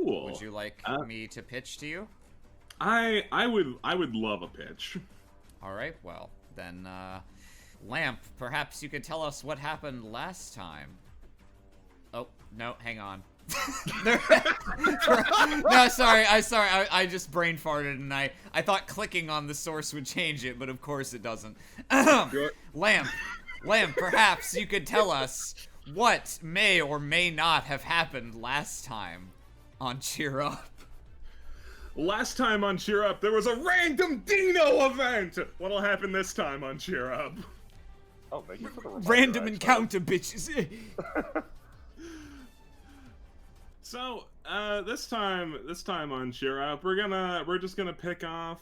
Cool. Would you like me to pitch to you? I would love a pitch. All right, well, then, Lamp, perhaps you could tell us what happened last time. Oh, no, hang on. No, sorry, I just brain farted and I thought clicking on the source would change it, but of course it doesn't. Lamp, perhaps you could tell us what may or may not have happened last time on Cheer Up. Last time on Cheer Up, there was a random Dino event! What'll happen this time on Cheer Up? Oh, thank you for the reminder, Random actually. encounter, bitches. So, this time on Cheer Up, we're just gonna pick up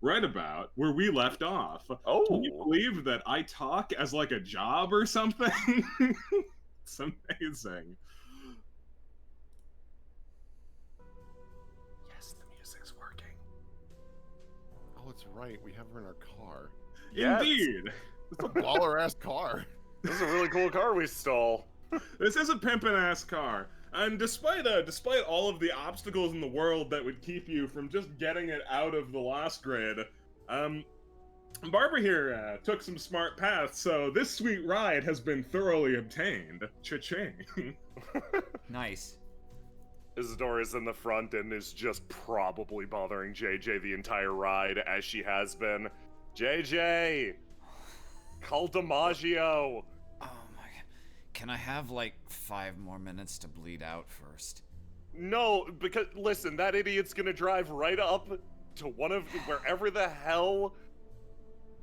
right about where we left off. Oh. Can you believe that I talk as like a job or something? It's amazing. Yes, the music's working. Oh, it's right. We have her in our car. Yes. Indeed. It's a baller-ass car. This is a really cool car we stole. This is a pimpin' ass car. And despite all of the obstacles in the world that would keep you from just getting it out of the lost grid, Barbara here took some smart paths, so this sweet ride has been thoroughly obtained. Cha-ching. Nice. Isidora's in the front and is just probably bothering JJ the entire ride, as she has been. JJ! Call DiMaggio! Oh my god. Can I have like 5 more minutes to bleed out first? No, because, listen, that idiot's gonna drive right up to wherever the hell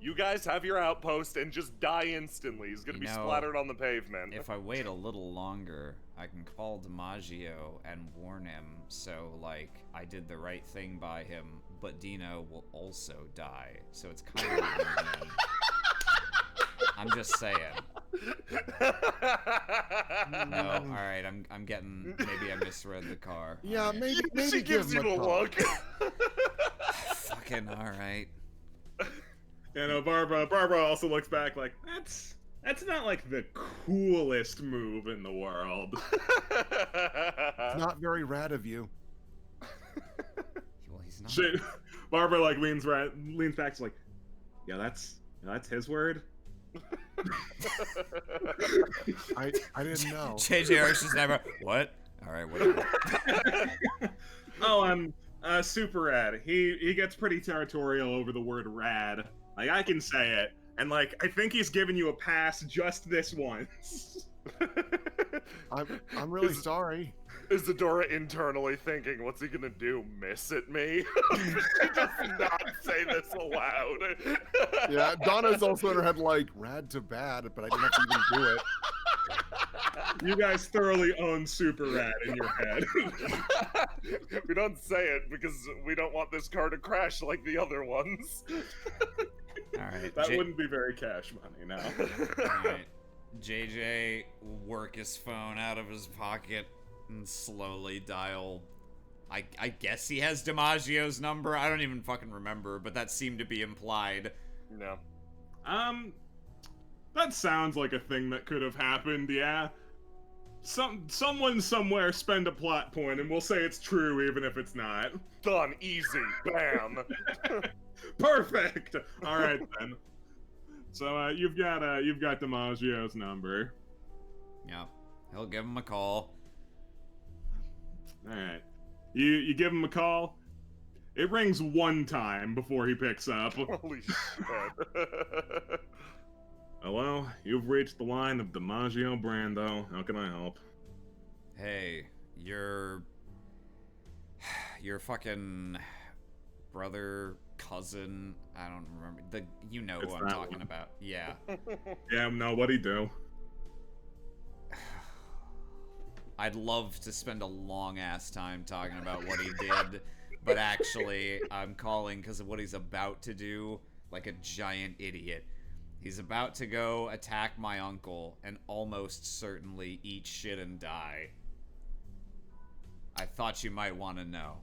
you guys have your outpost and just die instantly. He's gonna be splattered on the pavement. If I wait a little longer, I can call DiMaggio and warn him, so, like, I did the right thing by him, but Dino will also die, so it's kind of win-win. I'm just saying. No, alright, I'm getting, maybe I misread the car. Yeah, maybe She gives you give a him a call. look. Fucking alright. You know, Barbara also looks back like, that's not like the coolest move in the world. It's not very rad of you. Well, he's not. Shit. Barbara like leans back, she's like, yeah, that's his word. I didn't know. JJ Arch is never. What? Alright, whatever. Oh, super rad. He gets pretty territorial over the word rad. Like, I can say it. And, like, I think he's giving you a pass just this once. I'm really sorry. Isadora internally thinking, what's he gonna do, miss at me? She does not say this aloud. Yeah, Donna's also in her head like, rad to bad, but I didn't have to even do it. You guys thoroughly own super rad in your head. We don't say it because we don't want this car to crash like the other ones. Alright. That wouldn't be very cash money now. Alright. JJ will work his phone out of his pocket and slowly dial. I guess he has DiMaggio's number. I don't even fucking remember, but that seemed to be implied. No. That sounds like a thing that could have happened, yeah. Someone somewhere spend a plot point, and we'll say it's true even if it's not. Done. Easy. Bam. Perfect. All right then. So you've got DiMaggio's number. Yeah, he'll give him a call. All right. You give him a call. It rings one time before he picks up. Holy shit. Hello, you've reached the line of DiMaggio Brando. How can I help? Hey, your fucking brother, cousin, I don't remember. You know It's who I'm that talking one. about. Yeah. Yeah, no, what'd he do? I'd love to spend a long ass time talking about what he did, but actually, I'm calling because of what he's about to do, like a giant idiot. He's about to go attack my uncle and almost certainly eat shit and die. I thought you might want to know.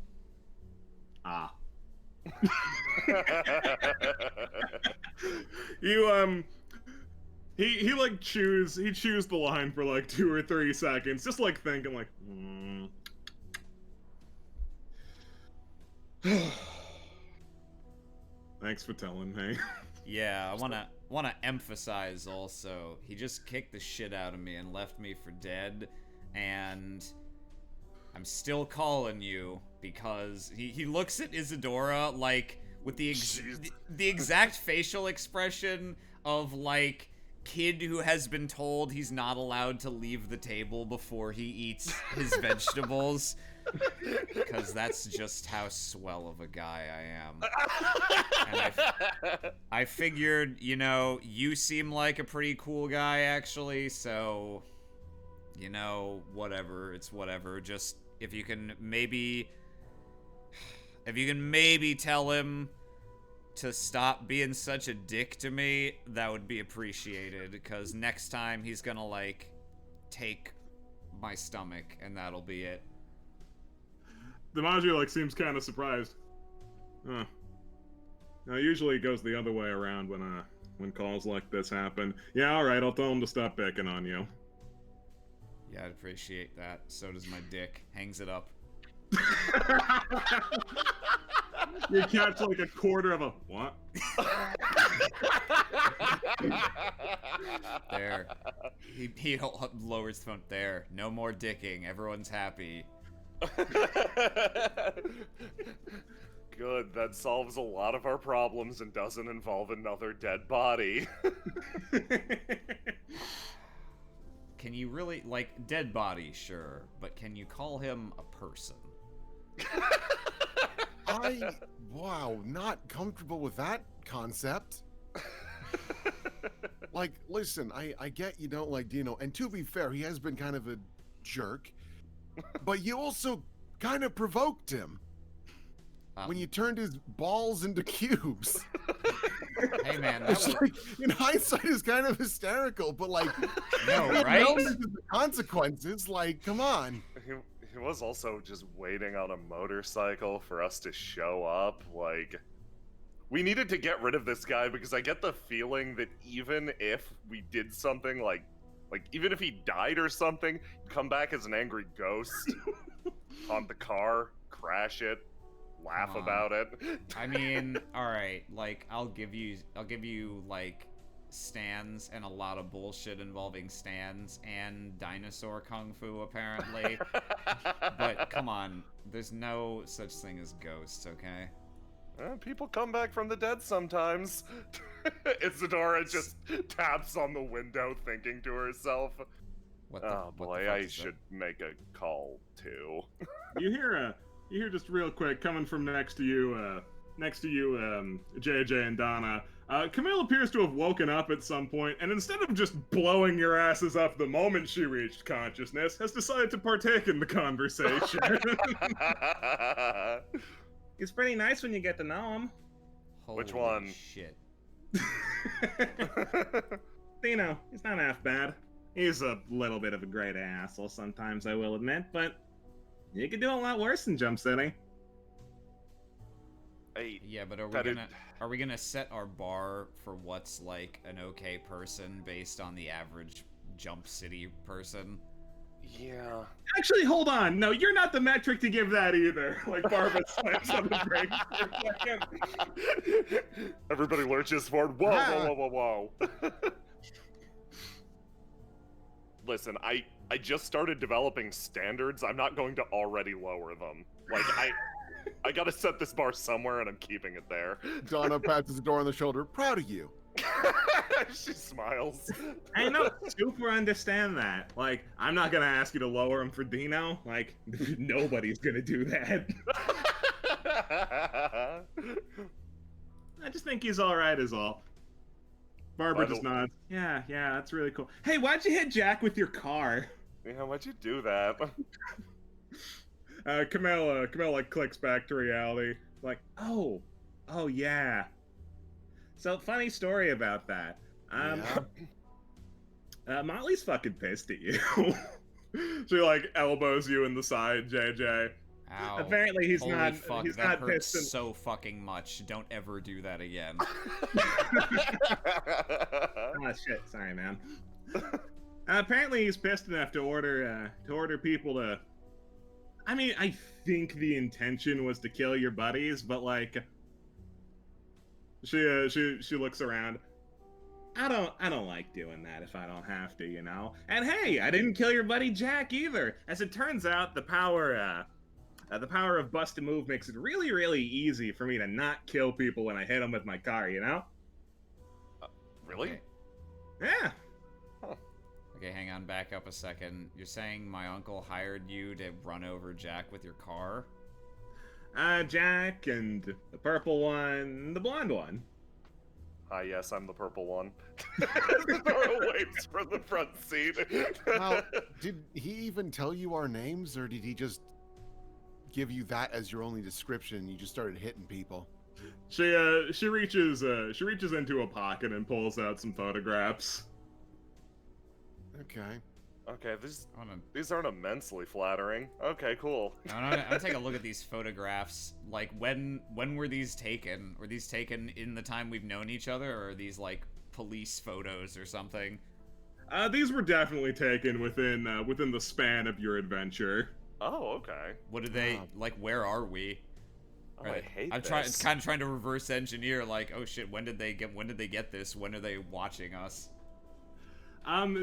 Ah. You He like chews the line for like 2 or 3 seconds, just like thinking like, Thanks for telling me. Yeah, I wanna emphasize also, he just kicked the shit out of me and left me for dead, and I'm still calling you because he looks at Isadora like with the exact facial expression of like kid who has been told he's not allowed to leave the table before he eats his vegetables. Because that's just how swell of a guy I am. And I figured, you know, you seem like a pretty cool guy, actually, so, you know, whatever, it's whatever. Just, if you can maybe tell him to stop being such a dick to me, that would be appreciated, because next time he's gonna, like, take my stomach, and that'll be it. DiMaggio like seems kind of surprised. Huh. Now usually it goes the other way around when calls like this happen. Yeah, all right, I'll tell him to stop picking on you. Yeah, I'd appreciate that. So does my dick. Hangs it up. You catch like a quarter of a what? There. He lowers the phone. There. No more dicking. Everyone's happy. Good, that solves a lot of our problems and doesn't involve another dead body. Can you really, like, dead body, sure, but can you call him a person? Wow, not comfortable with that concept. Like, listen, I get you don't like Dino, and to be fair, he has been kind of a jerk. But you also kind of provoked him when you turned his balls into cubes. Hey man, that Which, was... like, in hindsight is kind of hysterical, but like, No, right? the consequences, like, come on. He was also just waiting on a motorcycle for us to show up, like... We needed to get rid of this guy because I get the feeling that even if we did something like even if he died or something, he'd come back as an angry ghost, haunt the car, crash it, laugh about it. I mean, alright, like, I'll give you, like, stands and a lot of bullshit involving stands and dinosaur kung fu, apparently. But, come on, there's no such thing as ghosts, okay? People come back from the dead sometimes. Isadora just taps on the window, thinking to herself, "Oh boy, I should make a call too." You hear just real quick coming from next to you, JJ and Donna. Camille appears to have woken up at some point, and instead of just blowing your asses up the moment she reached consciousness, has decided to partake in the conversation. It's pretty nice when you get to know him. Which one? Shit. Dino, he's not half bad. He's a little bit of a great asshole sometimes, I will admit, but you could do a lot worse in Jump City. Yeah, but are we gonna set our bar for what's like an okay person based on the average Jump City person? Yeah. Actually, hold on. No, you're not the metric to give that either. Like Barbara slams on the brakes for a second. Everybody lurches forward. Whoa, whoa, whoa, whoa, whoa. Listen, I just started developing standards. I'm not going to already lower them. Like, I gotta set this bar somewhere, and I'm keeping it there. Donna pats the door on the shoulder. Proud of you. She smiles. I know, super understand that. Like, I'm not gonna ask you to lower him for Dino. Like, nobody's gonna do that. I just think he's alright is all. Barbara just nods. Yeah, that's really cool. Hey, why'd you hit Jack with your car? Yeah, why'd you do that? Camille like clicks back to reality. Like, oh yeah. So, funny story about that. Motley's fucking pissed at you. She, like, elbows you in the side, JJ. Ow. Apparently he's Holy not. Fuck, He's that not hurts pissed. so fucking much. Don't ever do that again. Oh shit! Sorry, man. Apparently he's pissed enough to order people to. I mean, I think the intention was to kill your buddies, but like, she looks around. I don't like doing that if I don't have to, you know. And hey, I didn't kill your buddy Jack either. As it turns out, the power of bust a move makes it really, really easy for me to not kill people when I hit them with my car, you know. Really? Okay. Yeah. Okay, hang on, back up a second. You're saying my uncle hired you to run over Jack with your car? Jack and the purple one, the blonde one. Yes, I'm the purple one. Zora waves from the front seat. Now, did he even tell you our names, or did he just give you that as your only description and you just started hitting people? She reaches into a pocket and pulls out some photographs. Okay. Okay, these aren't immensely flattering. Okay, cool. I'm gonna take a look at these photographs. Like, when were these taken? Were these taken in the time we've known each other, or are these like police photos or something? These were definitely taken within the span of your adventure. Oh, okay. What do they like? Where are we? Oh, I hate I'm this. kind of trying to reverse engineer. Like, oh shit, when did they get this? When are they watching us?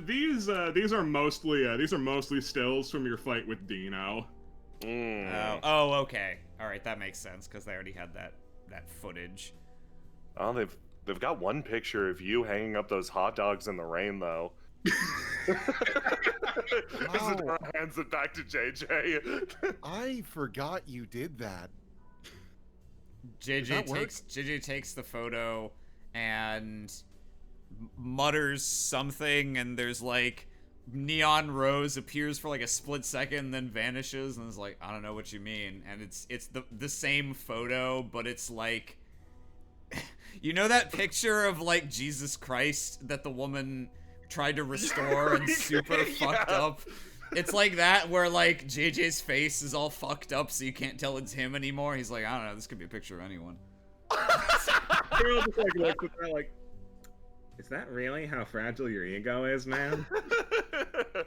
These are mostly stills from your fight with Dino. Oh, okay. All right, that makes sense because they already had that footage. Oh, they've got one picture of you hanging up those hot dogs in the rain, though. Isadora hands it back to JJ. I forgot you did that. JJ takes the photo and mutters something, and there's like neon rose appears for like a split second, then vanishes, and is like, I don't know what you mean. And it's the same photo, but it's like, you know that picture of like Jesus Christ that the woman tried to restore and super fucked up? It's like that, where like JJ's face is all fucked up so you can't tell it's him anymore. He's like, I don't know, this could be a picture of anyone. Girl just like looks at that like, is that really how fragile your ego is, man?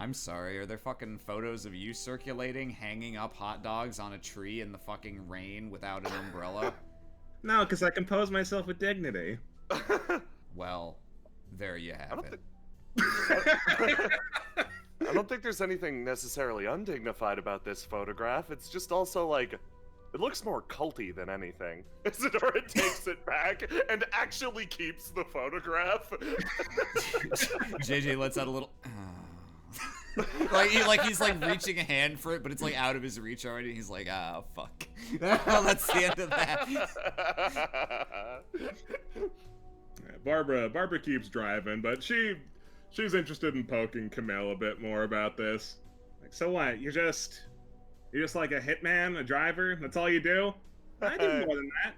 I'm sorry, are there fucking photos of you circulating, hanging up hot dogs on a tree in the fucking rain without an umbrella? No, because I compose myself with dignity. Well, there you have it. I don't think there's anything necessarily undignified about this photograph. It's just also like, it looks more culty than anything. Isadora takes it back and actually keeps the photograph. JJ lets out a little. like he's like reaching a hand for it, but it's like out of his reach already. He's like, ah, fuck. That's the end of that. Barbara keeps driving, but she's interested in poking Camille a bit more about this. Like, so what? You're just like a hitman, a driver? That's all you do? I do more than that.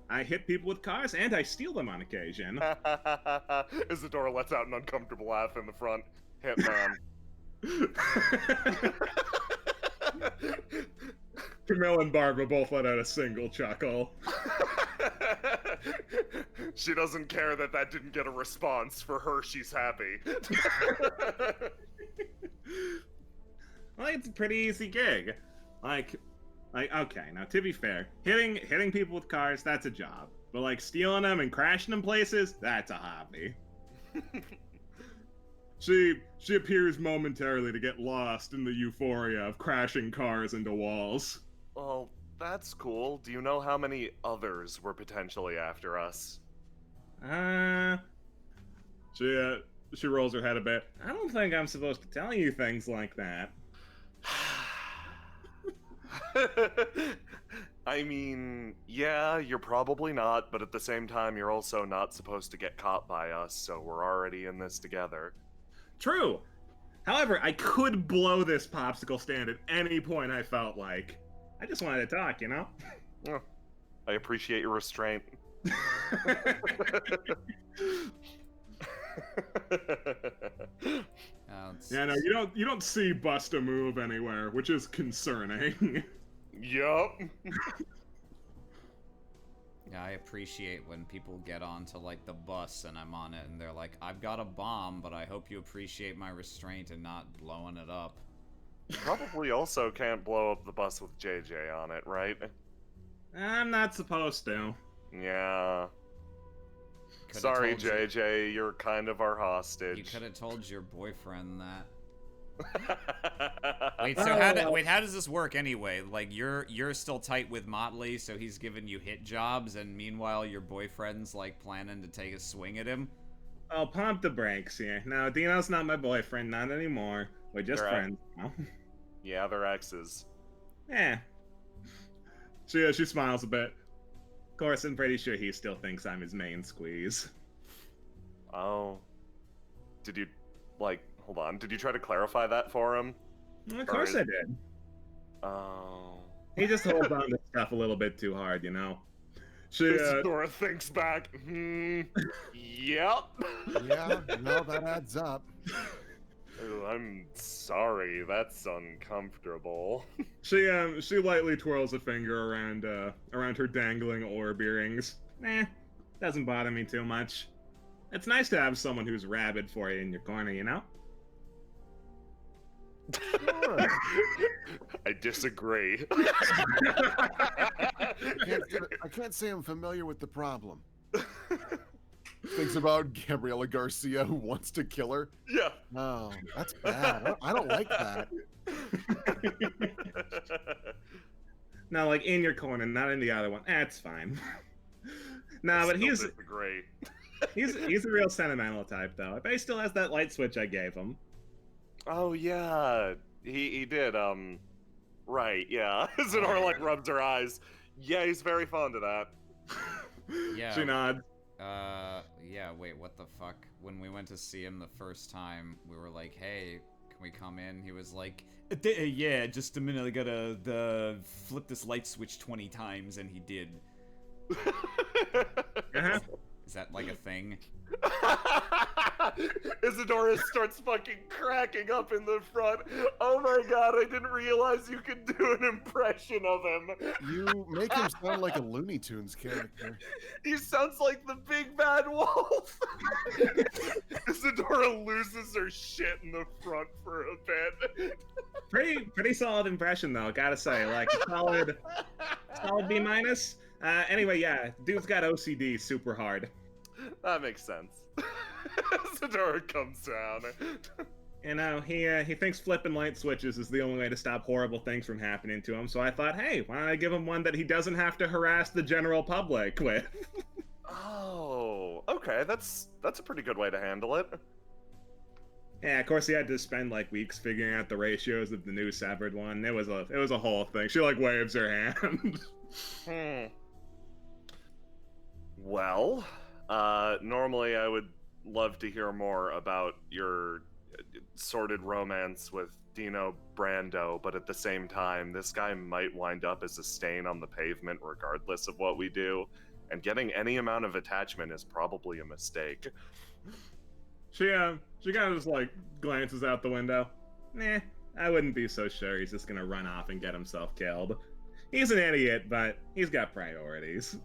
I hit people with cars, and I steal them on occasion. Isadora lets out an uncomfortable laugh in the front. Hitman. Camille and Barbara both let out a single chuckle. She doesn't care that didn't get a response. For her, she's happy. Well, it's a pretty easy gig. Like, okay, now to be fair, hitting people with cars, that's a job. But like stealing them and crashing them places, that's a hobby. She appears momentarily to get lost in the euphoria of crashing cars into walls. Well, that's cool. Do you know how many others were potentially after us? She rolls her head a bit. I don't think I'm supposed to tell you things like that. I mean, yeah, you're probably not, but at the same time, you're also not supposed to get caught by us, so we're already in this together. True. However, I could blow this popsicle stand at any point I felt like. I just wanted to talk, you know? Oh, I appreciate your restraint. Yeah, no, you don't see Bust a Move anywhere, which is concerning. Yup. Yeah, I appreciate when people get onto like the bus and I'm on it and they're like, I've got a bomb, but I hope you appreciate my restraint and not blowing it up. Probably also can't blow up the bus with JJ on it, right? I'm not supposed to. Yeah. Coulda Sorry, told you- JJ, you're kind of our hostage. You could have told your boyfriend that. Wait, Wait, so how does this work anyway? Like you're still tight with Motley, so he's giving you hit jobs, and meanwhile your boyfriend's like planning to take a swing at him. Oh, pump the brakes here. No, Dino's not my boyfriend, not anymore. We're just Right. friends now. Yeah, they're exes. Yeah. She smiles a bit. Of course, I'm pretty sure he still thinks I'm his main squeeze. Oh. Did you, like, hold on, did you try to clarify that for him? Of course I did. Oh. He just holds on to stuff a little bit too hard, you know. She, Isadora thinks back. Yep. Yeah, no, that adds up. Oh, I'm sorry, that's uncomfortable. she lightly twirls a finger around her dangling orb earrings. Doesn't bother me too much. It's nice to have someone who's rabid for you in your corner, you know? Sure. I disagree. I can't say I'm familiar with the problem. Thinks about Gabriela Garcia who wants to kill her. Yeah. Oh, that's bad. I don't like that. No, like in your corner, not in the other one. That's fine. Nah, but Still disagree. he's a real sentimental type though. I bet he still has that light switch I gave him. Oh yeah, he did. Right, yeah. Isadora like rubs her eyes. Yeah, he's very fond of that. Yeah. She nods. Yeah, wait, what the fuck? When we went to see him the first time, we were like, hey, can we come in? He was like, yeah, just a minute, I gotta flip this light switch 20 times, and he did. Uh-huh. Is that like a thing? Isadora starts fucking cracking up in the front. Oh my god, I didn't realize you could do an impression of him. You make him sound like a Looney Tunes character. He sounds like the big bad wolf. Isadora loses her shit in the front for a bit. Pretty solid impression though, gotta say. Like solid B minus. Anyway, yeah, dude's got OCD super hard. That makes sense. Isadora comes down. You know, he thinks flipping light switches is the only way to stop horrible things from happening to him. So I thought, hey, why don't I give him one that he doesn't have to harass the general public with? Oh, okay, that's a pretty good way to handle it. Yeah, of course he had to spend like weeks figuring out the ratios of the new severed one. It was a whole thing. She like waves her hand. Well, normally I would love to hear more about your sordid romance with Dino Brando, but at the same time, this guy might wind up as a stain on the pavement regardless of what we do, and getting any amount of attachment is probably a mistake. She kind of just like glances out the window. Nah, I wouldn't be so sure he's just gonna run off and get himself killed. He's an idiot, but he's got priorities.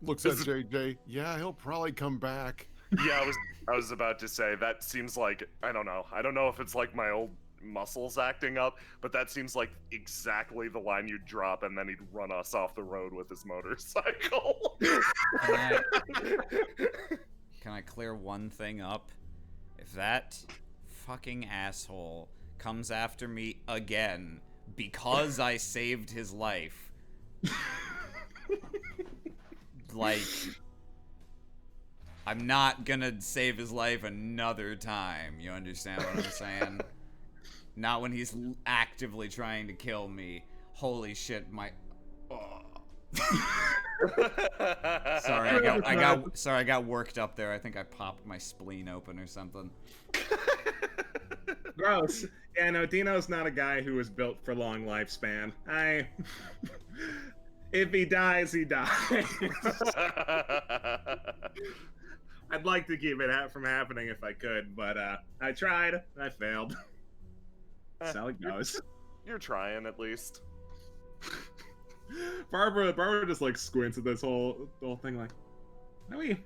Looks at JJ. Yeah, he'll probably come back. Yeah, I was about to say that seems like I don't know if it's like my old muscles acting up, but that seems like exactly the line you'd drop, and then he'd run us off the road with his motorcycle. Can I clear one thing up? If that fucking asshole comes after me again because I saved his life, like, I'm not gonna save his life another time. You understand what I'm saying? Not when he's actively trying to kill me. Holy shit, my... Oh. Sorry, I got worked up there. I think I popped my spleen open or something. Gross. Yeah, no, Dino's not a guy who was built for long lifespan. If he dies, he dies. I'd like to keep it from happening if I could, but I tried. I failed. That's how it goes. You're trying at least. Barbara just like squints at this whole thing, like, why are we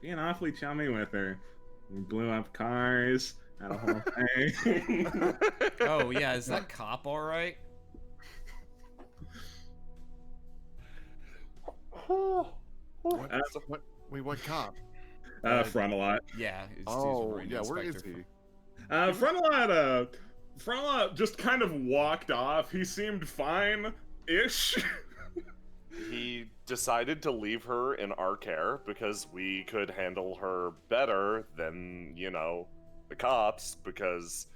being awfully chummy with her? We blew up cars, had a whole thing. Oh yeah, is that cop all right? What cop? Frontalot. Yeah. Oh, yeah, where is he? Frontalot just kind of walked off. He seemed fine-ish. He decided to leave her in our care because we could handle her better than, you know, the cops, because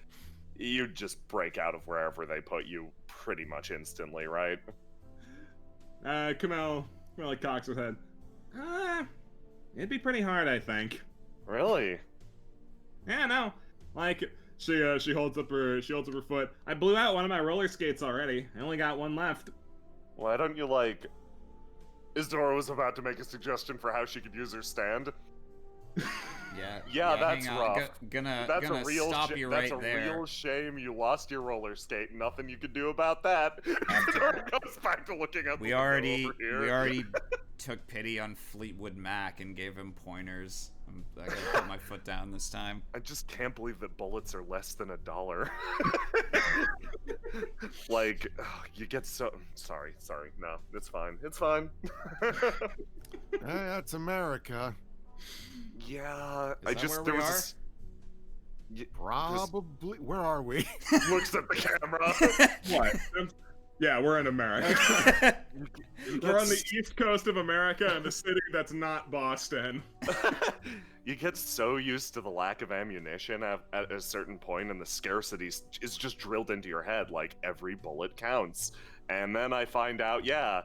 you'd just break out of wherever they put you pretty much instantly, right? Kamel like cocks his head. It'd be pretty hard, I think. Really? Yeah, no. Like, she holds up her foot. I blew out one of my roller skates already. I only got one left. Why don't you, like... Isidora was about to make a suggestion for how she could use her stand. Yeah, that's hang on. rough. Gonna real stop you right that's there. a real shame you lost your roller skate. Nothing you could do about that. Isidora goes back to looking at We the already over here. we already took pity on Fleetwood Mac and gave him pointers. I gotta put my foot down this time. I just can't believe that bullets are less than $1. Like, you get so... Sorry. No, it's fine. It's fine. That's America. Yeah, Is that where we are? Probably. Where are we? Looks at the camera. What? Yeah, we're in America. We're on the east coast of America in a city that's not Boston. You get so used to the lack of ammunition at a certain point, and the scarcity is just drilled into your head, like every bullet counts. And then I find out, yeah,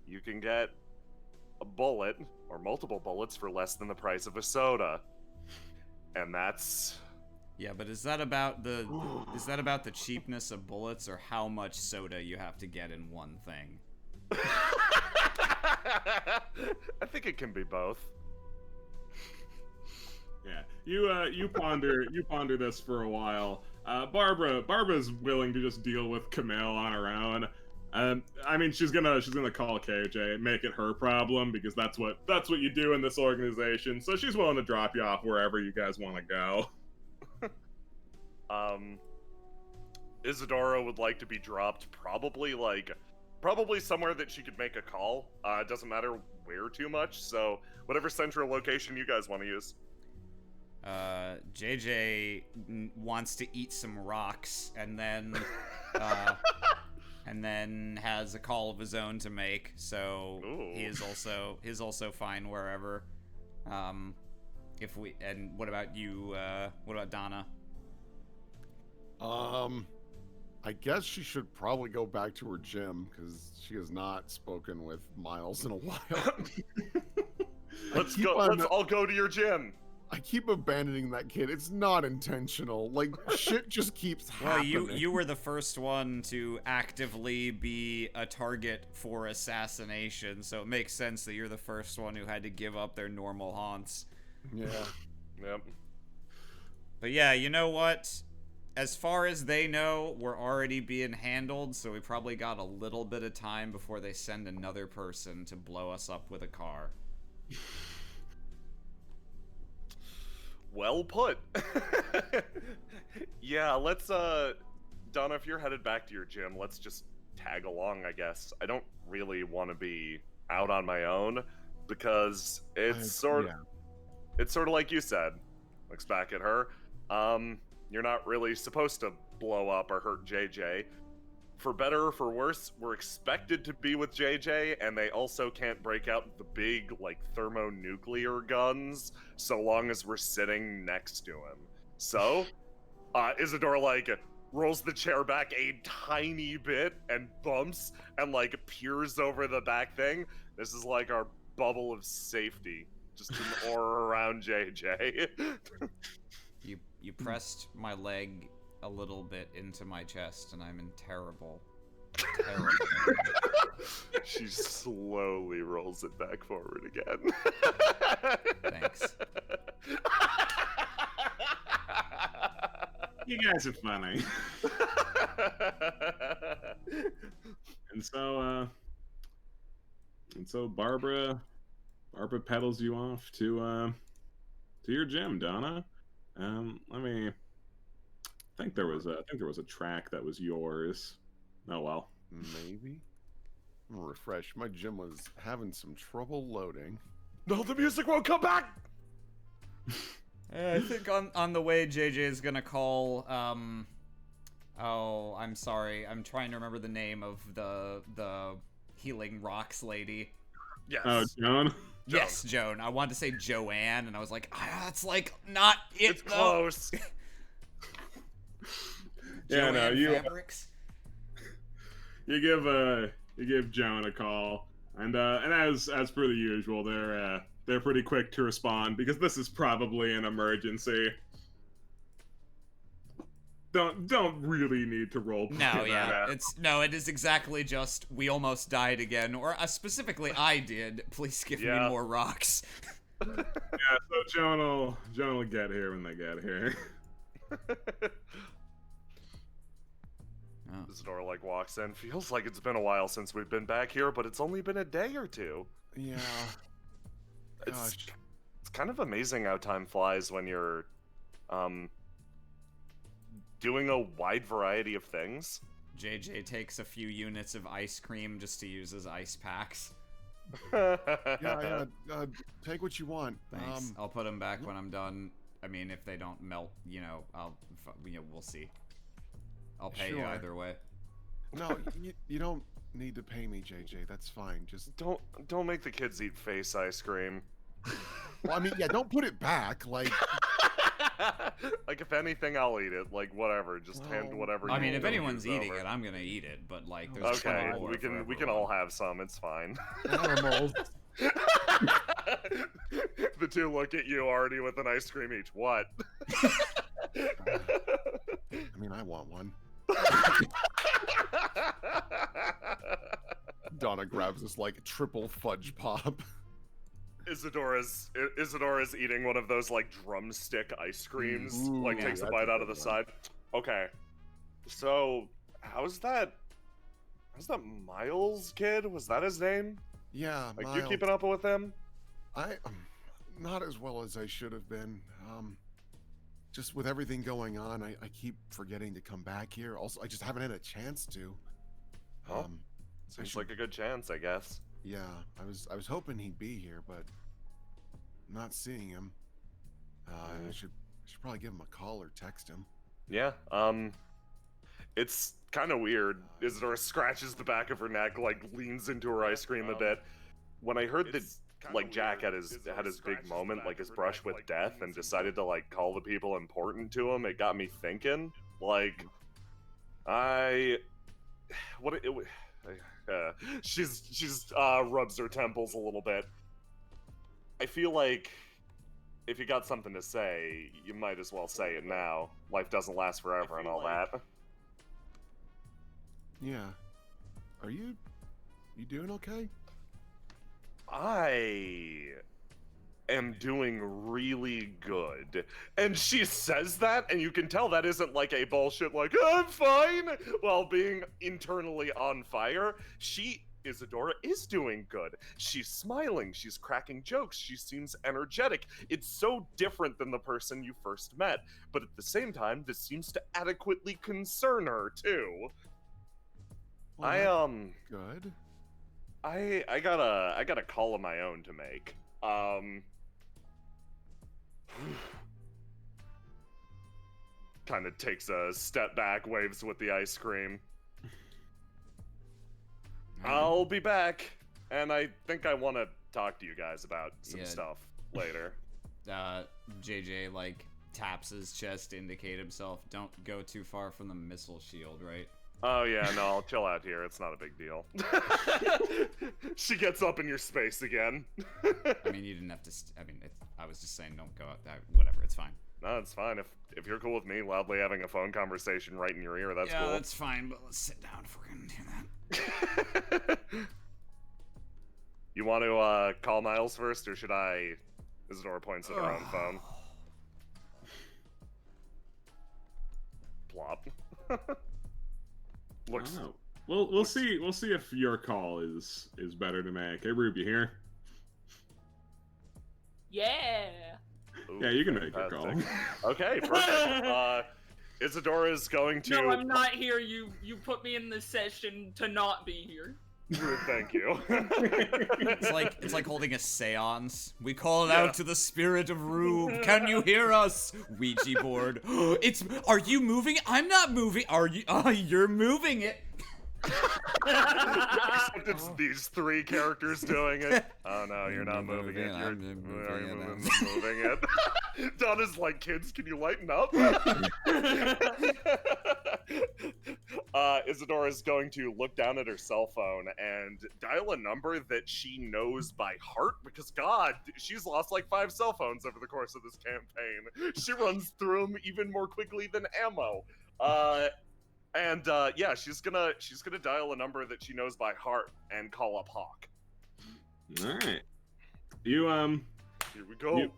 you can get a bullet or multiple bullets for less than the price of a soda. And that's... Yeah, but is that about the cheapness of bullets, or how much soda you have to get in one thing? I think it can be both. Yeah, you ponder this for a while. Barbara's willing to just deal with Camille on her own. I mean, she's gonna call KJ and make it her problem, because that's what you do in this organization. So she's willing to drop you off wherever you guys want to go. Isadora would like to be dropped probably somewhere that she could make a call. It doesn't matter where too much, so whatever central location you guys want to use. JJ wants to eat some rocks, and then has a call of his own to make, so he's also fine wherever. And what about you? What about Donna? I guess she should probably go back to her gym, because she has not spoken with Miles in a while. Let's go. Let's all go to your gym. I keep abandoning that kid. It's not intentional. Like, shit just keeps happening. Well, you were the first one to actively be a target for assassination, so it makes sense that you're the first one who had to give up their normal haunts. Yeah. Yep. But yeah, you know what? As far as they know, we're already being handled, so we probably got a little bit of time before they send another person to blow us up with a car. Well put. Yeah, let's, Donna, if you're headed back to your gym, let's just tag along, I guess. I don't really want to be out on my own, because it's sort of like you said. Looks back at her. You're not really supposed to blow up or hurt JJ. For better or for worse, we're expected to be with JJ, and they also can't break out the big, like, thermonuclear guns so long as we're sitting next to him. So, Isadora, like, rolls the chair back a tiny bit and bumps and, like, peers over the back thing. This is like our bubble of safety, just an aura around JJ. You pressed my leg a little bit into my chest, and I'm in terrible. She slowly rolls it back forward again. Thanks. You guys are funny. And so Barbara pedals you off to your gym, Donna. I think there was a track that was yours. Oh well. Maybe. I'm gonna refresh. My gym was having some trouble loading. No, the music won't come back. I think on the way, JJ is gonna call. Oh, I'm sorry. I'm trying to remember the name of the healing rocks lady. Yes. Oh, Joan. Yes, Joan. I wanted to say Joanne, and I was like, it's like not it. It's close. Yeah, no, Joanne you Fabrics. you give Joan a call, and as per the usual, they're pretty quick to respond because this is probably an emergency. Don't really need to role play No, that yeah, out. it is exactly just we almost died again, or specifically I did. Please give me Yeah. more rocks. Yeah, so Joan will get here when they get here. Oh. Isidore like walks in. Feels like it's been a while since we've been back here, but it's only been a day or two. Yeah. It's Gosh. kind of amazing how time flies when you're doing a wide variety of things. JJ takes a few units of ice cream just to use as ice packs. Yeah. Take what you want. Thanks. I'll put them back when I'm done. I mean, if they don't melt, we'll see. I'll pay you Sure. either way. No, you don't need to pay me, JJ. That's fine. Just Don't make the kids eat face ice cream. well, I mean, yeah, don't put it back. Like, Like if anything, I'll eat it. Like whatever, just hand Well, whatever. I you mean, if want anyone's over. eating it, I'm gonna eat it. But like, there's Okay, plenty more we for can everyone. all have some. It's fine. animals. The two look at you already with an ice cream each. What? I mean, I want one. Donna grabs this like triple fudge pop. Isidore is eating one of those like drumstick ice creams. Ooh, like yeah, takes a that's bite a out of good the one. side. Okay, so how's that Miles kid? Was that his name? Yeah, Like you Miles. keeping up with him? I not as well as I should have been. Just with everything going on, I keep forgetting to come back here. Also, I just haven't had a chance to. Oh. Seems should- like a good chance, I guess. Yeah, I was hoping he'd be here, but not seeing him. I should probably give him a call or text him. Yeah. It's kind of weird. Isidore scratches the back of her neck, like leans into her ice cream a bit. When I heard that, like Jack had his big moment, like his brush with death, and decided to like call the people important to him, it got me thinking. Like, she's rubs her temples a little bit. I feel like if you got something to say, you might as well say it now. Life doesn't last forever and all that. Yeah. Are you doing okay? I am doing really good. And she says that, and you can tell that isn't like a bullshit, like, I'm fine, while being internally on fire. Isadora is doing good. She's smiling, she's cracking jokes, she seems energetic. It's so different than the person you first met, but at the same time, this seems to adequately concern her, too. Well, good. I got a call of my own to make. Kind of takes a step back, waves with the ice cream. I'll be back, and I think I want to talk to you guys about some Yeah. stuff later. JJ like taps his chest to indicate himself. Don't go too far from the missile shield, right? Oh yeah, no, I'll chill out here. It's not a big deal. She gets up in your space again. I mean, you didn't have to. I was just saying, don't go out that. Whatever, it's fine. No, it's fine. If you're cool with me loudly having a phone conversation right in your ear, that's cool. that's fine. But let's sit down if we're gonna do that. You want to call Miles first, or should I? Isadora points at her own phone. Plop. Looks Oh. we'll see if your call is better to make. Hey, Rube, you here? Yeah. Ooh, Yeah, you can make your call. fantastic. Okay, perfect. Isadora is going to. No, I'm not here. You put me in this session to not be here. Thank you. It's like holding a seance. We call Yeah. out to the spirit of Rube. Can you hear us? Ouija board. Are you moving? I'm not moving. Are you? You're moving it. Except it's these three characters doing it. Oh no, you're not moving it. You're I'm moving moving it. Donna's like, kids, can you lighten up? Isadora's going to look down at her cell phone and dial a number that she knows by heart because, God, she's lost like 5 cell phones over the course of this campaign. She runs through them even more quickly than ammo. Yeah, she's gonna dial a number that she knows by heart and call up Hawk. All right. You Here we go.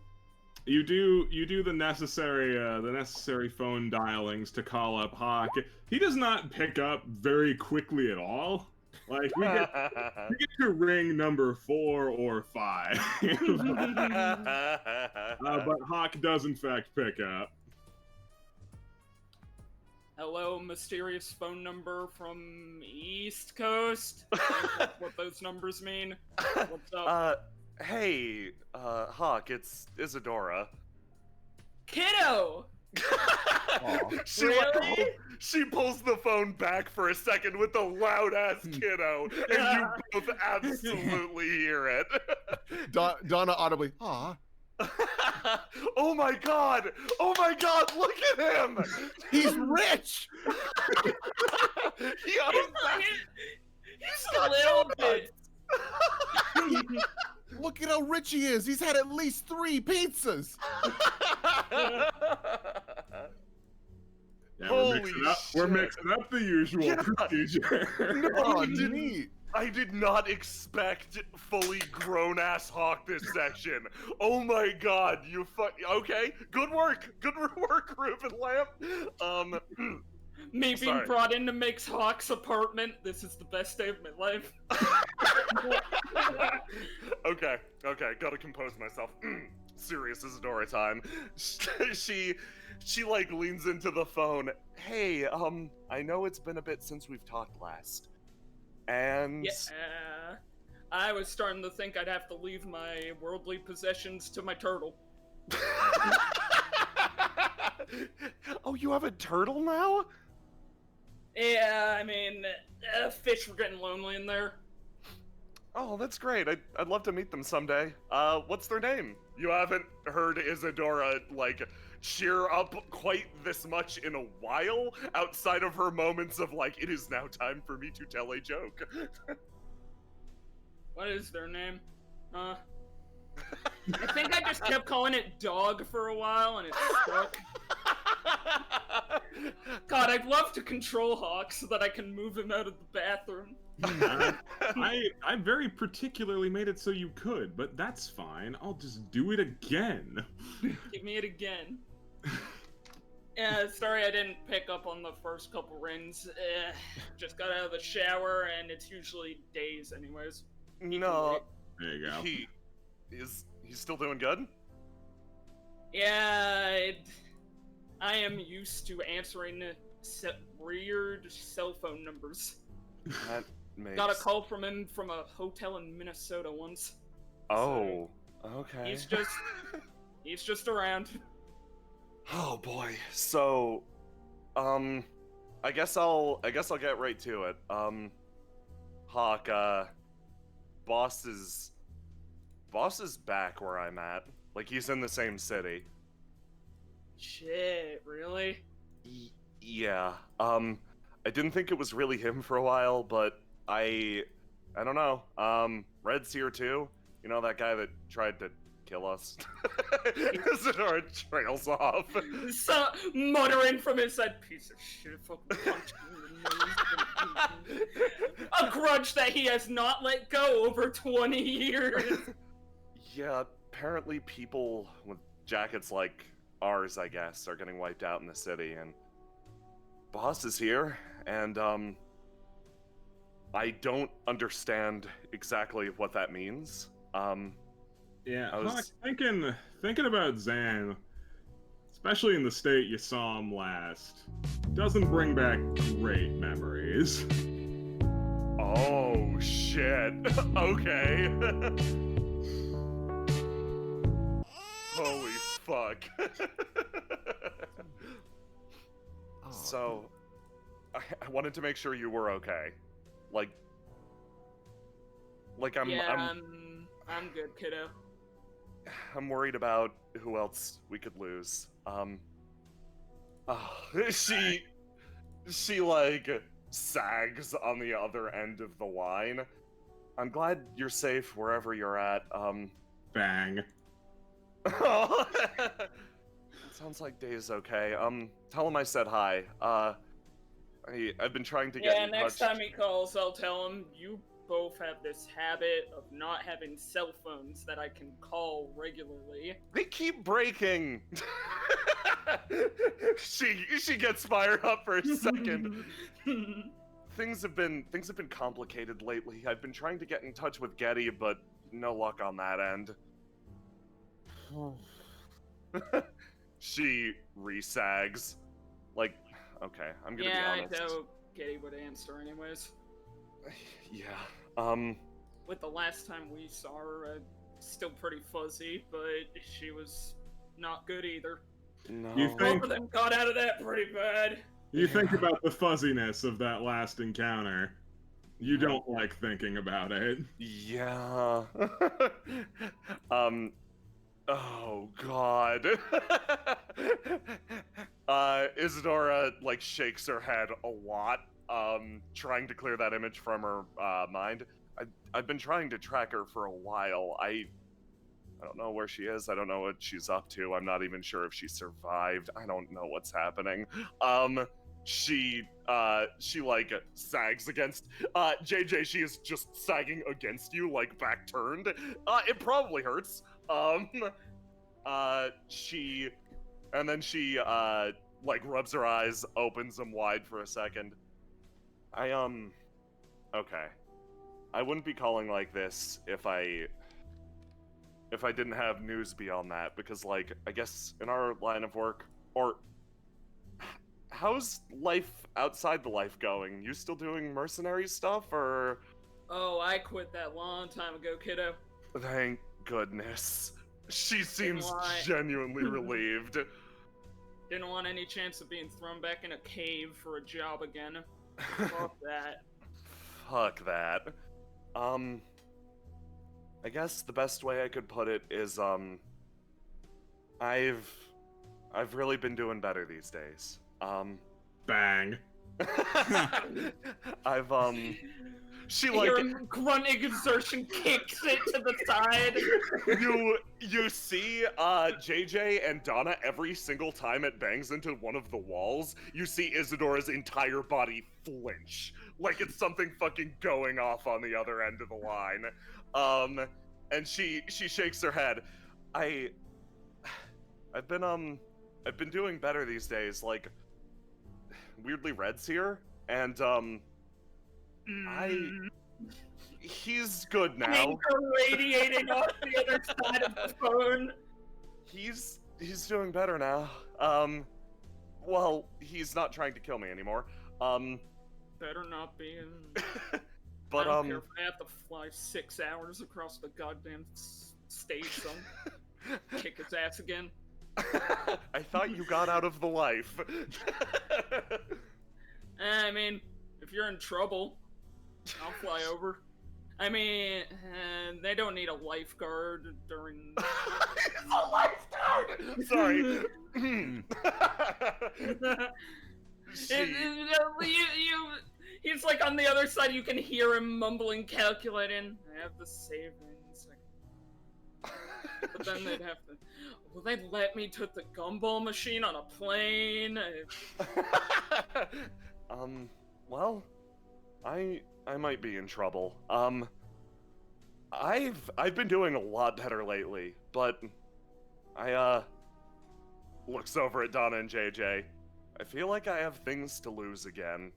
You do the necessary phone dialings to call up Hawk. He does not pick up very quickly at all. Like we get to ring number 4 or 5, but Hawk does in fact pick up. Hello, mysterious phone number from East Coast. What those numbers mean? What's up? Hey, Hawk, it's Isadora. Kiddo! Really? She pulls the phone back for a second with a loud ass kiddo, and you both absolutely hear it. Donna audibly, aw. Oh my god! Oh my god, look at him! He's rich! He owns that. He's a little bit. Look at how rich he is. He's had at least 3 pizzas. Yeah, Holy we're shit. mixing up the usual Yeah. procedure. No, Oh, you didn't. neat. I did not expect fully grown-ass Hawk this section. Oh my god, you okay, good work, Ruben Lamp. Me being Sorry. brought in to mix Hawk's apartment. This is the best day of my life. Okay, gotta compose myself. Serious Isadora time. She like leans into the phone. Hey, I know it's been a bit since we've talked last. And Yeah. I was starting to think I'd have to leave my worldly possessions to my turtle. Oh, you have a turtle now? Yeah, I mean, fish were getting lonely in there. Oh, that's great. I'd love to meet them someday. What's their name? You haven't heard Isadora, like, cheer up quite this much in a while, outside of her moments of, like, it is now time for me to tell a joke. What is their name? I think I just kept calling it Dog for a while, and it stuck. God, I'd love to control Hawk so that I can move him out of the bathroom. I very particularly made it so you could, but that's fine. I'll just do it again. Give me it again. Yeah, sorry I didn't pick up on the first couple rings. Just got out of the shower, and it's usually days anyways. No, There you go. he's still doing good? Yeah, I am used to answering weird cell phone numbers. That makes... Got a call from him from a hotel in Minnesota once. Oh, okay. He's just around. Oh boy. So, I guess I'll get right to it. Hawk, boss is back where I'm at. Like, he's in the same city. Shit, really? Yeah. I didn't think it was really him for a while, but I don't know. Red's here too. You know, that guy that tried to kill us? Isadora trails off. So, muttering from his side, piece of shit, fucking punch me in the nose. A grudge that he has not let go over 20 years. Yeah, apparently people with jackets like ours, I guess, are getting wiped out in the city, and boss is here, and I don't understand exactly what that means. Yeah, I was- Hawk, thinking about Zan, especially in the state you saw him last, doesn't bring back great memories. Oh shit. Okay. Holy fuck. Oh, So, I wanted to make sure you were okay. Like I'm good, kiddo. I'm worried about who else we could lose. She like sags on the other end of the line. I'm glad you're safe wherever you're at. Bang. Sounds like Dave's okay. Tell him I said hi. I've been trying to get Yeah, in next touch. time he calls, I'll tell him you both have this habit of not having cell phones that I can call regularly. They keep breaking. she gets fired up for a second. Things have been complicated lately. I've been trying to get in touch with Getty, but no luck on that end. She resags. Like, okay, I'm gonna Yeah, be I honest. doubt Getty would answer anyways. Yeah. With the last time we saw her, still pretty fuzzy, but she was not good either. No. You Both think- of them got out of that pretty bad. You think about the fuzziness of that last encounter. You don't like thinking about it. Yeah. Oh god. Isadora like shakes her head a lot, trying to clear that image from her mind. I've been trying to track her for a while. I don't know where she is. I don't know what she's up to. I'm not even sure if she survived. I don't know what's happening. She like sags against JJ. She is just sagging against you, like back turned. It probably hurts. She like rubs her eyes, opens them wide for a second. Okay. I wouldn't be calling like this if I didn't have news beyond that, because like I guess in our line of work, or how's life outside the life going? You still doing mercenary stuff, or? Oh, I quit that long time ago, kiddo. Thank goodness. She seems lie. genuinely relieved. Didn't want any chance of being thrown back in a cave for a job again. Fuck that. Fuck that. I guess the best way I could put it is, I've really been doing better these days. Bang. I've, she like, Your grunting exertion kicks it to the side. you see, JJ and Donna every single time it bangs into one of the walls, you see Isadora's entire body flinch. Like it's something fucking going off on the other end of the line. And she shakes her head. I've been doing better these days, like, weirdly Red's here, and, he's good now. Anger radiating off the other side of the phone. He's doing better now. Well, he's not trying to kill me anymore. Better not be. But, I don't care if I have to fly 6 hours across the goddamn state, son. Kick his ass again. I thought you got out of the life. I mean, if you're in trouble, I'll fly over. I mean, they don't need a lifeguard during. It's a lifeguard! Sorry. He's like on the other side. You can hear him mumbling, calculating. I have the savings. But then they'd have to. Will they let me put the gumball machine on a plane? Well, I might be in trouble. I've been doing a lot better lately, but I looks over at Donna and JJ. I feel like I have things to lose again.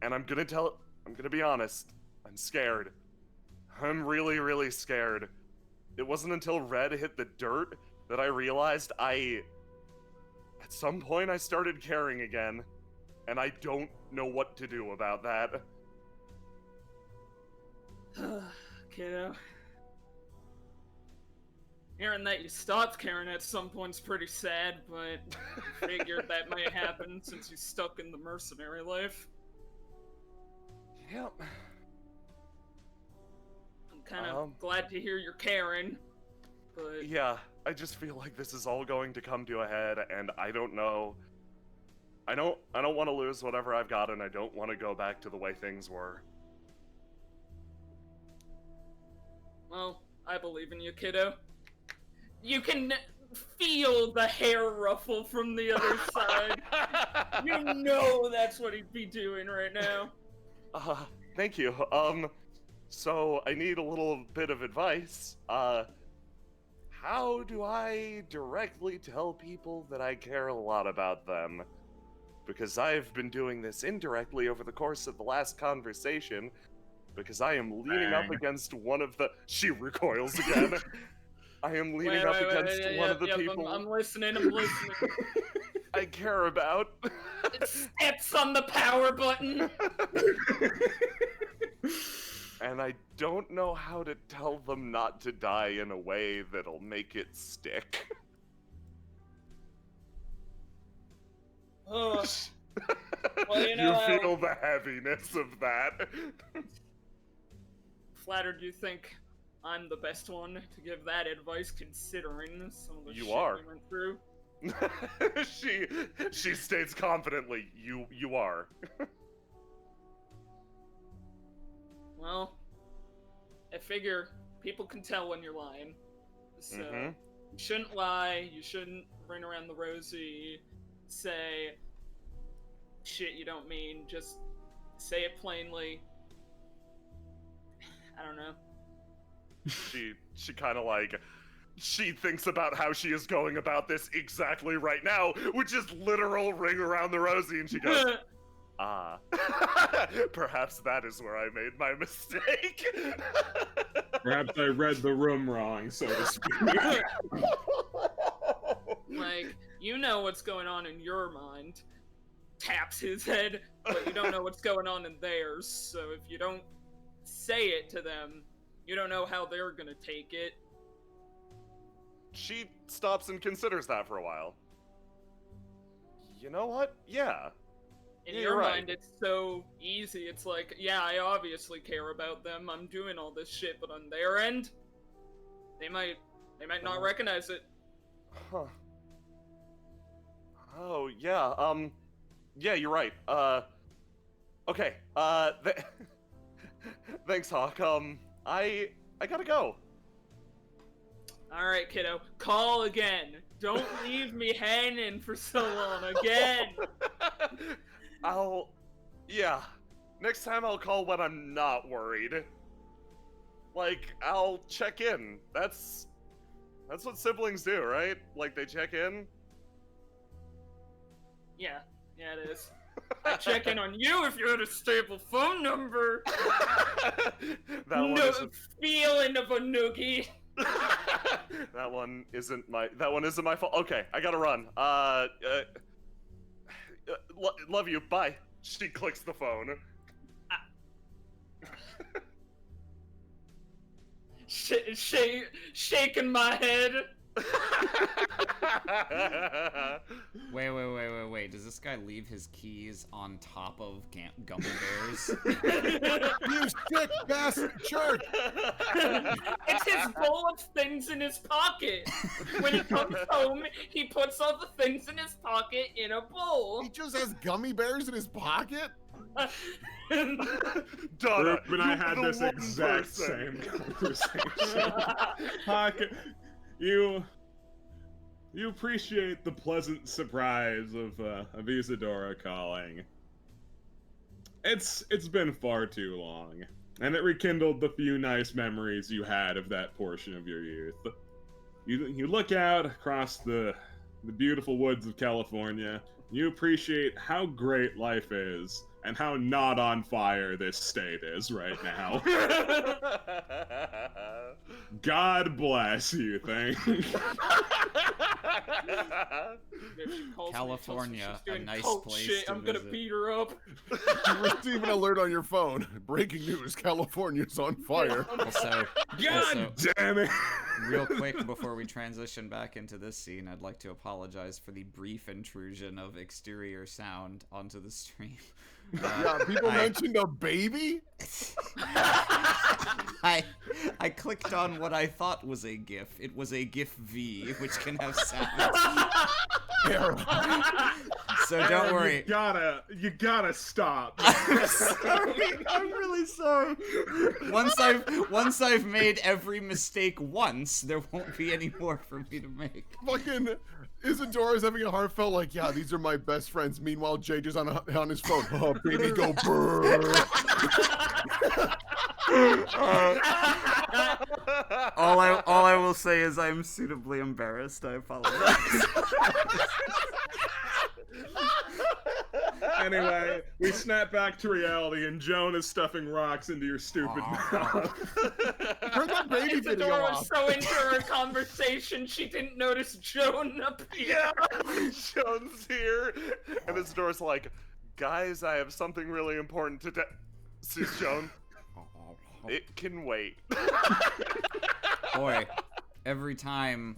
And I'm gonna tell I'm gonna be honest. I'm scared. I'm really, really scared. It wasn't until Red hit the dirt that I realized at some point I started caring again, and I don't know what to do about that. Kiddo. Hearing that you stopped caring at some point's pretty sad, but I figured that might happen since you're stuck in the mercenary life. Yep. I'm kind of glad to hear you're caring, but... Yeah, I just feel like this is all going to come to a head, and I don't know. I don't want to lose whatever I've got, and I don't want to go back to the way things were. Well, I believe in you, kiddo. You can feel the hair ruffle from the other side. You know that's what he'd be doing right now. Thank you. So I need a little bit of advice. How do I directly tell people that I care a lot about them? Because I've been doing this indirectly over the course of the last conversation, because I am leaning up against one of the... She recoils again. I am leaning up against one of the people... I'm listening. I care about. It steps on the power button. And I don't know how to tell them not to die in a way that'll make it stick. Oh. Well, you know, you feel the heaviness of that. Flattered you think I'm the best one to give that advice, considering some of the You shit are. we went through. she states confidently, you are. Well, I figure people can tell when you're lying. So, you shouldn't lie, you shouldn't ring around the rosy, say shit you don't mean, just say it plainly. I don't know. She kind of like... She thinks about how she is going about this exactly right now, which is literal ring around the rosy, and she goes, perhaps that is where I made my mistake. Perhaps I read the room wrong, so to speak. Like, you know what's going on in your mind. Taps his head, but you don't know what's going on in theirs, so if you don't say it to them, you don't know how they're gonna take it. She stops and considers that for a while. You know what? Yeah. In your mind, it's so easy. It's like, yeah, I obviously care about them. I'm doing all this shit, but on their end, they might not recognize it. Huh. Oh, yeah, yeah, you're right. Okay, thanks, Hawk. I gotta go. Alright, kiddo. Call again. Don't leave me hanging for so long again. Yeah. Next time I'll call when I'm not worried. Like, I'll check in. That's what siblings do, right? Like, they check in? Yeah, it is. I check in on you if you had a stable phone number. That feeling of a noogie. That one isn't my fault. Okay, I gotta run. Love you. Bye. She clicks the phone. Shaking my head. Wait. Does this guy leave his keys on top of gummy bears? You sick bastard jerk! It's his bowl of things in his pocket. When he comes home, he puts all the things in his pocket in a bowl. He just has gummy bears in his pocket? Donna, Rup and I had this exact same conversation. Hawk, you appreciate the pleasant surprise of Isadora calling. It's been far too long, and it rekindled the few nice memories you had of that portion of your youth. You look out across the beautiful woods of California. You appreciate how great life is and how not on fire this state is right now. God bless you, think. California, a nice place shit, to I'm gonna visit. beat her up. You receive an alert on your phone. Breaking news: California's on fire. Also, God damn it! real quick before we transition back into this scene, I'd like to apologize for the brief intrusion of exterior sound onto the stream. Yeah, people mentioned a baby. I clicked on what I thought was a GIF. It was a GIF V, which can have sounds. So don't worry. You gotta stop. I'm sorry. I'm really sorry. Once I've made every mistake once, there won't be any more for me to make. Fucking Isadora's having a heartfelt like, yeah, these are my best friends. Meanwhile, Jay just on his phone. Oh, baby, go brrr. All I will say is I'm suitably embarrassed. I apologize. Anyway, we snap back to reality, and Joan is stuffing rocks into your stupid mouth. Turn that baby video Isadora off. was so into her conversation, she didn't notice Joan appear. Yeah, Joan's here, and Isadora's like, guys, I have something really important to tell. Says Joan. It can wait. Boy, every time,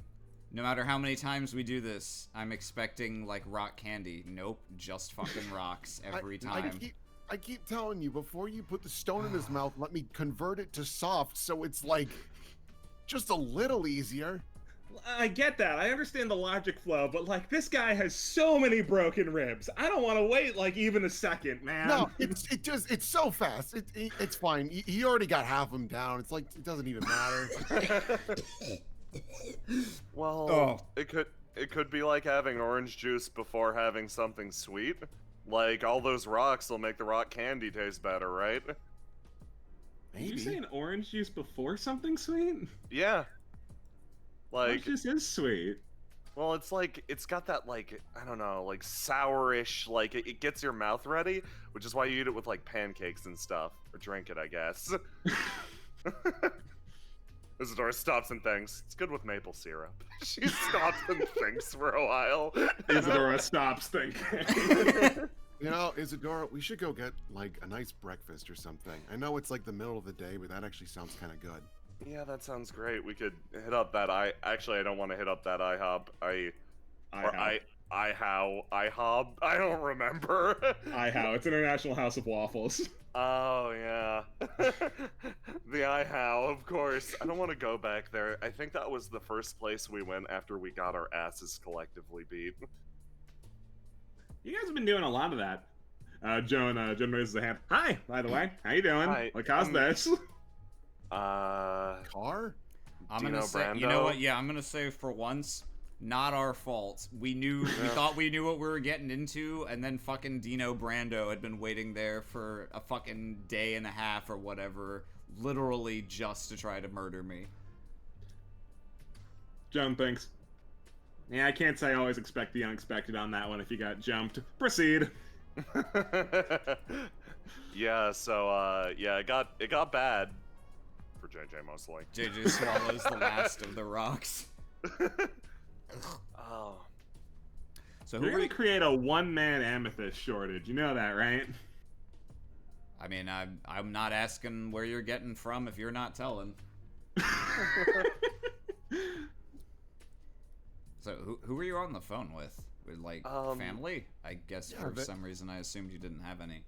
no matter how many times we do this, I'm expecting like rock candy. Nope, just fucking rocks every time. I keep telling you, before you put the stone in his mouth, let me convert it to soft so it's like just a little easier. I get that. I understand the logic flow, but like this guy has so many broken ribs. I don't want to wait like even a second, man. No, it's so fast. It's fine. He already got half of them down. It's like it doesn't even matter. Well, it could be like having orange juice before having something sweet. Like all those rocks will make the rock candy taste better, right? Did you say an orange juice before something sweet? Yeah. Like, orange juice is sweet. well, it's like, it's got that, like, I don't know, like, sourish, like, it gets your mouth ready, which is why you eat it with, like, pancakes and stuff. Or drink it, I guess. Isadora stops and thinks, it's good with maple syrup. She stops and thinks for a while. Isadora stops thinking. You know, Isadora, we should go get like a nice breakfast or something. I know it's like the middle of the day, but that actually sounds kind of good. Yeah, that sounds great. We could hit up that Actually, I don't want to hit up that IHOP. IHOB? I don't remember. IHOW. It's International House of Waffles. Oh, yeah. The IHOW, of course. I don't want to go back there. I think that was the first place we went after we got our asses collectively beat. You guys have been doing a lot of that. Joan raises a hand. Hi, by the way. How you doing? Hi, Like, how's this? Car? I'm Dino gonna say, Brando? you know what? Yeah, I'm gonna say for once, not our fault. We thought we knew what we were getting into, and then fucking Dino Brando had been waiting there for a fucking day and a half or whatever, literally just to try to murder me. Joan thinks. Yeah, I can't say I always expect the unexpected on that one if you got jumped. Proceed. Yeah, so, yeah, it got bad. For JJ, mostly. JJ swallows the last of the rocks. Oh. So We're gonna create a one-man amethyst shortage. You know that, right? I mean, I'm not asking where you're getting from if you're not telling. So who were you on the phone with? With like family? I guess yeah, for some reason I assumed you didn't have any.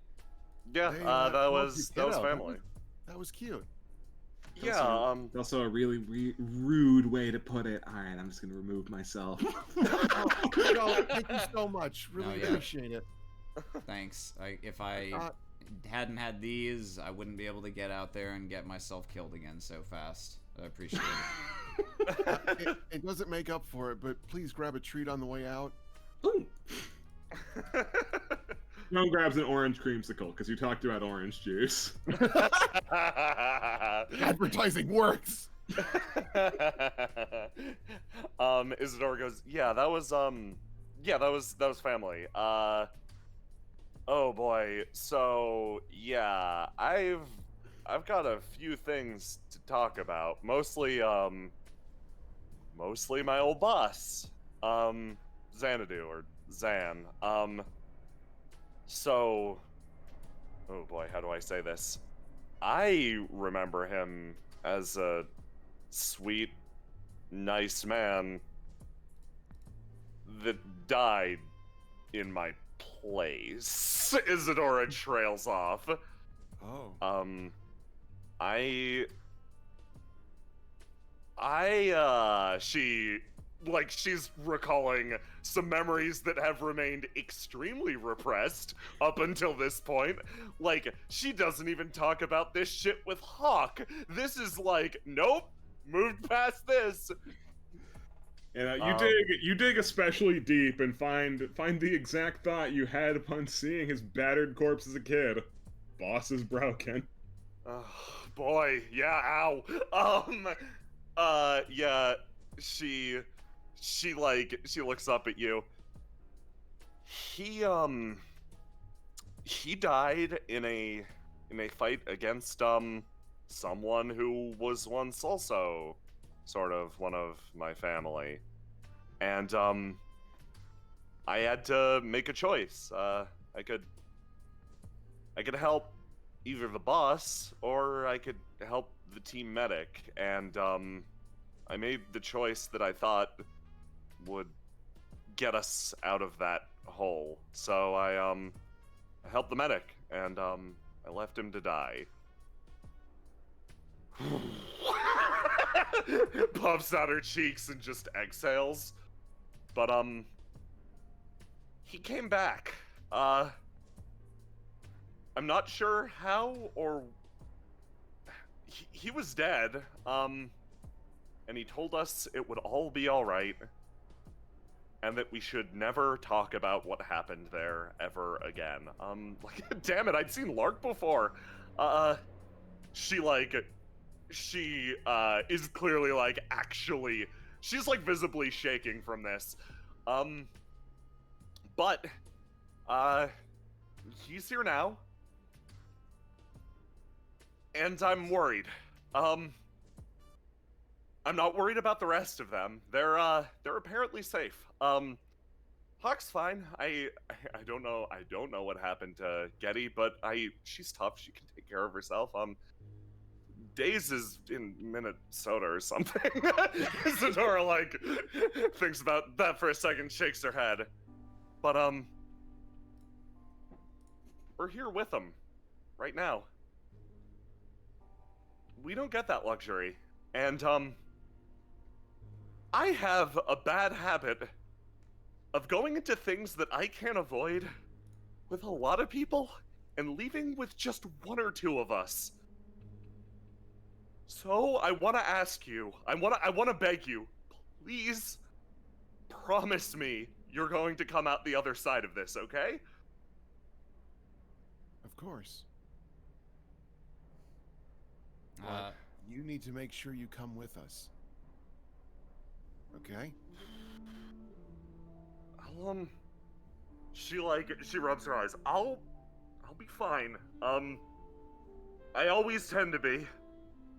Yeah, Hey, that was kiddo. family. That was cute. Yeah, Also a really rude way to put it. Alright, I'm just gonna remove myself. No, thank you so much. Really Oh, yeah. appreciate it. Thanks. If I hadn't had these, I wouldn't be able to get out there and get myself killed again so fast. I appreciate it. It doesn't make up for it, but please grab a treat on the way out. Ooh. Joan grabs an orange creamsicle because you talked about orange juice. Advertising works. Isadora goes, yeah, that was family. Oh boy. So yeah, I've got a few things to talk about. Mostly my old boss, Xanadu or Zan. So, oh boy, how do I say this? I remember him as a sweet, nice man that died in my place. Isadora trails off. Oh. She's recalling some memories that have remained extremely repressed up until this point. Like, she doesn't even talk about this shit with Hawk. This is like, nope, moved past this. And Um, you dig especially deep and find the exact thought you had upon seeing his battered corpse as a kid. Boss is broken. Oh, boy, yeah, ow. Yeah, she looks up at you. He died in a fight against someone who was once also sort of one of my family. And I had to make a choice. I could help either the boss or I could help the team medic, and I made the choice that I thought would get us out of that hole. So I helped the medic, and I left him to die. Puffs out her cheeks and just exhales. But he came back. I'm not sure how or he was dead. And he told us it would all be all right, and that we should never talk about what happened there ever again. Like, damn it, I'd seen Lark before. She is clearly like actually, she's like visibly shaking from this. But he's here now, and I'm worried. I'm not worried about the rest of them. They're apparently safe. Hawk's fine. I don't know what happened to Getty, but she's tough. She can take care of herself. Days is in Minnesota or something. Isadora like thinks about that for a second, shakes her head. But we're here with them right now. We don't get that luxury. And I have a bad habit of going into things that I can't avoid with a lot of people and leaving with just one or two of us. So I want to ask you, I want to beg you, please promise me you're going to come out the other side of this, okay? Of course. But you need to make sure you come with us. Okay? She rubs her eyes. I'll be fine. I always tend to be.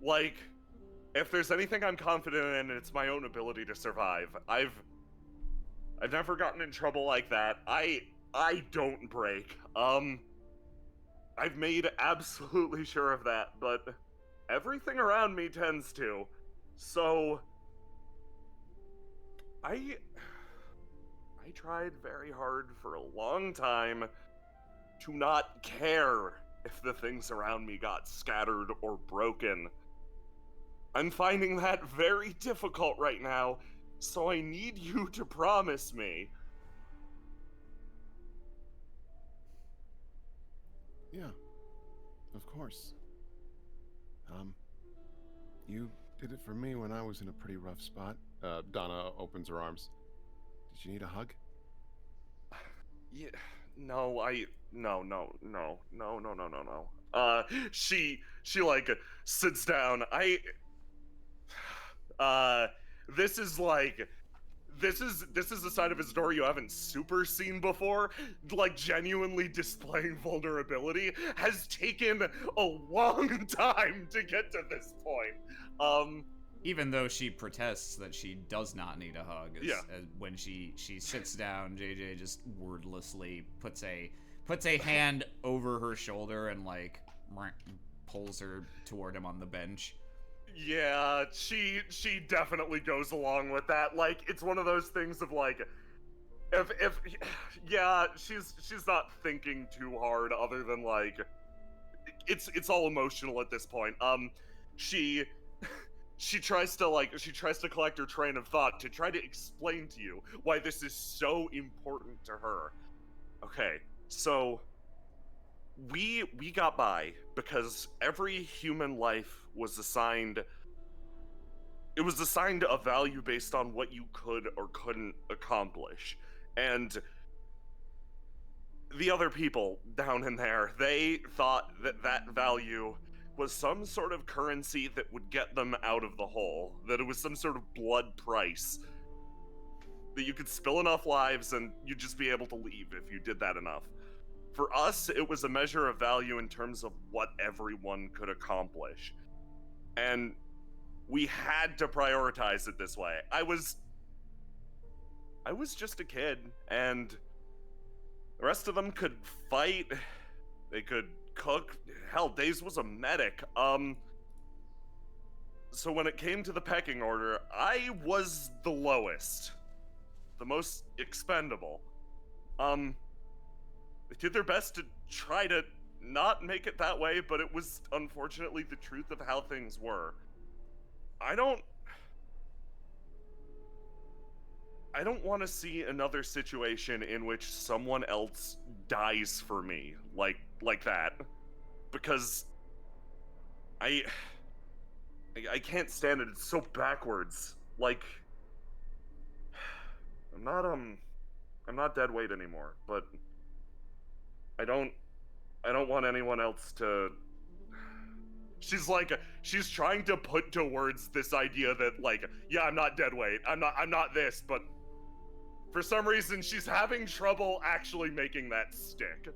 Like, if there's anything I'm confident in, it's my own ability to survive. I've never gotten in trouble like that. I don't break. I've made absolutely sure of that, but everything around me tends to. So I tried very hard for a long time to not care if the things around me got scattered or broken. I'm finding that very difficult right now, so I need you to promise me. Yeah, of course. You did it for me when I was in a pretty rough spot. Donna opens her arms. Did you need a hug? Yeah, no. She like sits down. This is like this is a side of Isidore you haven't super seen before. Like, genuinely displaying vulnerability has taken a long time to get to this point. Even though she protests that she does not need a hug, when she sits down, JJ just wordlessly puts a hand over her shoulder and like pulls her toward him on the bench. Yeah, she definitely goes along with that. Like, it's one of those things of like, if yeah, she's not thinking too hard other than like, it's all emotional at this point. She tries to collect her train of thought to try to explain to you why this is so important to her. Okay, so we got by because every human life was assigned a value based on what you could or couldn't accomplish. And the other people down in there, they thought that value was some sort of currency that would get them out of the hole, that it was some sort of blood price, that you could spill enough lives and you'd just be able to leave if you did that enough. For us, it was a measure of value in terms of what everyone could accomplish. And we had to prioritize it this way. I was just a kid, and the rest of them could fight, they could cook, hell, Daze was a medic. So when it came to the pecking order, I was the lowest, the most expendable. They did their best to try to not make it that way, but it was unfortunately the truth of how things were. I don't want to see another situation in which someone else dies for me, like that, because I can't stand it. It's so backwards. Like, I'm not dead weight anymore, but I don't want anyone else to. She's trying to put to words this idea that, like, yeah, I'm not dead weight, I'm not this, but for some reason she's having trouble actually making that stick.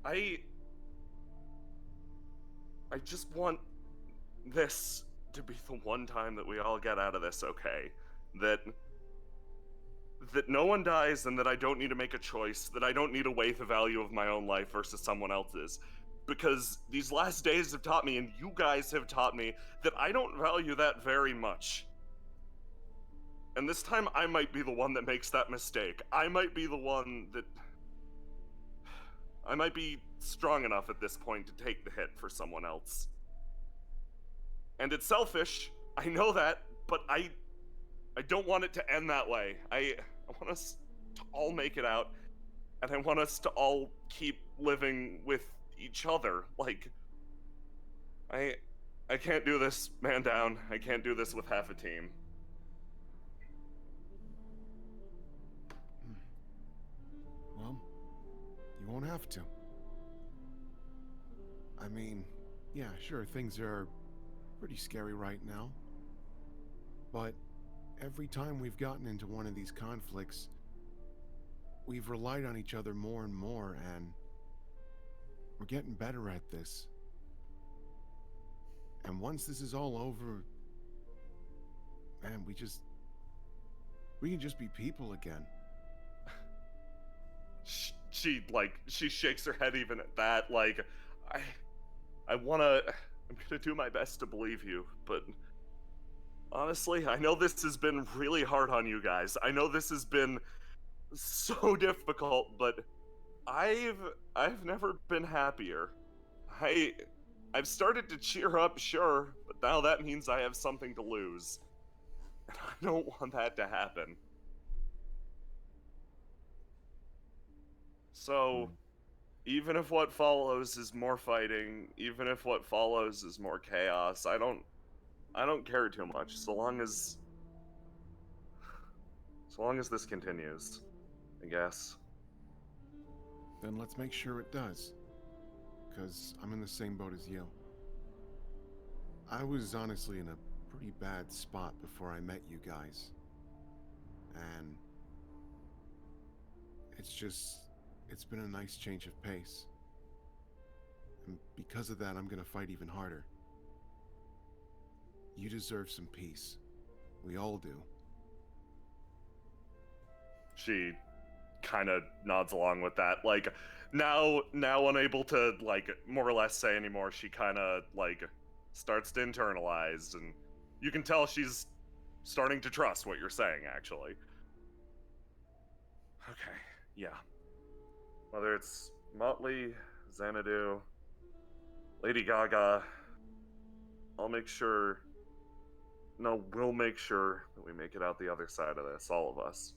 I just want this to be the one time that we all get out of this okay. That no one dies, and that I don't need to make a choice, that I don't need to weigh the value of my own life versus someone else's. Because these last days have taught me, and you guys have taught me, that I don't value that very much. And this time I might be the one that makes that mistake. I might be the one that... I might be strong enough at this point to take the hit for someone else. And it's selfish, I know that, but I don't want it to end that way. I want us to all make it out, and I want us to all keep living with each other. Like, I can't do this man down. I can't do this with half a team. Well, you won't have to. I mean, yeah, sure, things are pretty scary right now. But every time we've gotten into one of these conflicts, we've relied on each other more and more, and we're getting better at this. And once this is all over, man, we can just be people again. She shakes her head even at that. Like, I'm gonna do my best to believe you, but honestly, I know this has been really hard on you guys. I know this has been so difficult, but I've never been happier. I've started to cheer up, sure, but now that means I have something to lose. And I don't want that to happen. So, even if what follows is more fighting, even if what follows is more chaos, I don't care too much, so long as this continues, I guess. Then let's make sure it does. Because I'm in the same boat as you. I was honestly in a pretty bad spot before I met you guys. And it's been a nice change of pace. And because of that, I'm gonna fight even harder. You deserve some peace. We all do. She kind of nods along with that. Like, now unable to, like, more or less say anymore, she kind of, like, starts to internalize, and you can tell she's starting to trust what you're saying, actually. Okay, yeah. Whether it's Motley, Xanadu, Lady Gaga, we'll make sure that we make it out the other side of this, all of us.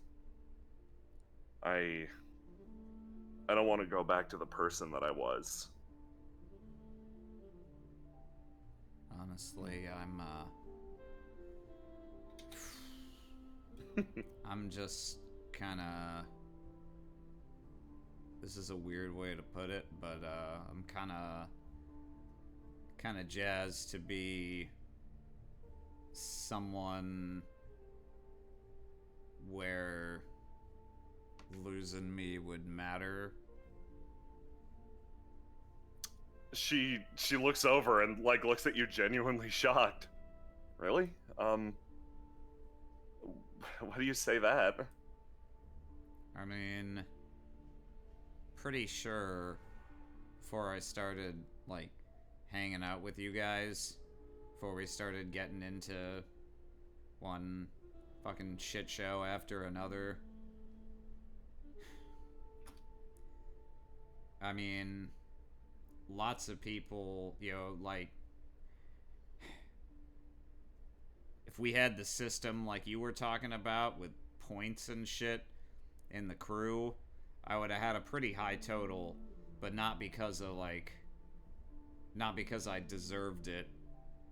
I don't want to go back to the person that I was. Honestly, I'm just kinda... This is a weird way to put it, but I'm kinda jazzed to be someone where losing me would matter. She looks over and, like, looks at you genuinely shocked. Really? Why do you say that? I mean, pretty sure before I started, like, hanging out with you guys, before we started getting into one fucking shit show after another, I mean, lots of people, you know, like, if we had the system like you were talking about with points and shit in the crew, I would have had a pretty high total, but not because of, like, not because I deserved it,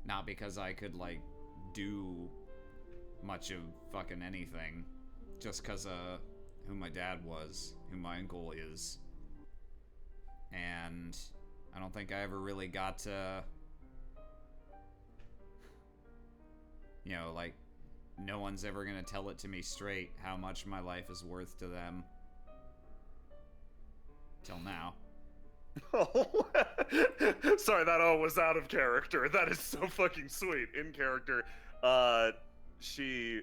not because I could, like, do much of fucking anything, just because of who my dad was, who my uncle is. And I don't think I ever really got to, you know, like, no one's ever gonna tell it to me straight how much my life is worth to them. Till now. Oh, sorry, that all was out of character. That is so fucking sweet. In character, she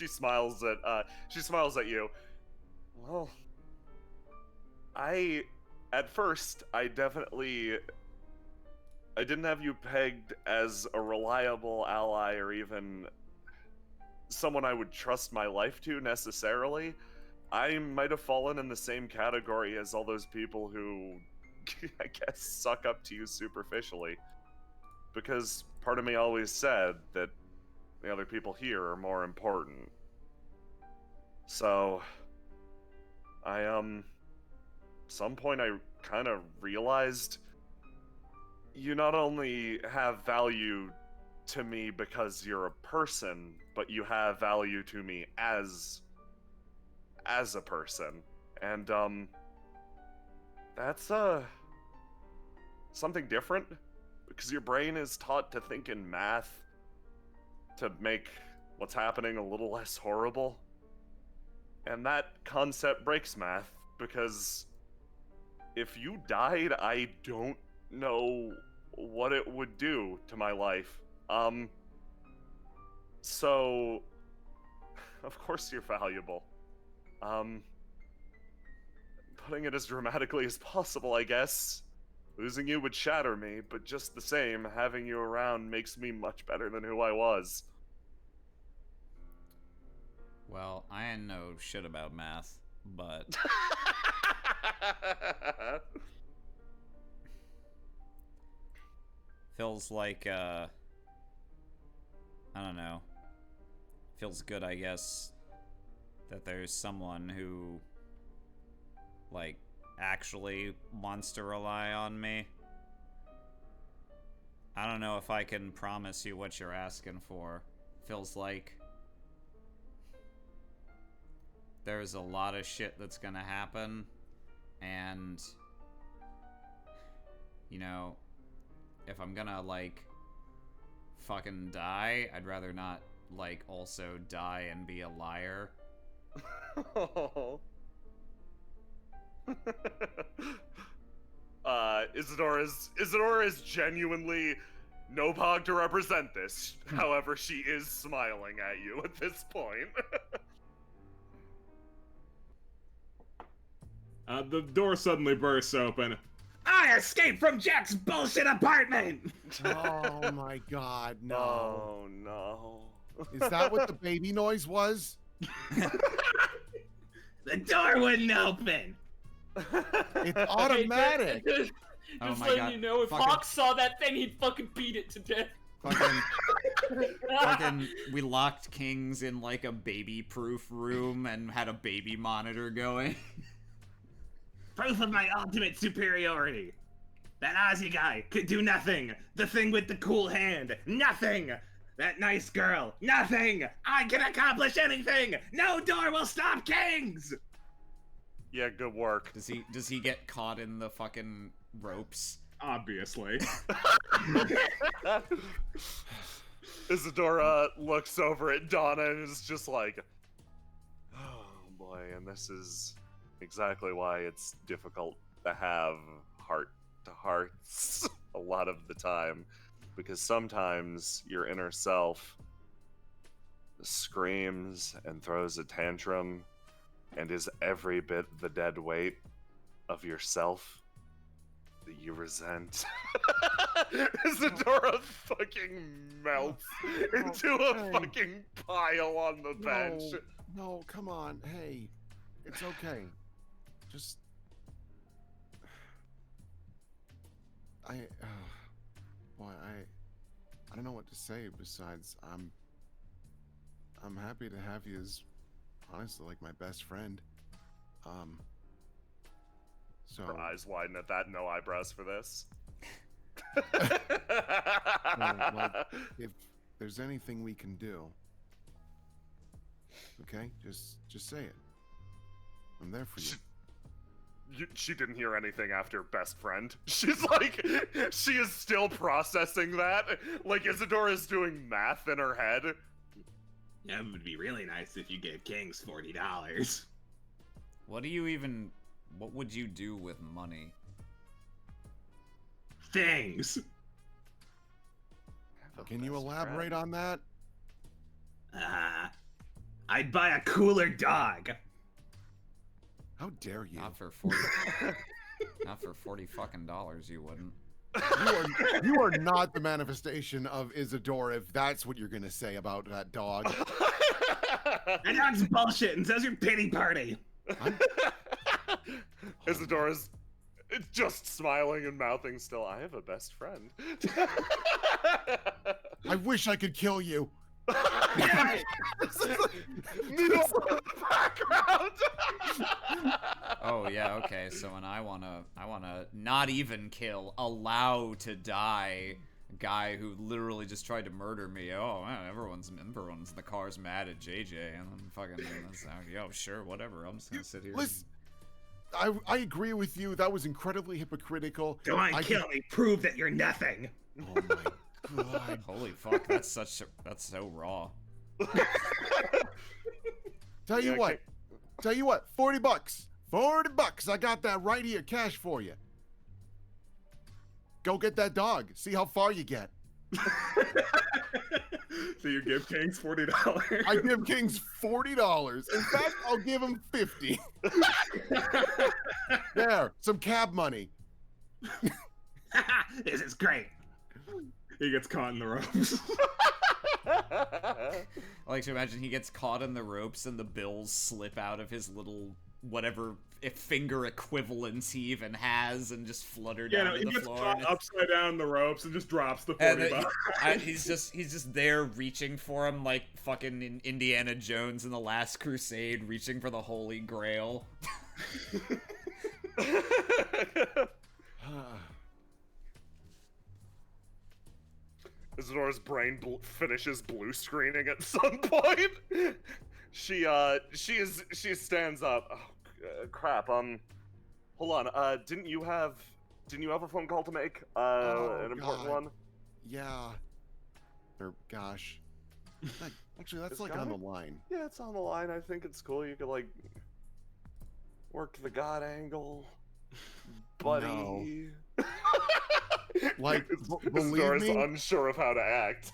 smiles at you. Well, at first, I didn't have you pegged as a reliable ally or even someone I would trust my life to necessarily. I might have fallen in the same category as all those people who, I guess, suck up to you superficially. Because part of me always said that the other people here are more important. So, some point I kind of realized you not only have value to me because you're a person, but you have value to me as a person. And that's something different, because your brain is taught to think in math to make what's happening a little less horrible. And that concept breaks math, because if you died, I don't know what it would do to my life. So, of course you're valuable. Putting it as dramatically as possible, I guess. Losing you would shatter me, but just the same, having you around makes me much better than who I was. Well, I ain't know shit about math, but feels like, I don't know. Feels good, I guess, that there's someone who, like, actually wants to rely on me. I don't know if I can promise you what you're asking for. Feels like there's a lot of shit that's gonna happen, and, you know, if I'm gonna, like, fucking die. I'd rather not, like, also die and be a liar. Oh. Isadora is genuinely no pog to represent this. However, she is smiling at you at this point. The door suddenly bursts open. I escaped from Jack's bullshit apartment! Oh my god, no. Oh no. Is that what the baby noise was? The door wouldn't open! It's automatic. Just Oh my letting God. you know, if Fucking- Hawk saw that thing, he'd fucking beat it to death. Fucking, we locked Kings in, like, a baby-proof room and had a baby monitor going. Proof of my ultimate superiority. That Ozzy guy could do nothing. The thing with the cool hand, nothing. That nice girl, nothing. I can accomplish anything. No door will stop Kings. Yeah, good work. Does he get caught in the fucking ropes? Obviously. Isadora looks over at Donna and is just like, oh boy, and this is exactly why it's difficult to have heart-to-hearts a lot of the time, because sometimes your inner self screams and throws a tantrum and is every bit the dead weight of yourself that you resent. Isadora fucking melts into a fucking pile on the bench. No, come on. Hey, it's okay. Just... Boy, I don't know what to say besides I'm happy to have you as, honestly, like my best friend. So... Her eyes widen at that. No eyebrows for this. like, if there's anything we can do, okay, just say it. I'm there for you. She didn't hear anything after best friend. She's like, she is still processing that. Like Isadora's doing math in her head. Yeah, it would be really nice if you gave Kings $40. What would you do with money? Things. Can you elaborate on that? I'd buy a cooler dog. How dare you? Not for 40. Not for $40 fucking dollars, you wouldn't. You are not the manifestation of Isadora if that's what you're gonna say about that dog. That dog's bullshit, and so's your pity party. Isadora's just smiling and mouthing still, I have a best friend. I wish I could kill you. Needle in the background. Oh yeah, okay. So when I wanna not even kill, allow to die a guy who literally just tried to murder me. Oh man, everyone's in the car's mad at JJ, and then fucking yo, sure, whatever. I'm just gonna sit here. Listen, I agree with you. That was incredibly hypocritical. Don't kill me. Prove that you're nothing. Oh my god. Holy fuck, that's so raw. Tell you what, $40. $40. I got that right here, cash for you. Go get that dog. See how far you get. So you give Kings $40. I give Kings $40. In fact, I'll give him $50. There, some cab money. This is great. He gets caught in the ropes. I like to imagine he gets caught in the ropes and the bills slip out of his little whatever finger equivalents he even has and just flutter Yeah, down no, to he the gets floor. caught and it's- upside down in the ropes and just drops the and 40 then bucks. he's just there reaching for him like fucking in Indiana Jones in the Last Crusade, reaching for the Holy Grail. Isadora's brain finishes blue screening at some point. She stands up. Oh, crap. Hold on. Didn't you have a phone call to make? An important God. one? Yeah. Or gosh. Actually, that's It's like got on it. the line. Yeah, it's on the line. I think it's cool. You could like work the god angle, buddy. Like, believe Isdora's me, unsure of how to act.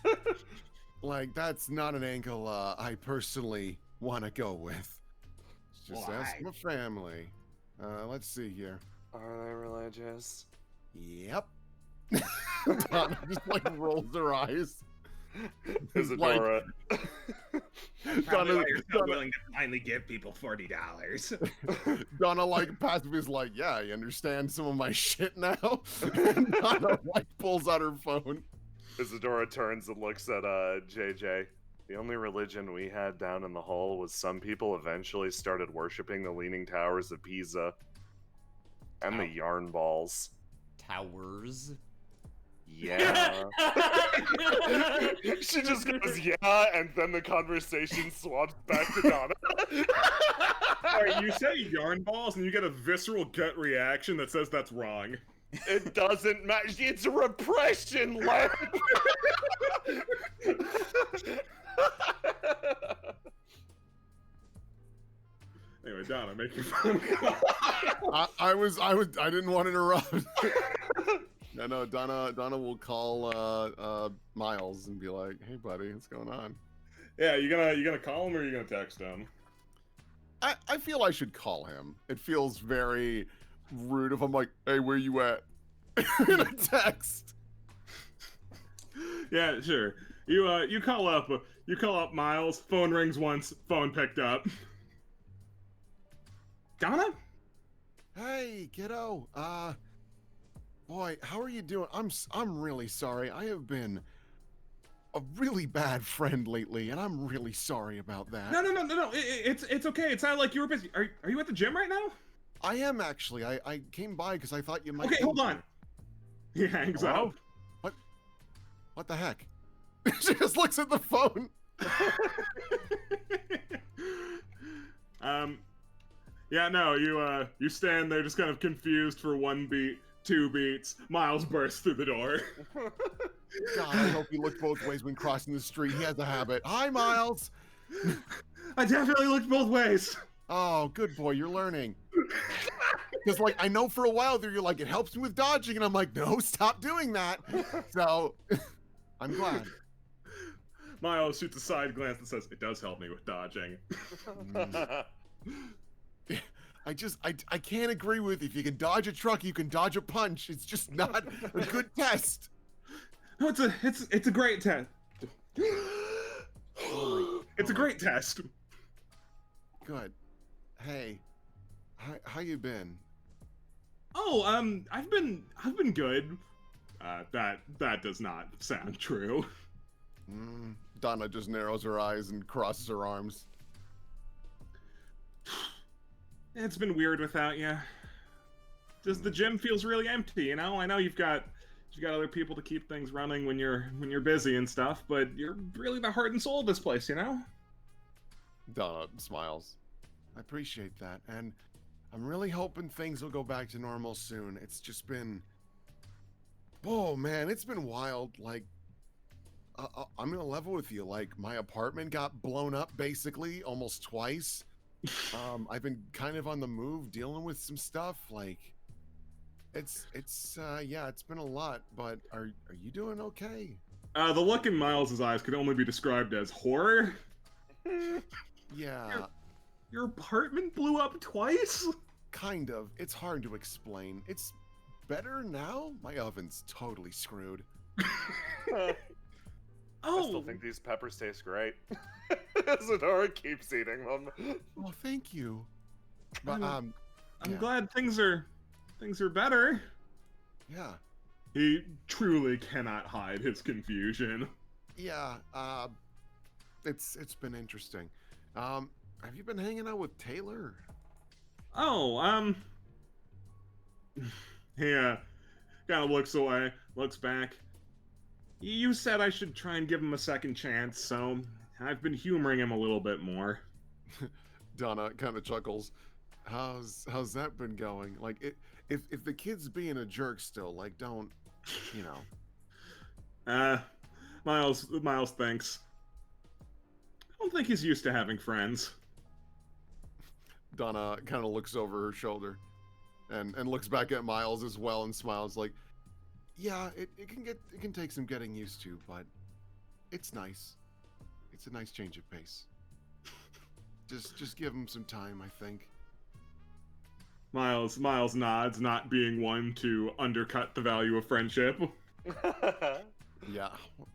like that's not an angle I personally want to go with. Just ask Why? my family. Let's see here. Are they religious? Yep. Donna just like rolls her eyes. Isadora. Probably why you're so Donna, willing to finally give people $40. Donna like passively is like, yeah, you understand some of my shit now. And Donna like pulls out her phone. Isadora turns and looks at JJ. The only religion we had down in the hall was some people eventually started worshiping the Leaning Towers of Pisa. And the yarn balls. Towers. Yeah. She just goes, yeah, and then the conversation swaps back to Donna. Alright, you say yarn balls and you get a visceral gut reaction that says that's wrong. It doesn't matter. It's repression, Len. Anyway, Donna, make your phone call. I didn't want to interrupt. No, Donna will call Miles and be like, hey buddy, what's going on? Yeah, you gonna call him or you gonna text him? I feel I should call him. It feels very rude if I'm like, hey, where you at? In a text. Yeah, sure. You call up Miles, phone rings once, phone picked up. Donna? Hey, kiddo. Boy, how are you doing? I'm really sorry. I have been a really bad friend lately, and I'm really sorry about that. No. It's okay. It sounded like you were busy. Are you at the gym right now? I am actually. I came by because I thought you might. Okay, be hold here. on. He hangs Hello? up. What the heck? She just looks at the phone. Yeah, no, you stand there just kind of confused for 1 beat, 2 beats. Miles bursts through the door. God, I hope he looked both ways when crossing the street. He has a habit. Hi, Miles. I definitely looked both ways. Oh, good boy, you're learning. Because, like, I know for a while there, you're like, it helps me with dodging, and I'm like, no, stop doing that. So, I'm glad. Miles shoots a side glance and says, "It does help me with dodging." I can't agree with if you can dodge a truck, you can dodge a punch. It's just not a good test. No, it's a great test. It's a great test. Good. Hey, how you been? Oh, I've been good. That does not sound true. Donna just narrows her eyes and crosses her arms. It's been weird without you. Just the gym feels really empty, you know? I know you've got other people to keep things running when you're busy and stuff, but you're really the heart and soul of this place, you know? Donna smiles. I appreciate that, and I'm really hoping things will go back to normal soon. It's just been... Oh, man, it's been wild. Like, I'm gonna level with you. Like, my apartment got blown up, basically, almost twice. I've been kind of on the move, dealing with some stuff. Like, it's been a lot, but are you doing okay? The look in Miles' eyes could only be described as horror. Yeah, Your apartment blew up twice? kind of. It's hard to explain. It's better now. My oven's totally screwed. I Oh, still think these peppers taste great. Isadora keeps eating them. Well, thank you. But I'm yeah. glad things are better. Yeah, He truly cannot hide his confusion. yeah. It's been interesting. Have you been hanging out with Taylor? Oh, yeah. Kind of looks away, looks back. You said I should try and give him a second chance, so I've been humoring him a little bit more. Donna kind of chuckles. How's that been going? Like, if the kid's being a jerk still, like, don't, you know. Miles thinks. I don't think he's used to having friends. Donna kind of looks over her shoulder and looks back at Miles as well and smiles like, yeah, it can take some getting used to, but it's nice. It's a nice change of pace. Just give him some time, I think. Miles nods, not being one to undercut the value of friendship. Yeah,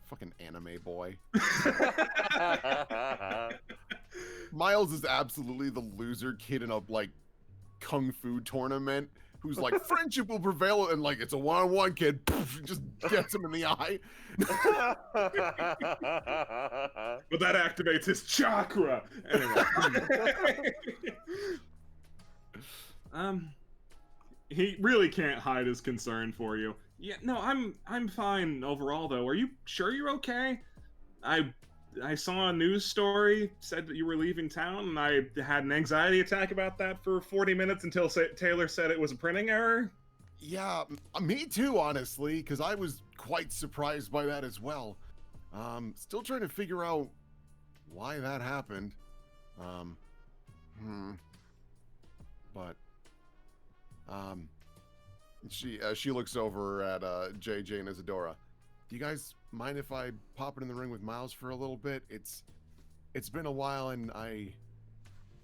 fucking anime boy. Miles is absolutely the loser kid in a like kung fu tournament who's like friendship will prevail and like it's a one-on-one kid just gets him in the eye. But that activates his chakra. Anyway. He really can't hide his concern for you. Yeah, no, I'm fine overall though. Are you sure you're okay? I saw a news story said that you were leaving town, and I had an anxiety attack about that for 40 minutes until Taylor said it was a printing error. Yeah, me too, honestly, because I was quite surprised by that as well. Still trying to figure out why that happened. But she looks over at JJ and Isadora. Do you guys mind if I pop it in the ring with Miles for a little bit? It's been a while, and I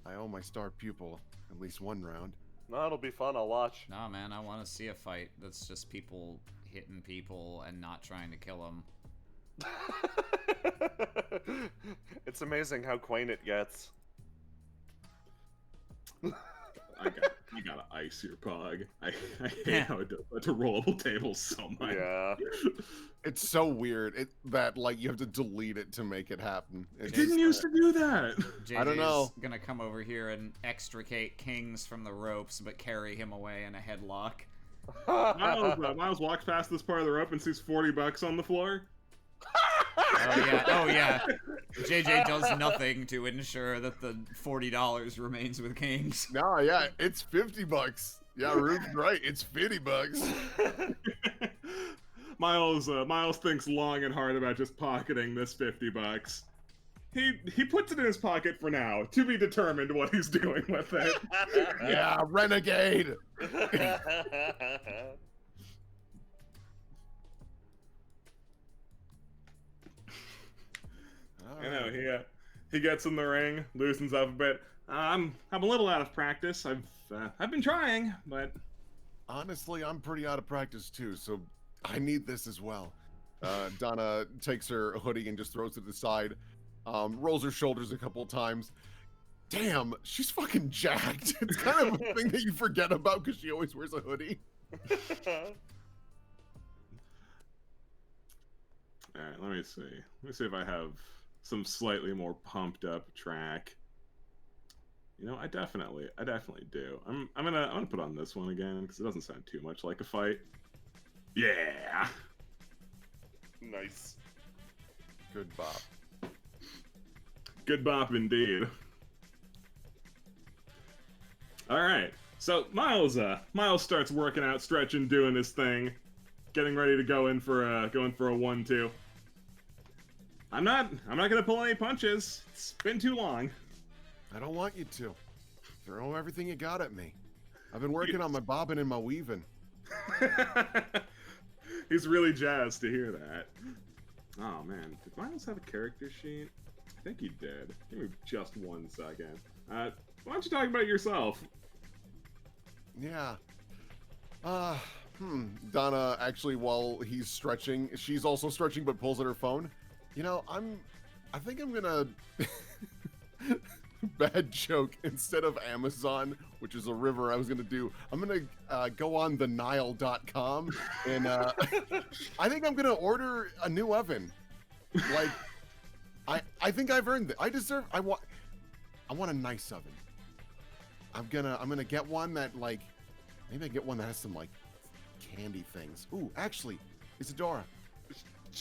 owe my star pupil at least one round. No, it'll be fun. I'll watch. Nah, man, I want to see a fight that's just people hitting people and not trying to kill them. It's amazing how quaint it gets. You gotta ice your pug. I hate how it does that to rollable tables so much. Yeah. It's so weird that like you have to delete it to make it happen. It didn't used to do that. JJ's I don't know. Gonna come over here and extricate Kings from the ropes, but carry him away in a headlock. Miles walks past this part of the rope and sees $40 on the floor. Oh yeah. JJ does nothing to ensure that the $40 remains with Kings. No, yeah, it's $50. Yeah, Rube's right. It's $50. Miles thinks long and hard about just pocketing this $50. He puts it in his pocket for now, to be determined what he's doing with it. Yeah, renegade. I know he gets in the ring, loosens up a bit. I'm a little out of practice. I've been trying, but honestly, I'm pretty out of practice too, so I need this as well. Donna takes her hoodie and just throws it to the side, rolls her shoulders a couple of times. Damn, she's fucking jacked. It's kind of a thing that you forget about because she always wears a hoodie. All right, let me see. Let me see if I have some slightly more pumped up track. You know, I definitely do. I'm gonna put on this one again because it doesn't sound too much like a fight. Yeah. Nice. Good bop. Good bop indeed. All right. So Miles starts working out, stretching, doing his thing, getting ready to go in for a 1-2. I'm not gonna pull any punches. It's been too long. I don't want you to. Throw everything you got at me. I've been working on my bobbing and my weaving. He's really jazzed to hear that. Oh man, did Miles have a character sheet? I think he did. Give me just 1 second. Why don't you talk about yourself? Yeah. Donna, actually, while he's stretching, she's also stretching but pulls at her phone. You know, I think I'm gonna bad joke, instead of Amazon, which is a river I was gonna do, I'm gonna go on the Nile.com and I think I'm gonna order a new oven. Like I think I've earned it. I want a nice oven. I'm gonna get one that like maybe I get one that has some like candy things. Ooh, actually, Isadora.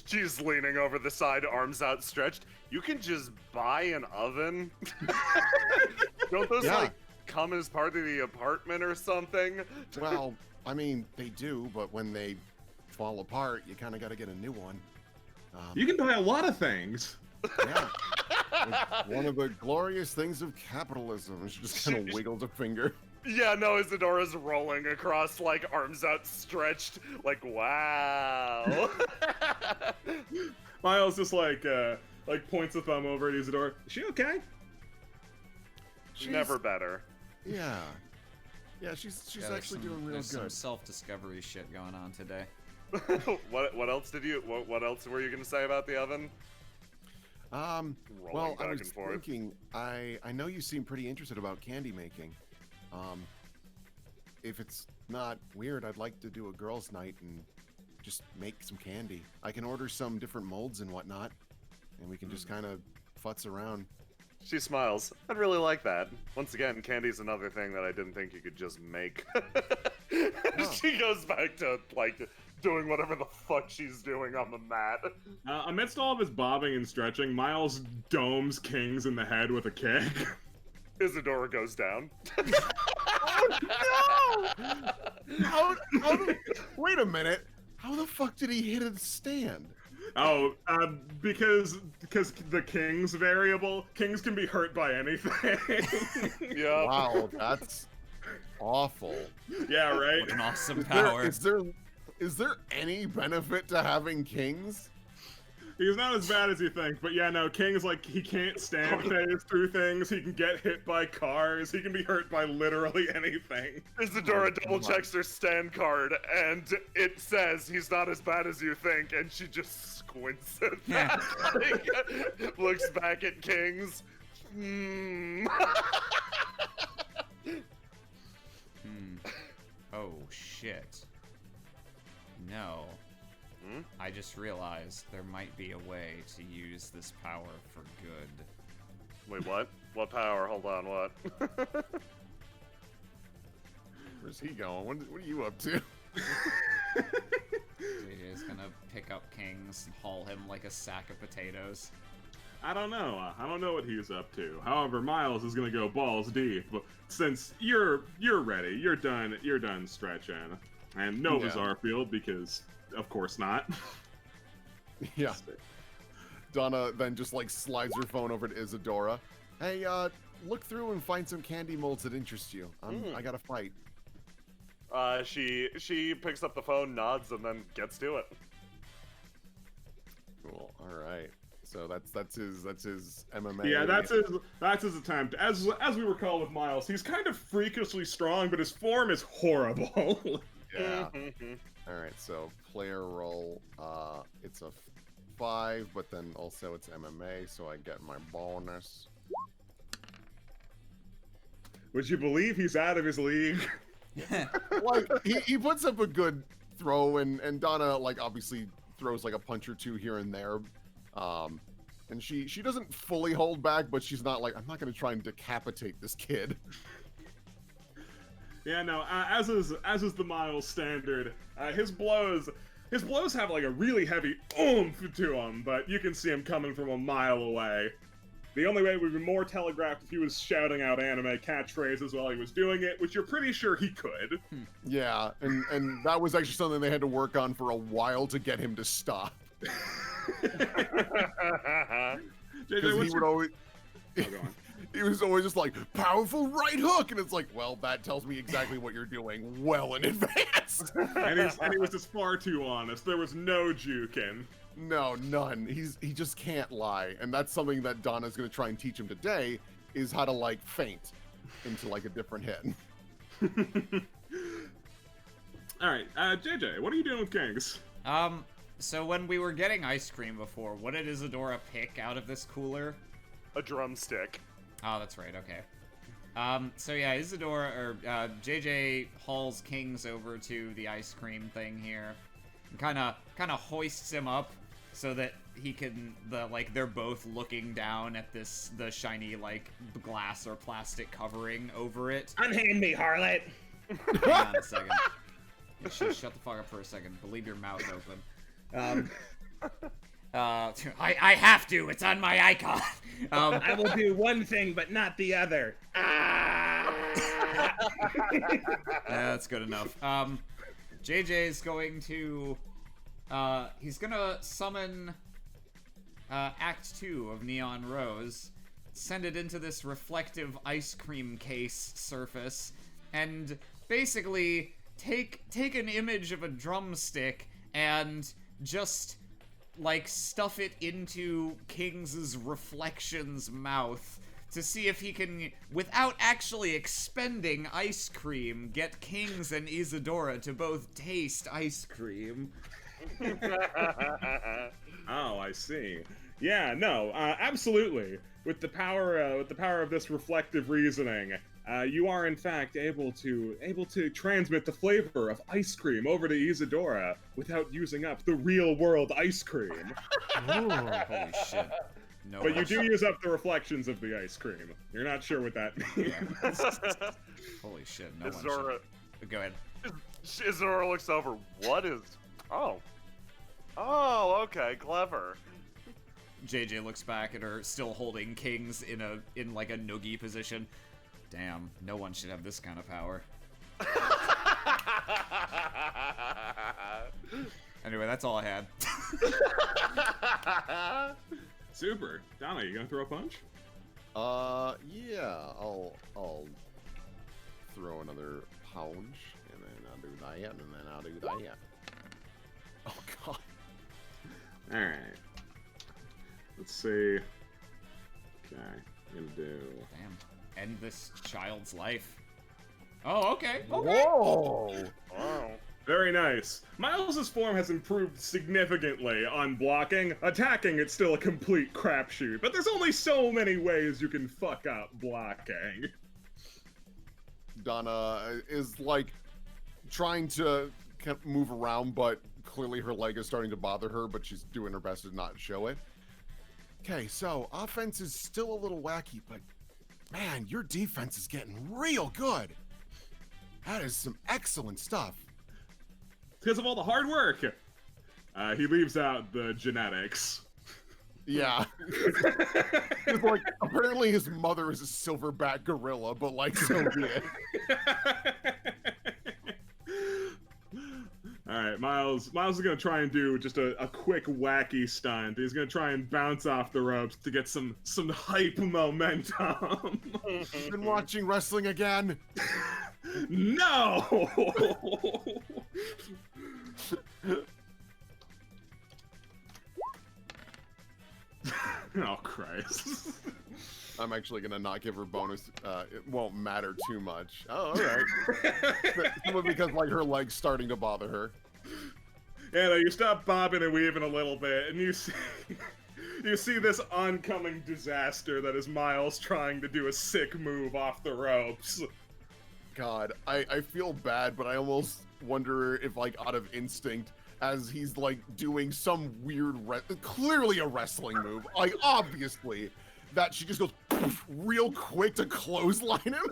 She's leaning over the side, arms outstretched. You can just buy an oven. Don't those like come as part of the apartment or something? Well, I mean, they do, but when they fall apart, you kind of got to get a new one. You can buy a lot of things. Yeah. It's one of the glorious things of capitalism. She just kind of wiggles a finger. Yeah, no, Isadora's rolling across, like, arms outstretched, like, wow. Miles just like points a thumb over at Isadora. Is she okay? She's Never better. Yeah. Yeah, she's Yeah, actually doing real there's some good. self-discovery shit going on today. What else did you? What else were you gonna say about the oven? Well, Rolling I back was and forth. thinking, I know you seem pretty interested about candy making. If it's not weird, I'd like to do a girls' night and just make some candy. I can order some different molds and whatnot, and we can just kind of futz around. She smiles. I'd really like that. Once again, candy's another thing that I didn't think you could just make. She goes back to, like, doing whatever the fuck she's doing on the mat. Amidst all of his bobbing and stretching, Miles domes Kings in the head with a kick. Isadora goes down. Oh, no! Wait a minute. How the fuck did he hit a stand? Oh, because the Kings variable. Kings can be hurt by anything. Yeah. Wow, that's awful. Yeah, right. What an awesome Is there- power. is there any benefit to having kings? He's not as bad as you think, but yeah, no, King's like, he can't stand phase through things, he can get hit by cars, he can be hurt by literally anything. Isadora double checks her stand card, and it says he's not as bad as you think, and she just squints at that. Like, looks back at Kings. Oh, shit. No. I just realized there might be a way to use this power for good. Wait, what? What power? Hold on, what? Where's he going? What are you up to? JJ's gonna pick up Kings and haul him like a sack of potatoes. I don't know. I don't know what he's up to. However, Miles is gonna go balls deep. But since you're ready, you're done stretching, and no Yeah. Zarfield because of course not. Yeah. Donna then just like slides her phone over to Isadora. Hey, look through and find some candy molds that interest you. I got to fight. She picks up the phone, nods, and then gets to it. Cool. All right. So that's his MMA. Yeah, that's his attempt. As we recall with Miles, he's kind of freakishly strong, but his form is horrible. Yeah. All right. So player roll. It's a 5, but then also it's MMA, so I get my bonus. Would you believe he's out of his league? Like he puts up a good throw, and Donna like obviously throws like a punch or two here and there. And she doesn't fully hold back, but she's not like, I'm not gonna try and decapitate this kid. Yeah, no. As is the Miles standard, his blows have like a really heavy oomph to them, but you can see him coming from a mile away. The only way it would be more telegraphed if he was shouting out anime catchphrases while he was doing it, which you're pretty sure he could. Yeah, and that was actually something they had to work on for a while to get him to stop. JJ, Because what's he would your... always. Oh, go on. He was always just like, powerful right hook, and it's like, well, that tells me exactly what you're doing well in advance. and he was just far too honest. There was no juking. No, none. He just can't lie, and that's something that Donna's gonna try and teach him today, is how to like feint into like a different hit. All right, JJ, what are you doing with Kings? So when we were getting ice cream before, what did Isadora pick out of this cooler? A drumstick. Oh, that's right, okay. So yeah, Isadora, or JJ hauls Kings over to the ice cream thing here. And kinda hoists him up so that he can, they're both looking down at the shiny, like, glass or plastic covering over it. Unhand me, harlot! Hang on a second. You should shut the fuck up for a second. Leave your mouth open. I have to. It's on my icon. I will do one thing, but not the other. Yeah, that's good enough. JJ's going to, he's gonna summon Act 2 of Neon Rose. Send it into this reflective ice cream case surface, and basically take an image of a drumstick and just like stuff it into King's reflection's mouth to see if he can, without actually expending ice cream, get Kings and Isadora to both taste ice cream. Oh, I see. Yeah, no, absolutely. With the power of this reflective reasoning, you are in fact able to transmit the flavor of ice cream over to Isadora without using up the real world ice cream. Holy shit. No. But you do use up the reflections of the ice cream. You're not sure what that means. Holy shit, no Isadora, one should. Go ahead. Isadora looks over. What is... Oh, okay, clever. JJ looks back at her, still holding Kings in like a noogie position. Damn, no one should have this kind of power. Anyway, that's all I had. Super. Donna, you gonna throw a punch? Yeah, I'll throw another punch, and then I'll do that, and then I'll do that. Oh god. Alright. Let's see. Okay, I'm gonna do... Damn. End this child's life. Oh, okay. Okay. Whoa! Wow. Very nice. Miles's form has improved significantly on blocking. Attacking, it's still a complete crapshoot, but there's only so many ways you can fuck up blocking. Donna is like trying to move around, but clearly her leg is starting to bother her, but she's doing her best to not show it. Okay, so offense is still a little wacky, but man, your defense is getting real good. That is some excellent stuff. Because of all the hard work. He leaves out the genetics. Yeah. It's like, apparently his mother is a silverback gorilla, but like so be it. Alright, Miles is gonna try and do just a quick wacky stunt. He's gonna try and bounce off the ropes to get some hype momentum. Been watching wrestling again? No! Oh, Christ. I'm actually gonna not give her bonus. It won't matter too much. Oh, alright. Simply because like her leg's starting to bother her. Yeah, no, you stop bobbing and weaving a little bit, and you see this oncoming disaster that is Miles trying to do a sick move off the ropes. God, I feel bad, but I almost wonder if, like, out of instinct, as he's, like, doing some weird, clearly a wrestling move, like, obviously, that she just goes real quick to clothesline him.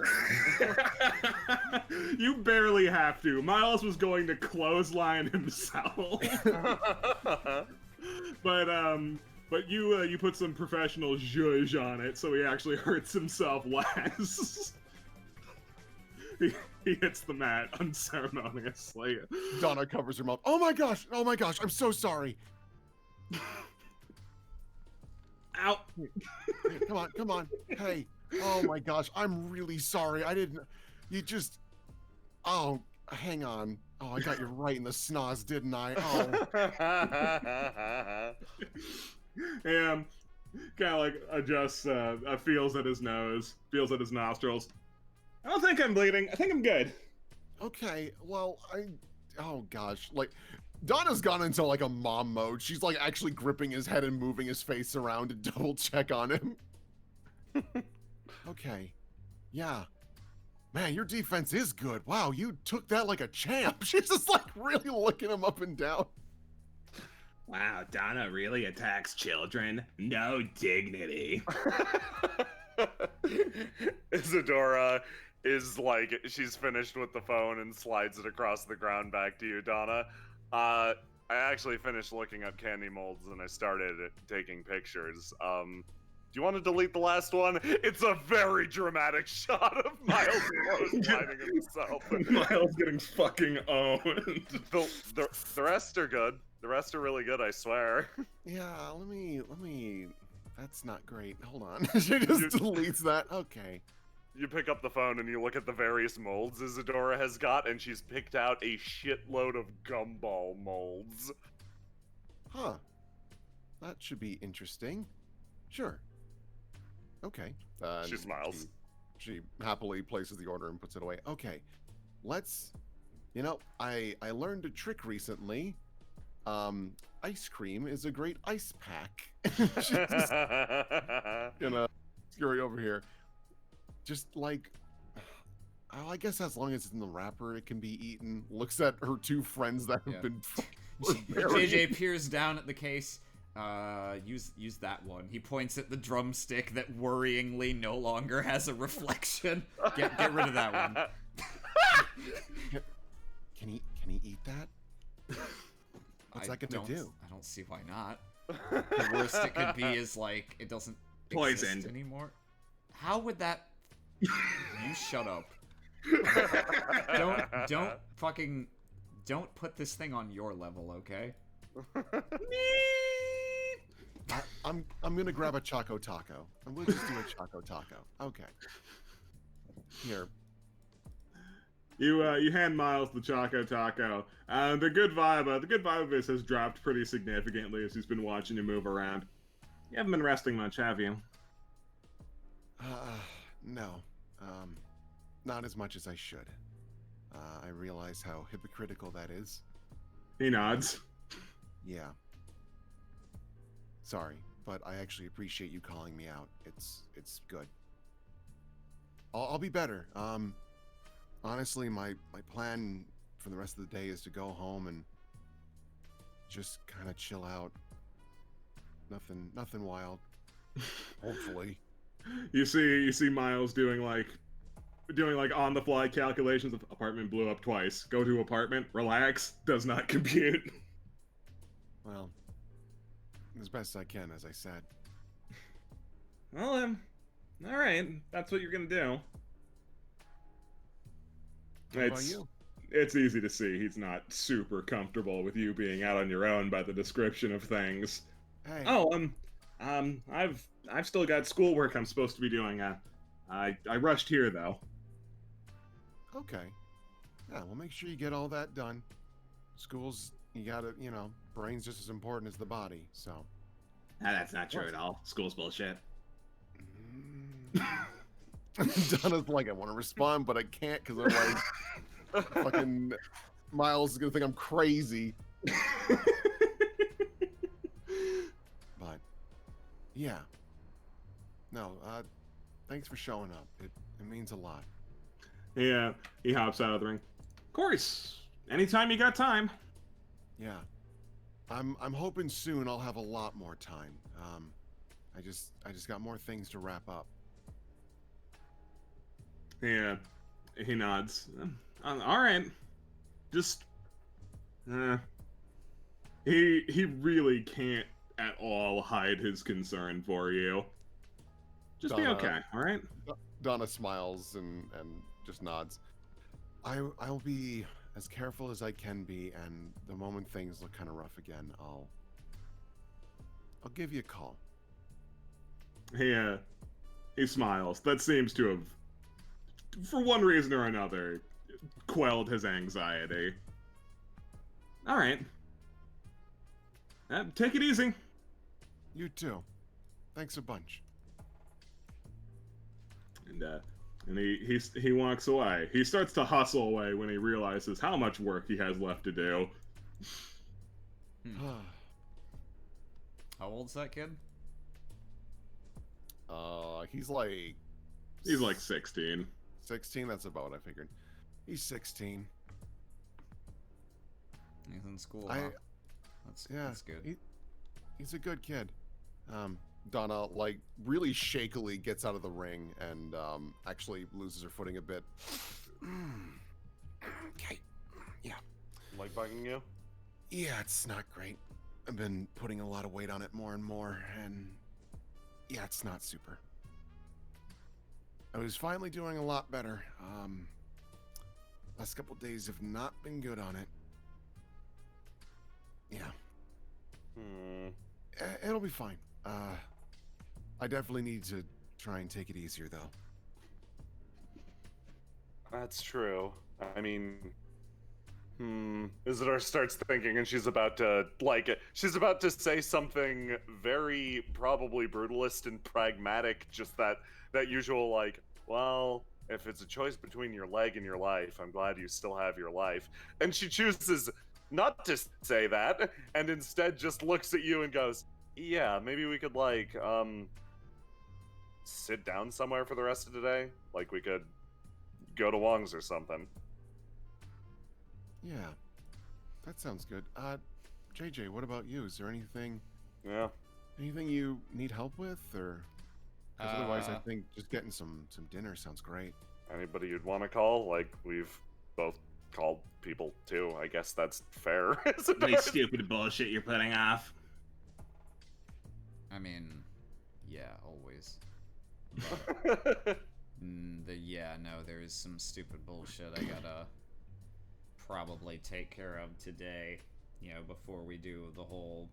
You barely have to. Miles was going to clothesline himself. But you put some professional zhuzh on it, so he actually hurts himself less. He hits the mat unceremoniously. Donna covers her mouth. Oh my gosh, I'm so sorry. Ow. Hey, come on. Hey, oh my gosh, I'm really sorry. Oh, hang on. Oh, I got you right in the snoz, didn't I? Oh. And kind of like adjusts, feels at his nose, feels at his nostrils. I don't think I'm bleeding. I think I'm good. Okay, well, oh gosh, like, Donna's gone into like a mom mode. She's like actually gripping his head and moving his face around to double check on him. Okay, yeah. Man, your defense is good. Wow, you took that like a champ. She's just like really looking him up and down. Wow, Donna really attacks children. No dignity. Isadora is like, she's finished with the phone and slides it across the ground back to you, Donna. I actually finished looking up candy molds and I started taking pictures. Do you want to delete the last one? It's a very dramatic shot of Miles clotheslining himself. Miles getting fucking owned. The rest are good. The rest are really good, I swear. Yeah, let me. That's not great. Hold on. She just deletes that. Okay. You pick up the phone and you look at the various molds Isadora has got, and she's picked out a shitload of gumball molds. Huh. That should be interesting. Sure. Okay. She smiles. She happily places the order and puts it away. Okay. Let's. You know, I learned a trick recently. Ice cream is a great ice pack. She's just gonna scurry over here. Just like, oh, I guess as long as it's in the wrapper, it can be eaten. Looks at her two friends that have Yeah. been. JJ peers down at the case. Use that one. He points at the drumstick that worryingly no longer has a reflection. Get rid of that one. Can he eat that? What's that gonna do? I don't see why not. The worst it could be is like it doesn't Poisoned. exist anymore. How would that? You shut up. Don't put this thing on your level, okay? I'm gonna grab a Choco Taco. And we'll just do a Choco Taco. Okay. Here. You hand Miles the Choco Taco. The good vibe of this has dropped pretty significantly as he's been watching you move around. You haven't been resting much, have you? No. Not as much as I should. I realize how hypocritical that is. He nods. Yeah. Sorry, but I actually appreciate you calling me out. It's good. I'll be better. Honestly, my plan for the rest of the day is to go home and just kind of chill out. Nothing wild. Hopefully. You see Miles doing like on the fly calculations of apartment blew up twice. Go to apartment, relax, does not compute. Well, as best I can, as I said. Well, all right, that's what you're gonna do. How about you? It's easy to see he's not super comfortable with you being out on your own by the description of things. Hey. Oh, I've still got schoolwork I'm supposed to be doing. I rushed here though. Okay. Yeah, well, make sure you get all that done. School's, you gotta, brain's just as important as the body, so. That's not true at all. School's bullshit. Donna's like, I want to respond, but I can't because otherwise fucking Miles is gonna think I'm crazy. But, yeah. No, thanks for showing up. It means a lot. Yeah, he hops out of the ring. Of course, anytime you got time. Yeah. I'm hoping soon I'll have a lot more time. I just got more things to wrap up. Yeah, he nods. All right, just he really can't at all hide his concern for you. Just be Donna- okay, all right? Donna smiles and just nods. I'll be as careful as I can be, and the moment things look kind of rough again, I'll give you a call. He smiles. That seems to have, for one reason or another, quelled his anxiety. All right. Take it easy. You too. Thanks a bunch. And he walks away. He starts to hustle away when he realizes how much work he has left to do. How old's that kid? He's like He's like 16. 16. That's about what I figured. He's 16. He's in school. I- Huh? Yeah, That's good. He's a good kid. Donna, like, really shakily gets out of the ring and actually loses her footing a bit. Okay. Yeah. Like bugging you? Yeah, it's not great. I've been putting a lot of weight on it more and more, and yeah, it's not super. I was finally doing a lot better. Last couple days have not been good on it. Yeah, It'll be fine. I definitely need to try and take it easier, though. That's true. I mean, Isidore starts thinking, and she's about to say something very probably brutalist and pragmatic. Just that usual like, well, if it's a choice between your leg and your life, I'm glad you still have your life. And she chooses not to say that, and instead just looks at you and goes, yeah, maybe we could like sit down somewhere for the rest of the day. Like we could go to Wong's or something. Yeah, that sounds good. JJ, what about you? Is there anything you need help with, or? 'Cause otherwise, I think just getting some dinner sounds great. Anybody you'd want to call? Like we've both called people too. I guess that's fair. Any stupid bullshit you're putting off? I mean, yeah, always. But, there is some stupid bullshit I gotta probably take care of today, before we do the whole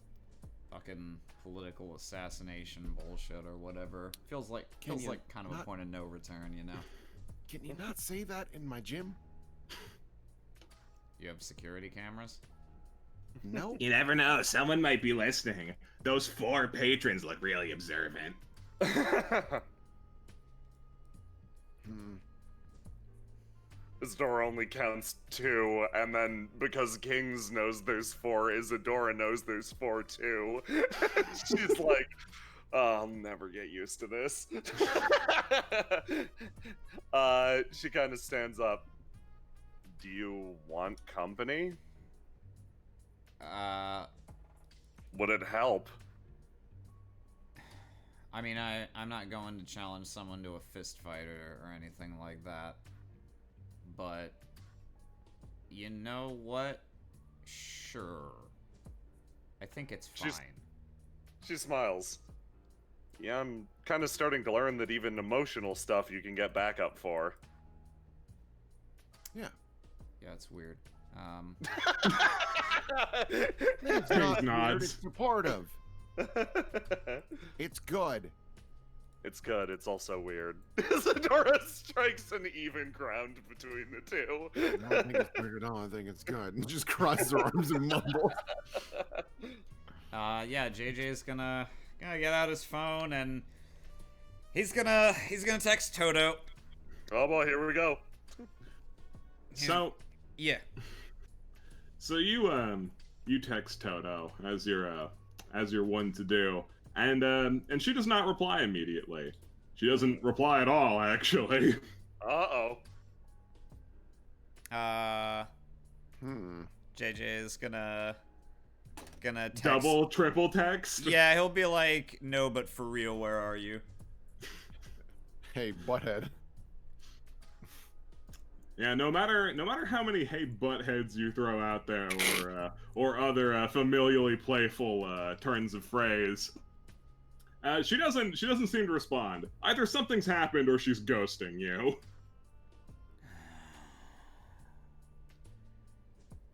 fucking political assassination bullshit or whatever. Feels like kind of a point of no return, Can you not say that in my gym? You have security cameras? No. You never know. Someone might be listening. Those 4 patrons look really observant. Isadora only counts 2, and then because Kings knows there's 4, Isadora knows there's 4 too. She's like, oh, I'll never get used to this. She kind of stands up. Do you want company? Would it help? I mean, I'm not going to challenge someone to a fist fight or anything like that. But, you know what? Sure. I think it's fine. She smiles. Yeah, I'm kind of starting to learn that even emotional stuff you can get backup for. Yeah. Yeah, it's weird. It's not weird, it's supportive. It's good. It's good. It's also weird. Isadora strikes an even ground between the two. I don't think it's weird at all. I think it's good. And just crosses her arms and mumbles. Yeah, JJ's gonna get out his phone and he's gonna text Toto. Oh boy, here we go. So yeah. So you text Toto as you're one to do, and she does not reply immediately. She doesn't reply at all, actually. Uh-oh. JJ is gonna text. Double, triple text? Yeah, he'll be like, no, but for real, where are you? Hey, butthead. Yeah, no matter how many hey buttheads you throw out there, or other familially playful turns of phrase, she doesn't seem to respond. Either something's happened or she's ghosting you.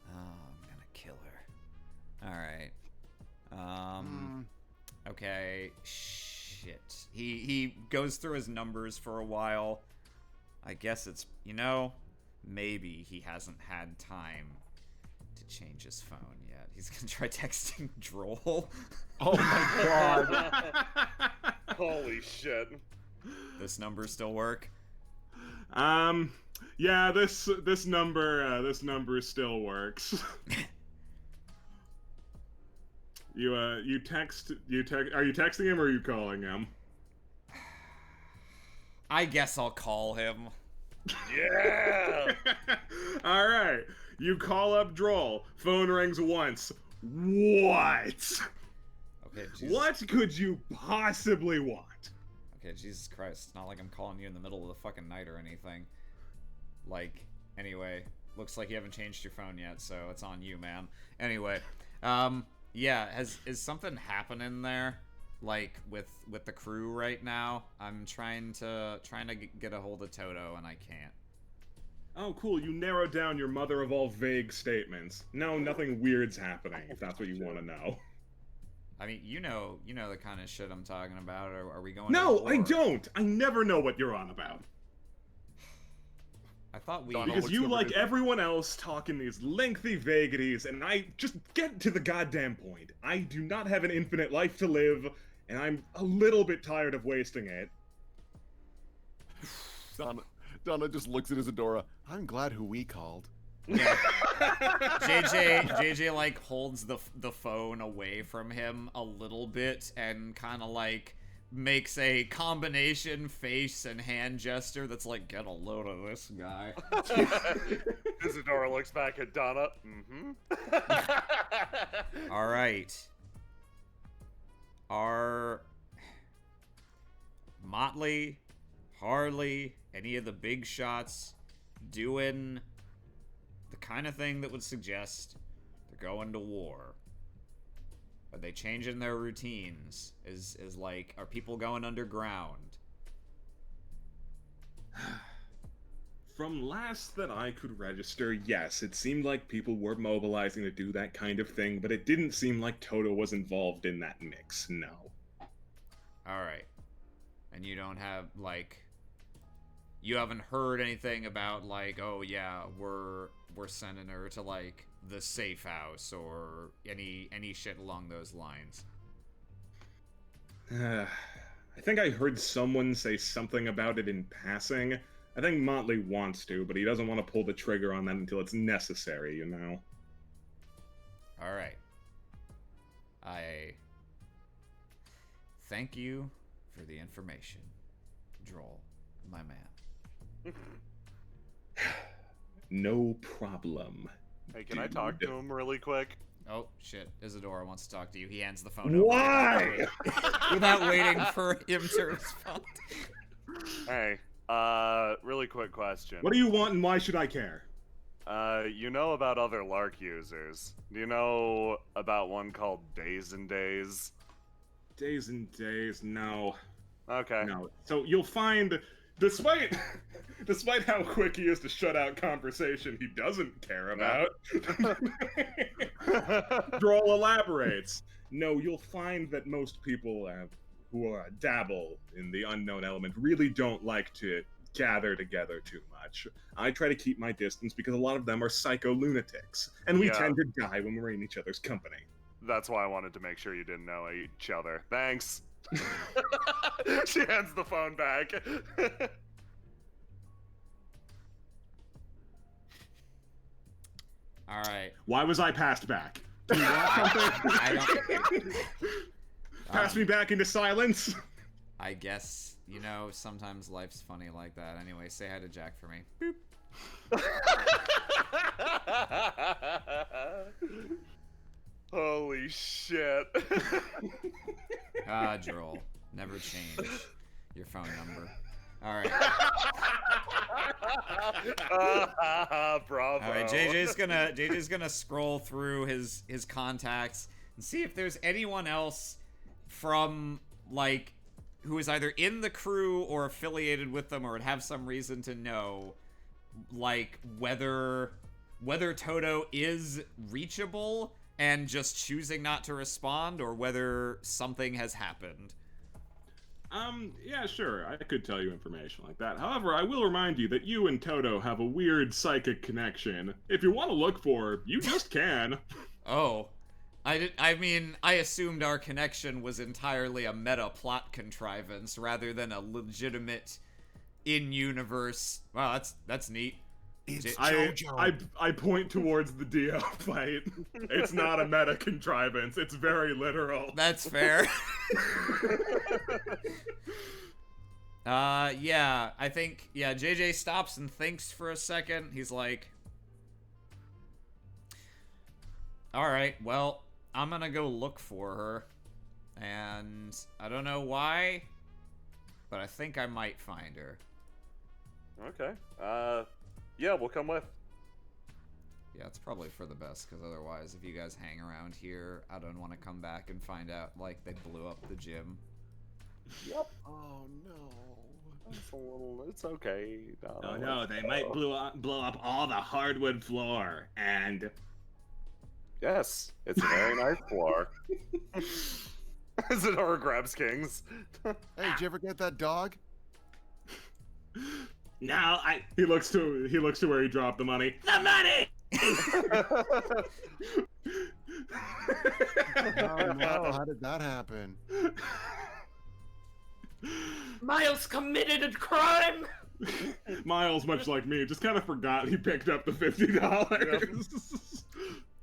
Oh, I'm gonna kill her. All right. Okay. Shit. He goes through his numbers for a while. I guess it's maybe he hasn't had time to change his phone yet. He's gonna try texting Droll. Oh my god. Holy shit. This number still work? Yeah, this number still works. Are you texting him or are you calling him? I guess I'll call him. Yeah! All right. You call up Droll. Phone rings once. What? Okay, Jesus. What could you possibly want? Okay, Jesus Christ. It's not like I'm calling you in the middle of the fucking night or anything. Like, anyway, looks like you haven't changed your phone yet, so it's on you, man. Anyway, yeah, is something happening there? Like with the crew right now? I'm trying to get a hold of Toto and I can't. Oh, cool. You narrowed down your mother of all vague statements. No, nothing weird's happening, if that's what you want to know. I mean, you know the kind of shit I'm talking about. Are we going? No, to I war? don't. I never know what you're on about. I thought we. Donald, Because what's you, the like reason? everyone else, talk in these lengthy vagaries, and I just get to the goddamn point. I do not have an infinite life to live, and I'm a little bit tired of wasting it. Donna just looks at Isadora. I'm glad who we called. Yeah. JJ like holds the phone away from him a little bit and kind of like makes a combination face and hand gesture that's like, get a load of this guy. Isadora looks back at Donna. Mm-hmm. All right. Are Motley, Harley, any of the big shots doing the kind of thing that would suggest they're going to war? Are they changing their routines? Is like, are people going underground? From last that I could register, yes, it seemed like people were mobilizing to do that kind of thing, but it didn't seem like Toto was involved in that mix, no. Alright. And you don't have, like... You haven't heard anything about, like, oh yeah, we're sending her to, like, the safe house, or any shit along those lines. I think I heard someone say something about it in passing. I think Motley wants to, but he doesn't want to pull the trigger on that until it's necessary, you know? Alright. I thank you for the information, Droll, my man. No problem. Hey, can I talk to him really quick? Oh, shit. Isadora wants to talk to you. He hands the phone over. Why? Without waiting for him to respond. Hey, really quick question. What do you want and why should I care? You know about other LARK users. Do you know about one called Days and Days? Days and days, no. Okay. No. So you'll find, despite how quick he is to shut out conversation he doesn't care about, Droll elaborates. No, you'll find that most people who dabble in the unknown element really don't like to gather together too much. I try to keep my distance because a lot of them are psycho lunatics, and we Yeah. tend to die when we're in each other's company. That's why I wanted to make sure you didn't know each other. Thanks. She hands the phone back. Alright. Why was I passed back? Do you want something? I don't... Pass me back into silence. I guess, you know, sometimes life's funny like that. Anyway, say hi to Jack for me. Holy shit. Ah, Droll. Never change your phone number. Alright. Bravo. Alright, JJ's gonna scroll through his contacts and see if there's anyone else from, like, who is either in the crew or affiliated with them or would have some reason to know, like, whether Toto is reachable and just choosing not to respond, or whether something has happened. Yeah, sure, I could tell you information like that. However, I will remind you that you and Toto have a weird psychic connection. If you want to look for her, you just can. Oh. I mean, I assumed our connection was entirely a meta plot contrivance rather than a legitimate in-universe. Wow, that's neat. It's I JoJo. point towards the Dio fight. It's not a meta contrivance, it's very literal. That's fair. Yeah, I think, yeah, JJ stops and thinks for a second. He's like, alright, well, I'm gonna go look for her. And I don't know why, but I think I might find her. Okay. Yeah, we'll come with. Yeah, it's probably for the best, because otherwise, if you guys hang around here, I don't want to come back and find out, like, they blew up the gym. Yep. Oh no. It's okay. Oh no, they might blow up all the hardwood floor, and Yes, it's a very nice floor. Isadora grabs Kings. Hey, did you ever get that dog? No, I. He looks to where he dropped the money. The money! Oh no, how did that happen? Miles committed a crime! Miles, much like me, just kind of forgot he picked up the $50.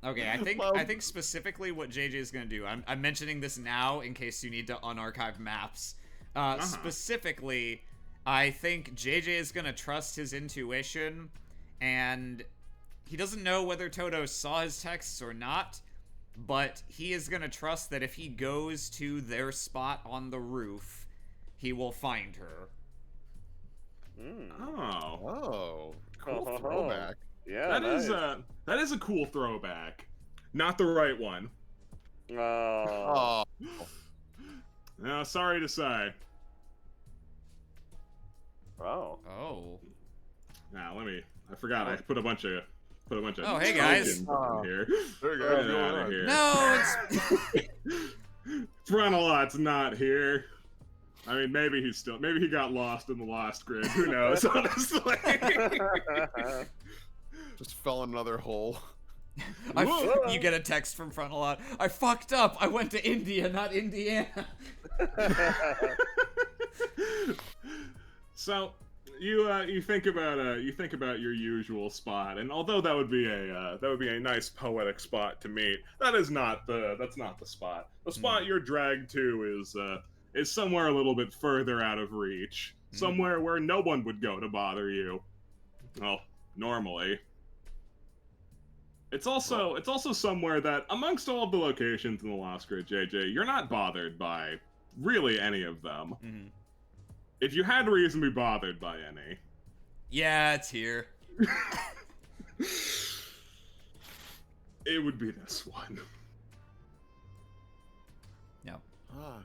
Okay, Well- I think specifically what JJ is gonna do. I'm mentioning this now in case you need to unarchive maps. Specifically, I think JJ is gonna trust his intuition, and he doesn't know whether Toto saw his texts or not, but he is gonna trust that if he goes to their spot on the roof, he will find her. Oh, Oh, cool Oh. throwback. Yeah, that is a cool throwback. Not the right one. Oh. Oh, No, sorry to say. Oh. Oh. Now I forgot I put a bunch of Oh, hey, guys. tokens in here. there you Get go. out of here. No, it's Frontalot's not here. I mean, maybe he got lost in the lost grid. Who knows, honestly. Just fell in another hole. you get a text from Frontalot. I fucked up. I went to India, not Indiana. So, you think about your usual spot, and although that would be a nice poetic spot to meet, that's not the spot. The spot you're dragged to is somewhere a little bit further out of reach, somewhere where no one would go to bother you. Well, normally. It's also somewhere that, amongst all of the locations in the Lost Grid, JJ, you're not bothered by really any of them. Mhm. If you had reason to be bothered by any, Yeah, it's here. it would be this one. No. Ah,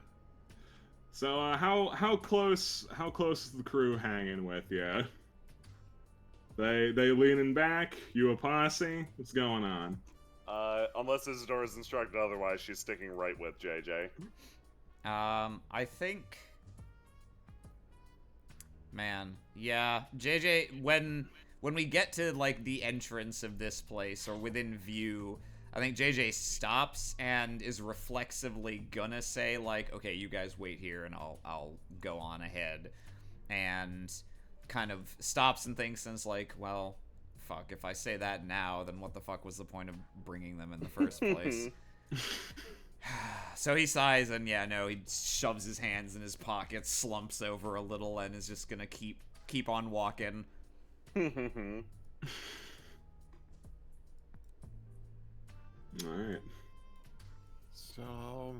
So, how close is the crew hanging with you? They leaning back? You a posse? What's going on? Unless Isadora is instructed otherwise, she's sticking right with JJ. I think... Man, yeah, JJ, when we get to, like, the entrance of this place, or within view, I think JJ stops and is reflexively gonna say, like, okay, you guys wait here and I'll go on ahead. And kind of stops and thinks and is like, well, fuck, if I say that now, then what the fuck was the point of bringing them in the first place? So he sighs and yeah, no, he shoves his hands in his pockets, slumps over a little, and is just gonna keep on walking. Alright. so,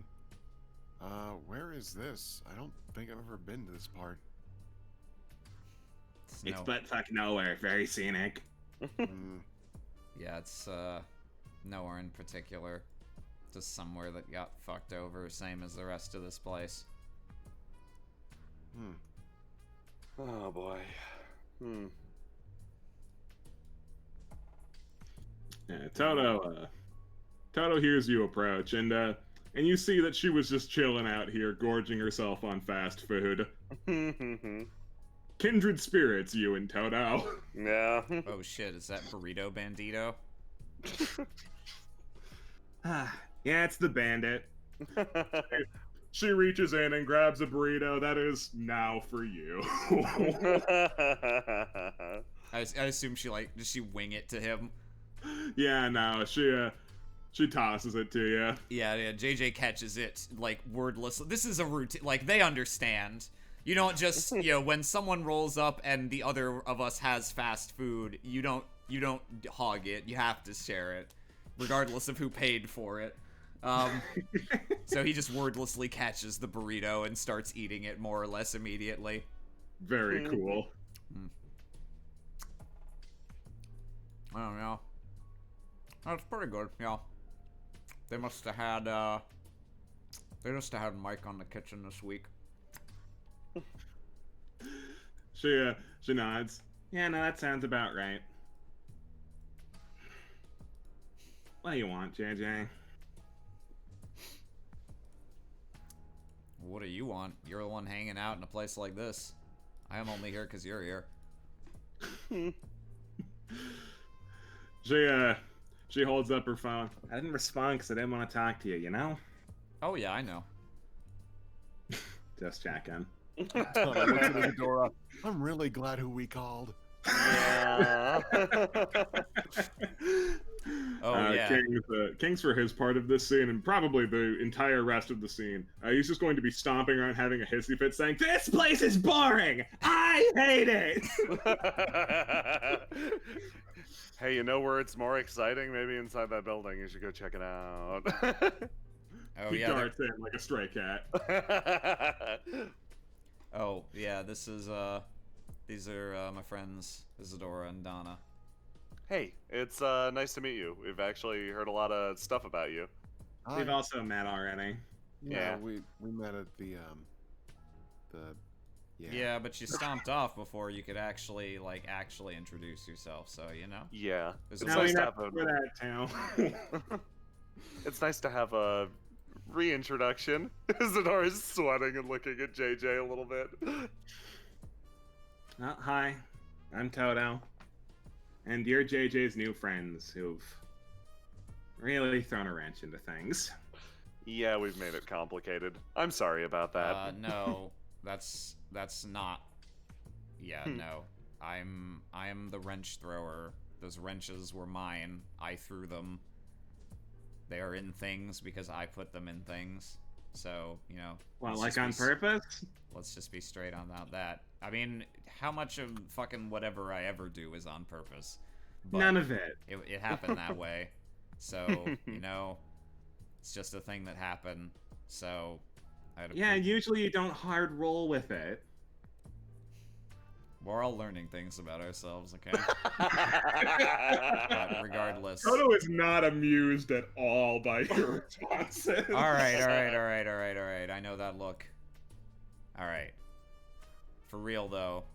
where is this? I don't think I've ever been to this part. It's buttfuck nowhere. Very scenic. Hmm. Yeah, it's nowhere in particular. Just somewhere that got fucked over, same as the rest of this place. Oh boy. Yeah, Toto hears you approach, and you see that she was just chilling out here, gorging herself on fast food. Kindred spirits, you and Toto. Yeah. Oh shit, is that Burrito Bandito? Yeah, it's the bandit. She reaches in and grabs a burrito that is now for you. I assume does she wing it to him? Yeah, no, she tosses it to you. Yeah, JJ catches it, like, wordless. This is a routine, like, they understand. You don't just, when someone rolls up and the other of us has fast food, you don't hog it, you have to share it, regardless of who paid for it. So he just wordlessly catches the burrito and starts eating it more or less immediately. Very cool. I don't know. That's pretty good, yeah. They must have had Mike on the kitchen this week. She nods. Yeah, no, that sounds about right. What do you want, JJ? What do you want? You're the one hanging out in a place like this. I am only here because you're here. She holds up her phone. I didn't respond because I didn't want to talk to you, you know? Oh yeah, I know. Just checking. Donna looks at Isadora. I'm really glad who we called. Yeah. Oh yeah. King's for his part of this scene, and probably the entire rest of the scene. He's just going to be stomping around having a hissy fit saying, "This place is boring! I hate it!" Hey, you know where it's more exciting? Maybe inside that building. You should go check it out. Oh He yeah. darts in like a stray cat. Oh yeah. This is these are my friends Isadora and Donna. Hey, it's nice to meet you. We've actually heard a lot of stuff about you. We've also met already. Yeah. we met at the Yeah, but you stomped off before you could actually introduce yourself. So you know. Yeah. It's It's No, nice you're to not have for that too. It's nice to have a reintroduction. Isadora's sweating and looking at JJ a little bit. Hi, I'm Toto. And you're JJ's new friends who've really thrown a wrench into things. Yeah, we've made it complicated. I'm sorry about that. No, that's not. Yeah, no. I am the wrench thrower. Those wrenches were mine. I threw them. They are in things because I put them in things. So, you know. Well, let's like just on purpose? Let's just be straight on that. I mean, how much of fucking whatever I ever do is on purpose? But None of it. It happened that way. So, you know, it's just a thing that happened. So, I had to Yeah, usually you don't hard roll with it. we're all learning things about ourselves, okay? But regardless. Toto is not amused at all by your responses. All right. I know that look. All right. For real though,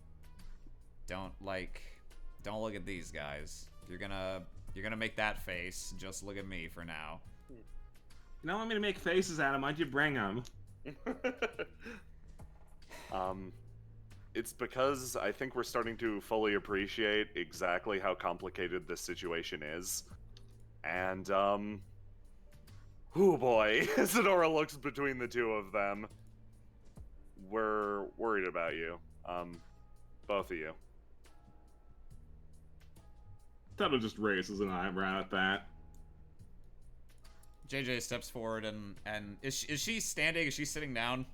don't look at these guys. You're gonna make that face. Just look at me for now. You don't want me to make faces at him. Why'd you bring them? It's because I think we're starting to fully appreciate exactly how complicated this situation is. And, oh boy, Isadora looks between the two of them. We're worried about you. Both of you. Toto just raises an eyebrow at that. JJ steps forward and is she standing? Is she sitting down?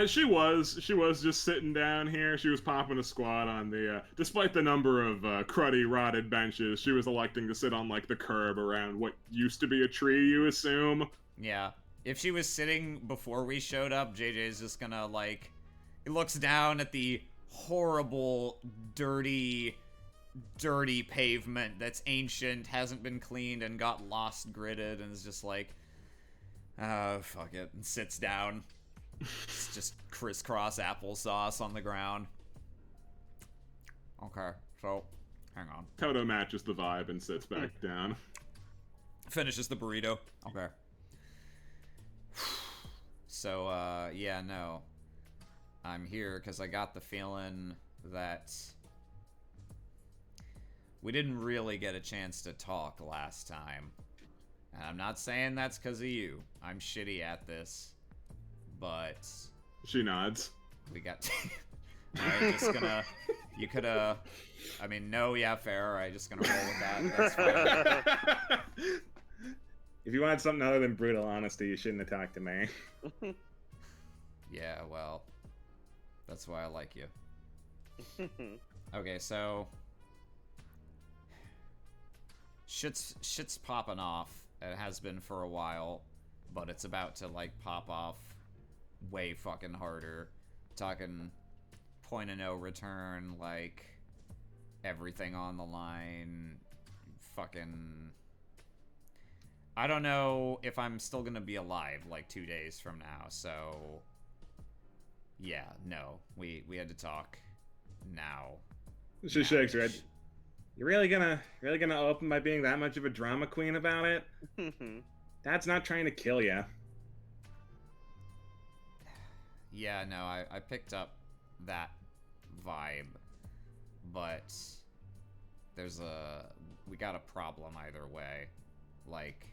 She was just sitting down here. She was popping a squat on the, despite the number of cruddy, rotted benches, she was electing to sit on, like, the curb around what used to be a tree, you assume? Yeah. If she was sitting before we showed up, JJ's just gonna, like, he looks down at the horrible, dirty pavement that's ancient, hasn't been cleaned, and got lost gridded, and is just like, fuck it, and sits down. It's just crisscross applesauce on the ground. Okay, so, hang on. Toto matches the vibe and sits back down. Finishes the burrito. Okay. So, yeah, no. I'm here because I got the feeling that we didn't really get a chance to talk last time. And I'm not saying that's because of you. I'm shitty at this. But She nods. we got Alright, just gonna you coulda I mean no, yeah, fair, alright, just gonna roll with that. That's fine. If you wanted something other than brutal honesty, you shouldn't have talked to me. Yeah, well. That's why I like you. Okay, so shit's popping off. It has been for a while, but it's about to like pop off way fucking harder. Talking point of no return, like everything on the line. Fucking I don't know if I'm still gonna be alive like 2 days from now, so yeah, no. We had to talk now. She shakes her head. You really gonna open by being that much of a drama queen about it? Dad's not trying to kill you. Yeah, no, I picked up that vibe, but we got a problem either way. Like,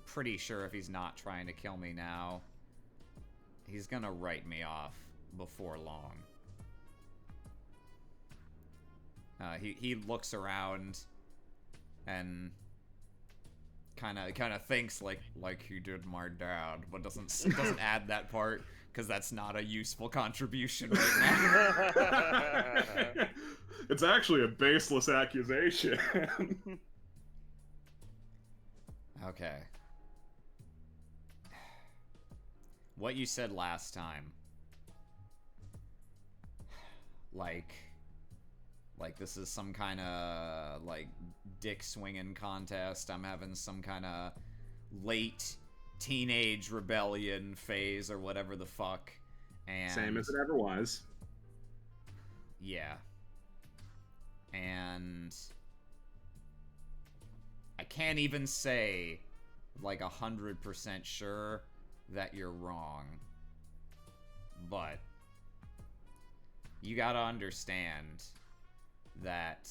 pretty sure if he's not trying to kill me now, he's gonna write me off before long. He looks around and kind of thinks like he did my dad, but doesn't add that part because that's not a useful contribution right now. It's actually a baseless accusation. Okay. What you said last time. Like this is some kind of like dick swinging contest. I'm having some kind of late teenage rebellion phase or whatever the fuck. And same as it ever was. Yeah. And I can't even say like 100% sure that you're wrong. But you gotta understand that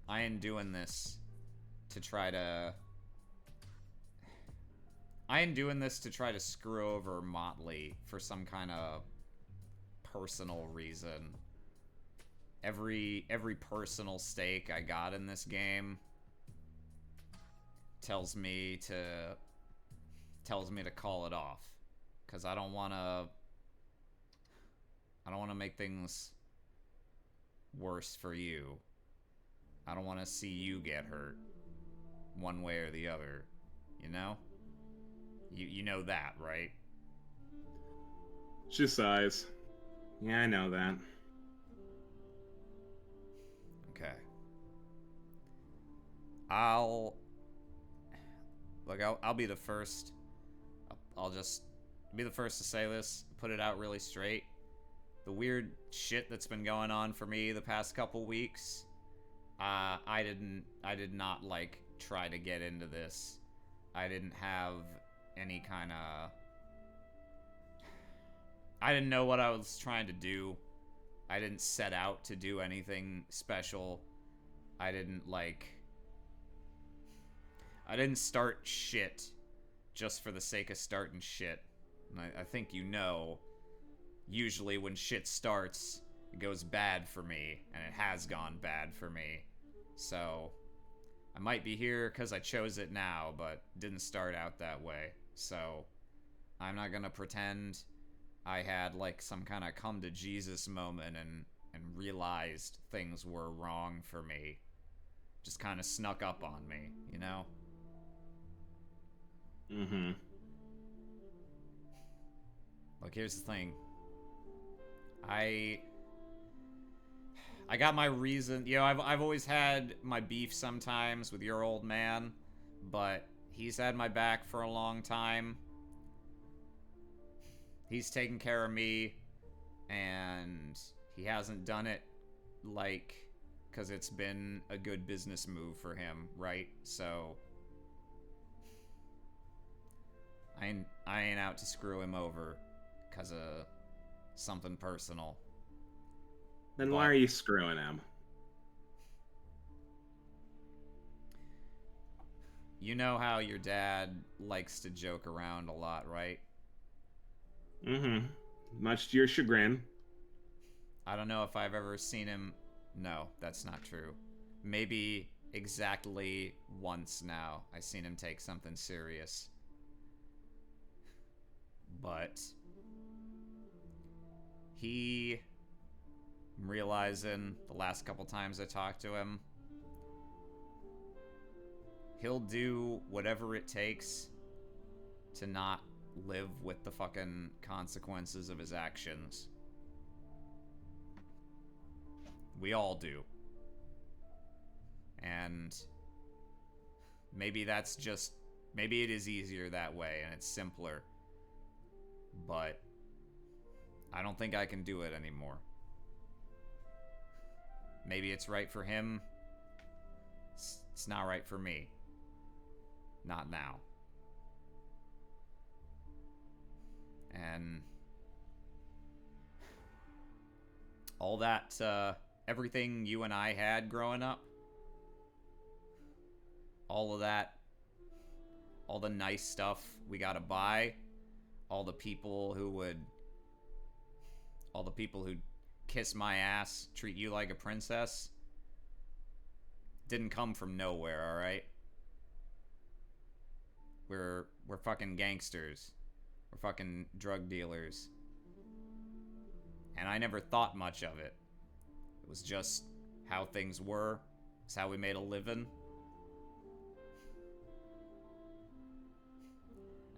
I ain't doing this to try to screw over Motley for some kind of personal reason. Every personal stake I got in this game tells me to call it off, because I don't want to make things worse for you. I don't want to see you get hurt one way or the other, you know? You know that, right? She sighs. Yeah, I know that. Okay. I'll be the first. I'll just be the first to say this, put it out really straight. The weird shit that's been going on for me the past couple weeks, I did not like try to get into this. I didn't have any kind of, I didn't know what I was trying to do. I didn't set out to do anything special. I didn't start shit just for the sake of starting shit. And I think you know, usually when shit starts, it goes bad for me, and it has gone bad for me. So I might be here because I chose it now, but didn't start out that way. So I'm not gonna pretend I had like some kind of come to Jesus moment and realized things were wrong for me. Just kind of snuck up on me, you know? Mm-hmm. Look, here's the thing. I got my reason. You know, I've always had my beef sometimes with your old man, but he's had my back for a long time. He's taken care of me, and he hasn't done it like because it's been a good business move for him, right? So I ain't out to screw him over because of something personal. Then why are you screwing him? You know how your dad likes to joke around a lot, right? Mm-hmm. Much to your chagrin. I don't know if I've ever seen him. No, that's not true. Maybe exactly once now I've seen him take something serious. But I'm realizing the last couple times I talked to him, he'll do whatever it takes to not live with the fucking consequences of his actions. We all do. And maybe maybe it is easier that way and it's simpler. But I don't think I can do it anymore. maybe it's right for him. It's not right for me. Not now. And all that, everything you and I had growing up, all of that, all the nice stuff we gotta buy, all the people who'd kiss my ass, treat you like a princess, didn't come from nowhere, alright? We're fucking gangsters. We're fucking drug dealers. And I never thought much of it. It was just how things were. It's how we made a living.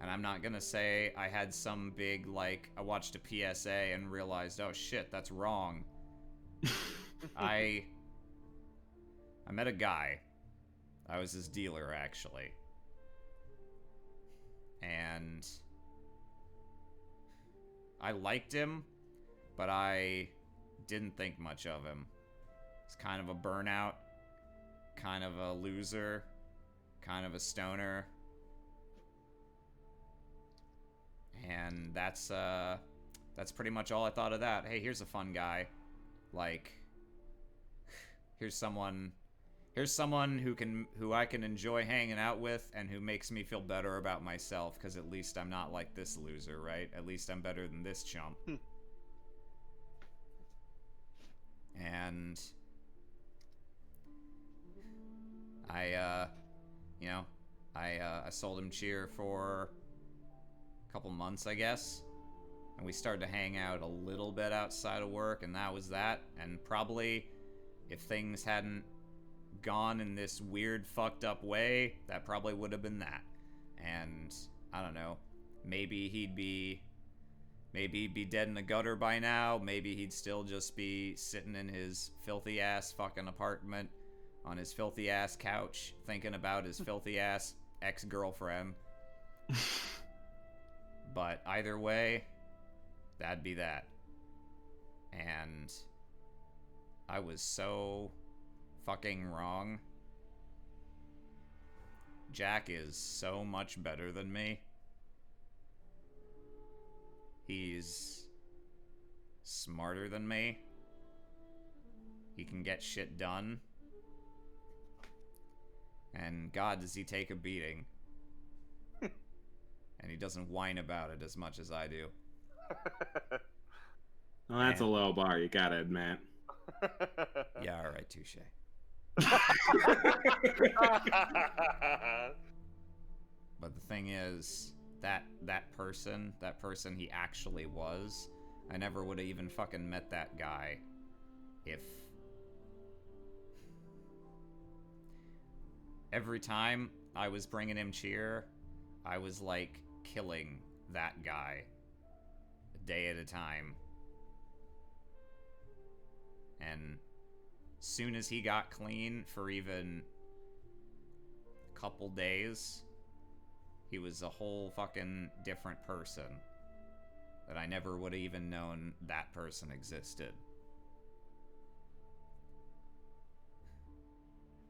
And I'm not gonna say I had some big, like, I watched a PSA and realized, oh shit, that's wrong. I met a guy. I was his dealer, actually. And I liked him, but I didn't think much of him. He's kind of a burnout, kind of a loser, kind of a stoner. And that's pretty much all I thought of that. Hey, here's a fun guy. Like, here's someone who I can enjoy hanging out with and who makes me feel better about myself, because at least I'm not like this loser, right? At least I'm better than this chump. And I sold him cheer for a couple months, I guess. And we started to hang out a little bit outside of work, and that was that. And probably, if things hadn't gone in this weird, fucked up way, that probably would have been that. And I don't know, maybe he'd be dead in the gutter by now. Maybe he'd still just be sitting in his filthy ass fucking apartment on his filthy ass couch thinking about his filthy ass ex-girlfriend. But either way, that'd be that. And I was so fucking wrong. Jack is so much better than me. He's smarter than me. He can get shit done. And God, does he take a beating. And he doesn't whine about it as much as I do. Well, that's a low bar, you gotta admit. Yeah, alright, touche. But the thing is, that person he actually was, I never would have even fucking met that guy if... Every time I was bringing him cheer, I was like killing that guy a day at a time. And soon as he got clean for even a couple days, he was a whole fucking different person that I never would have even known that person existed.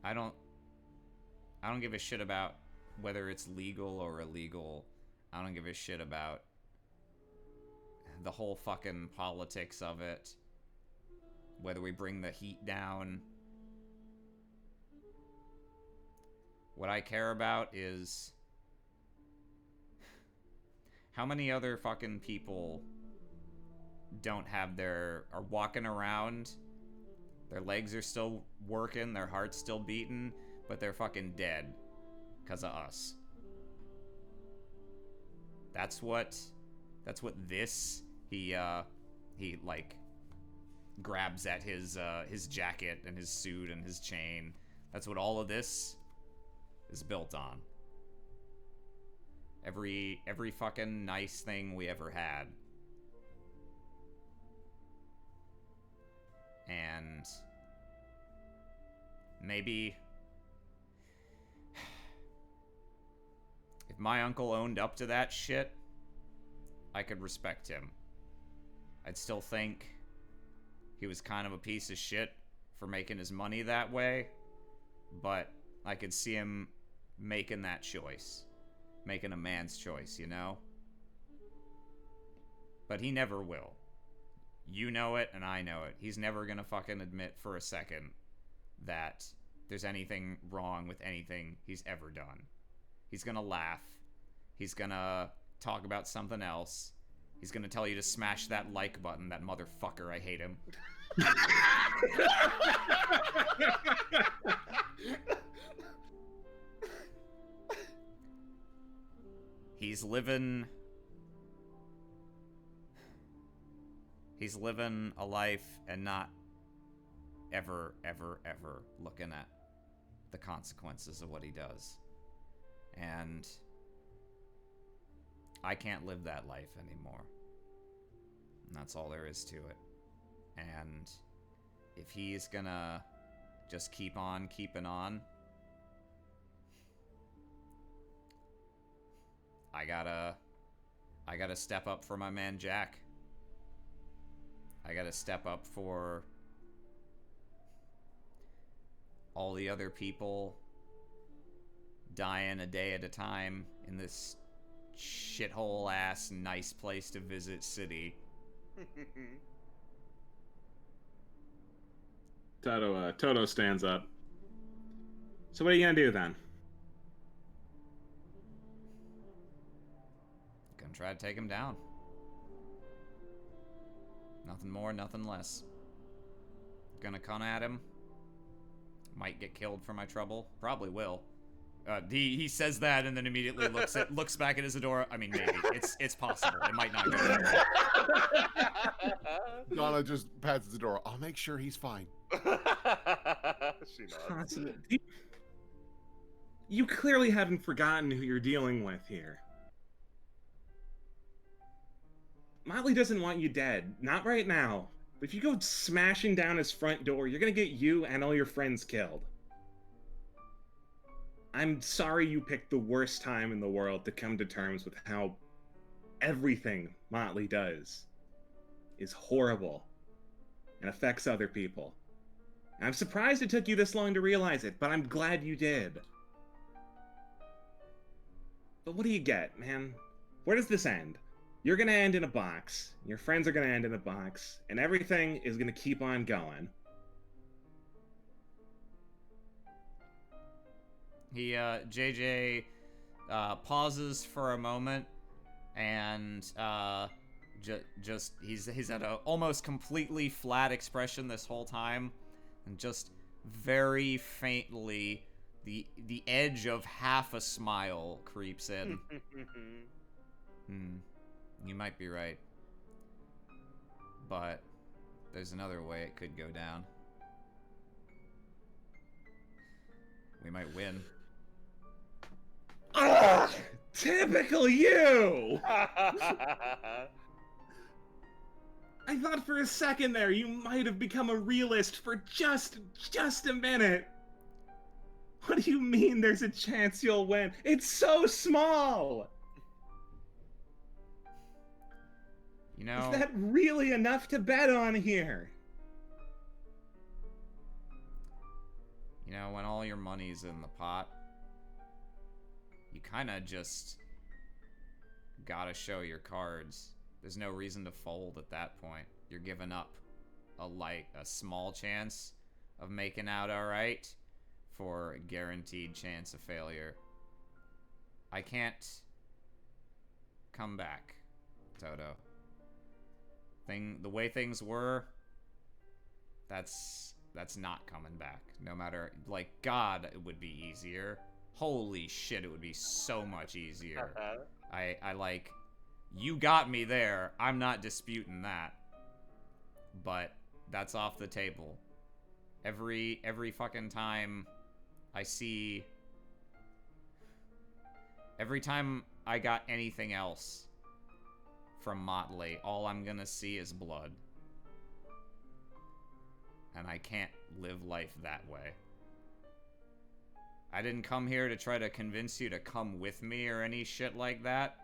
I don't give a shit about whether it's legal or illegal. I don't give a shit about the whole fucking politics of it. Whether we bring the heat down. What I care about is how many other fucking people are walking around, their legs are still working, their heart's still beating, but they're fucking dead because of us. That's what this, he like grabs at his jacket and his suit and his chain. That's what all of this is built on. Every fucking nice thing we ever had. And maybe if my uncle owned up to that shit, I could respect him. I'd still think he was kind of a piece of shit for making his money that way, but I could see him making that choice. Making a man's choice, you know? But he never will. You know it, and I know it. He's never gonna fucking admit for a second that there's anything wrong with anything he's ever done. He's gonna laugh. He's gonna talk about something else. He's gonna tell you to smash that like button, that motherfucker, I hate him. He's living a life and not ever, ever, ever looking at the consequences of what he does. And I can't live that life anymore. And that's all there is to it. And if he's gonna just keep on keeping on, I gotta step up for my man Jack. I gotta step up for all the other people dying a day at a time in this shithole ass nice place to visit city. Toto stands up. So what are you gonna do then? Gonna try to take him down. Nothing more, nothing less. Gonna come at him. Might get killed for my trouble. Probably will. He says that and then immediately looks back at Isadora. I mean, maybe it's possible. It might not go that way. Donna just pats Isadora. I'll make sure he's fine. She nods. Consummate. You clearly haven't forgotten who you're dealing with here. Motley doesn't want you dead. Not right now. But if you go smashing down his front door, you're gonna get you and all your friends killed. I'm sorry you picked the worst time in the world to come to terms with how everything Motley does is horrible and affects other people. And I'm surprised it took you this long to realize it, but I'm glad you did. But what do you get, man? Where does this end? You're gonna end in a box, your friends are gonna end in a box, and everything is gonna keep on going. JJ pauses for a moment and just he's at a almost completely flat expression this whole time, and just very faintly the edge of half a smile creeps in. You might be right, but there's another way it could go down. We might win. Ugh! Typical you! I thought for a second there you might have become a realist for just a minute. What do you mean there's a chance you'll win? It's so small! You know, Is that really enough to bet on here? You know, when all your money's in the pot, you kind of just gotta show your cards. There's no reason to fold at that point. You're giving up a small chance of making out all right for a guaranteed chance of failure. I can't come back, Toto. The way things were, that's not coming back. No matter, like, God, it would be easier. Holy shit, it would be so much easier. I like, you got me there. I'm not disputing that. But that's off the table. Every fucking time I see, every time I got anything else from Motley, all I'm gonna see is blood. And I can't live life that way. I didn't come here to try to convince you to come with me or any shit like that.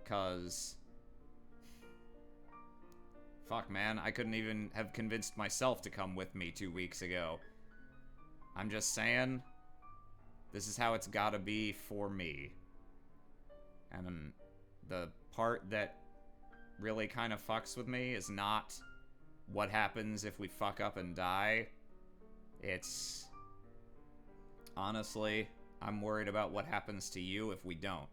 'Cause Fuck, man, I couldn't even have convinced myself to come with me 2 weeks ago. I'm just saying, this is how it's gotta be for me. And the part that really kind of fucks with me is not what happens if we fuck up and die. It's... honestly, I'm worried about what happens to you if we don't.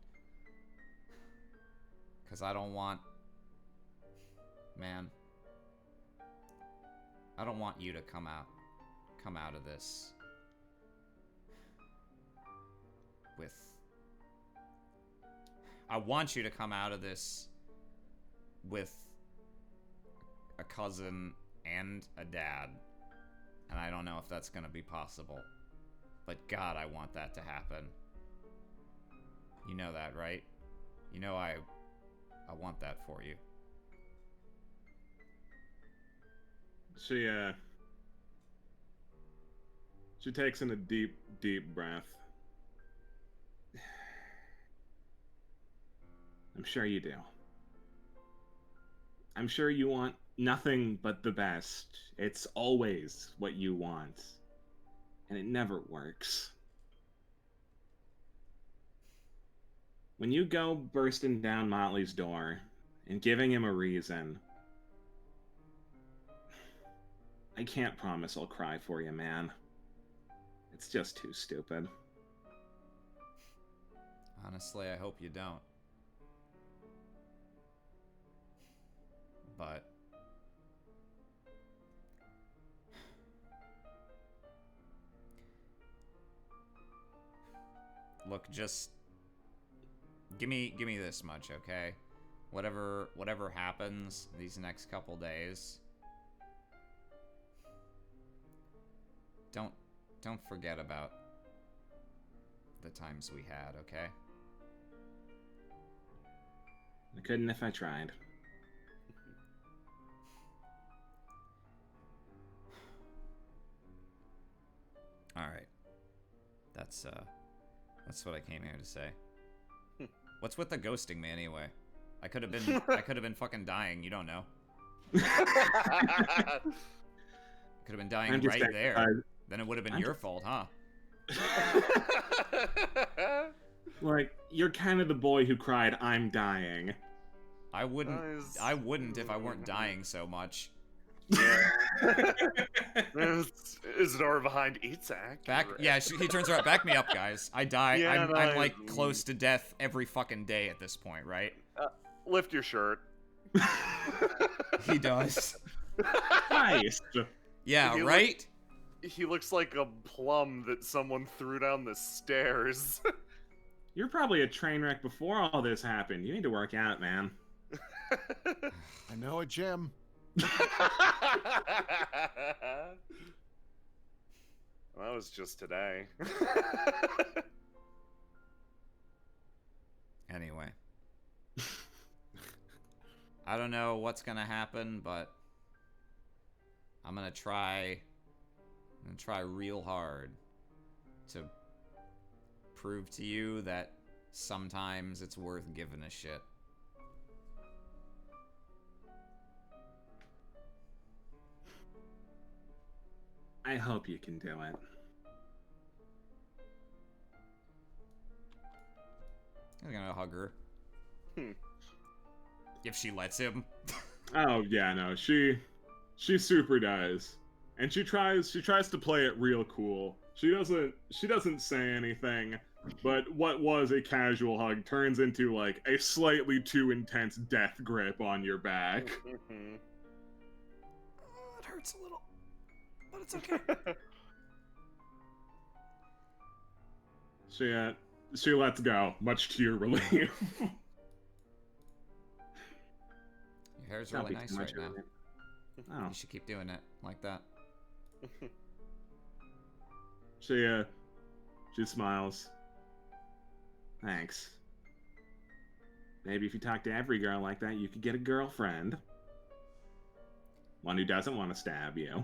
Because I don't want... man... I don't want you to come out of this with... I want you to come out of this with a cousin and a dad. And I don't know if that's gonna be possible. But God, I want that to happen. You know that, right? You know I want that for you. She takes in a deep, deep breath. I'm sure you do. I'm sure you want nothing but the best. It's always what you want. And it never works. When you go bursting down Motley's door and giving him a reason, I can't promise I'll cry for you, man. It's just too stupid. Honestly, I hope you don't. But... look, just... Give me this much, okay? Whatever happens these next couple days... Don't forget about the times we had, okay? I couldn't if I tried. Alright. That's what I came here to say. What's with the ghosting me anyway? I could have been fucking dying, you don't know. Could have been dying right there. Then it would have been your fault, huh? Like, you're kind of the boy who cried, "I'm dying." I wouldn't if I weren't dying so much. Yeah. Isidore behind eats accurate. He turns around. Back me up, guys. I die. Yeah, I'm like close to death every fucking day at this point, right? Lift your shirt. He does. Nice. Yeah, He right? He looks like a plum that someone threw down the stairs. You're probably a train wreck before all this happened. You need to work out, man. I know it, Jim. That was just today. Anyway. I don't know what's gonna happen, but I'm gonna try real hard to prove to you that sometimes it's worth giving a shit. I hope you can do it. I'm gonna hug her. If she lets him. Oh yeah, no, she super does, and she tries to play it real cool. She doesn't say anything, but what was a casual hug turns into like a slightly too intense death grip on your back. It hurts a little, but it's okay. She lets go, much to your relief. Your hair's really nice right now. Oh. You should keep doing it like that. She smiles. Thanks. Maybe if you talk to every girl like that, you could get a girlfriend. One who doesn't want to stab you.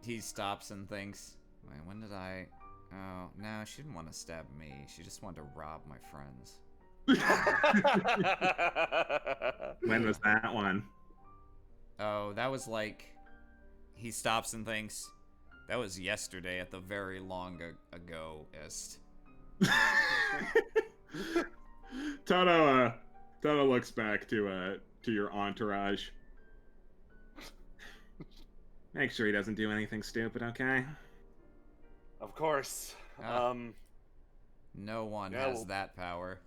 He stops and thinks, wait, when did I... Oh, no, she didn't want to stab me. She just wanted to rob my friends. When was that one? Oh, that was like... He stops and thinks, that was yesterday at the very long ago-est. Toto looks back to your entourage. Make sure he doesn't do anything stupid, okay? Of course. Ah. No one Yeah, has well- that power.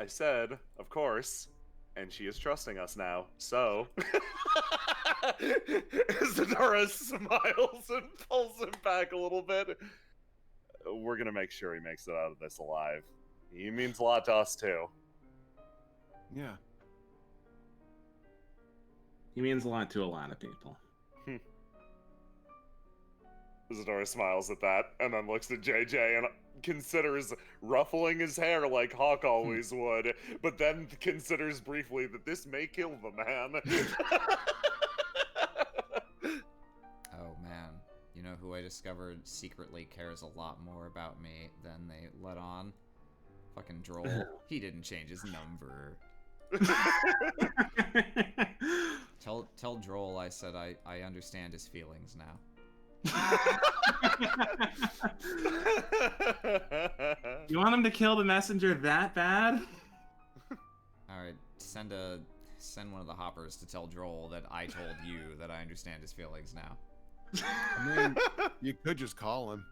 I said, of course, and she is trusting us now, so... Isadora smiles and pulls him back a little bit. We're gonna make sure he makes it out of this alive. He means a lot to us, too. Yeah. He means a lot to a lot of people. Isadora smiles at that, and then looks at JJ and considers ruffling his hair like Hawk always would, but then considers briefly that this may kill the man. Oh man, you know who I discovered secretly cares a lot more about me than they let on? Fucking Droll. He didn't change his number. Tell Droll I said I understand his feelings now. You want him to kill the messenger that bad? Alright, send one of the hoppers to tell Droll that I told you that I understand his feelings now. I mean, you could just call him.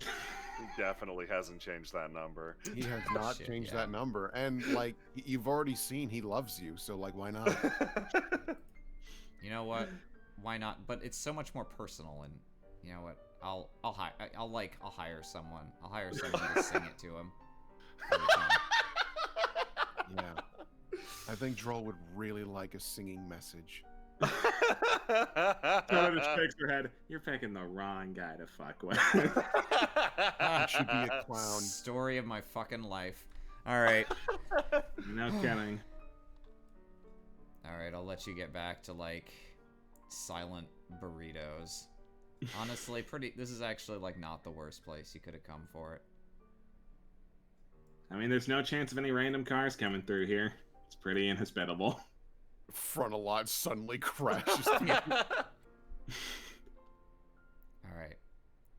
He definitely hasn't changed that number. He has not Shit, changed yeah. that number. And, like, you've already seen he loves you, so, like, why not? You know what? Why not? But it's so much more personal, and you know what? I'll hire someone. I'll hire someone to sing it to him. Every time. Yeah. I think Droll would really like a singing message. Toto just shakes her head. You're picking the wrong guy to fuck with. It should be a clown. Story of my fucking life. All right. No kidding. All right, I'll let you get back to like silent burritos. Honestly, this is actually like not the worst place you could have come for it. I mean, there's no chance of any random cars coming through here. It's pretty inhospitable. Frontal lot suddenly crashes. All right.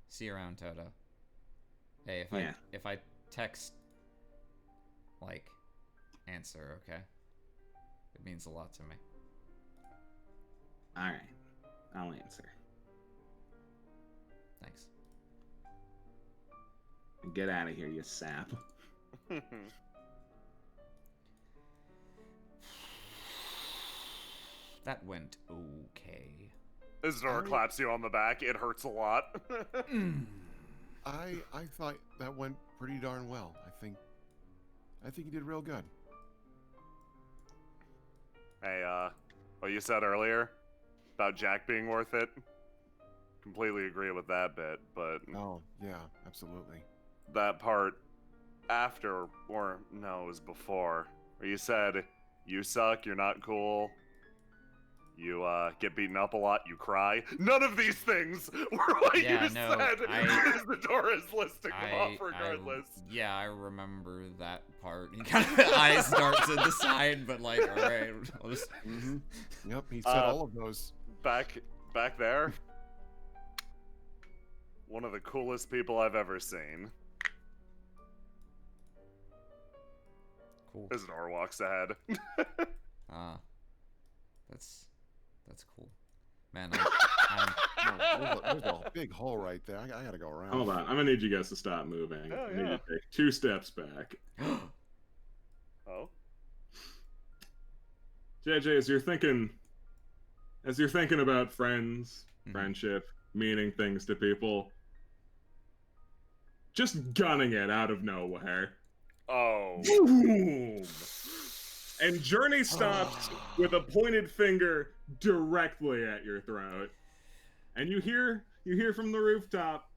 See you around, Toto. Hey, if I text, like, answer, okay? It means a lot to me. Alright. I'll answer. Thanks. Get out of here, you sap. That went okay. Isadora claps you on the back. It hurts a lot. I thought that went pretty darn well. I think you did real good. Hey, what you said earlier about Jack being worth it? Completely agree with that bit, but Oh, yeah, absolutely. that part after, or no, it was before, where you said, you suck, you're not cool, you get beaten up a lot, you cry. None of these things were what Yeah, you no, said. Isadora's listing them off I regardless. yeah, I remember that part. He kind of eyes start to decide, but like, all right, I'll just. Mm-hmm. Yep, he said all of those. Back there, one of the coolest people I've ever seen. Cool. Isadora walks ahead. That's cool, man. No, there's a big hole right there. I gotta go around. Hold on. I'm gonna need you guys to stop moving. Oh, I need yeah. you to take 2 steps back. Oh? JJ, as you're thinking about friends, friendship, meaning things to people, just gunning it out of nowhere. Oh. Boom! And Journey stops with a pointed finger directly at your throat. And you hear from the rooftop,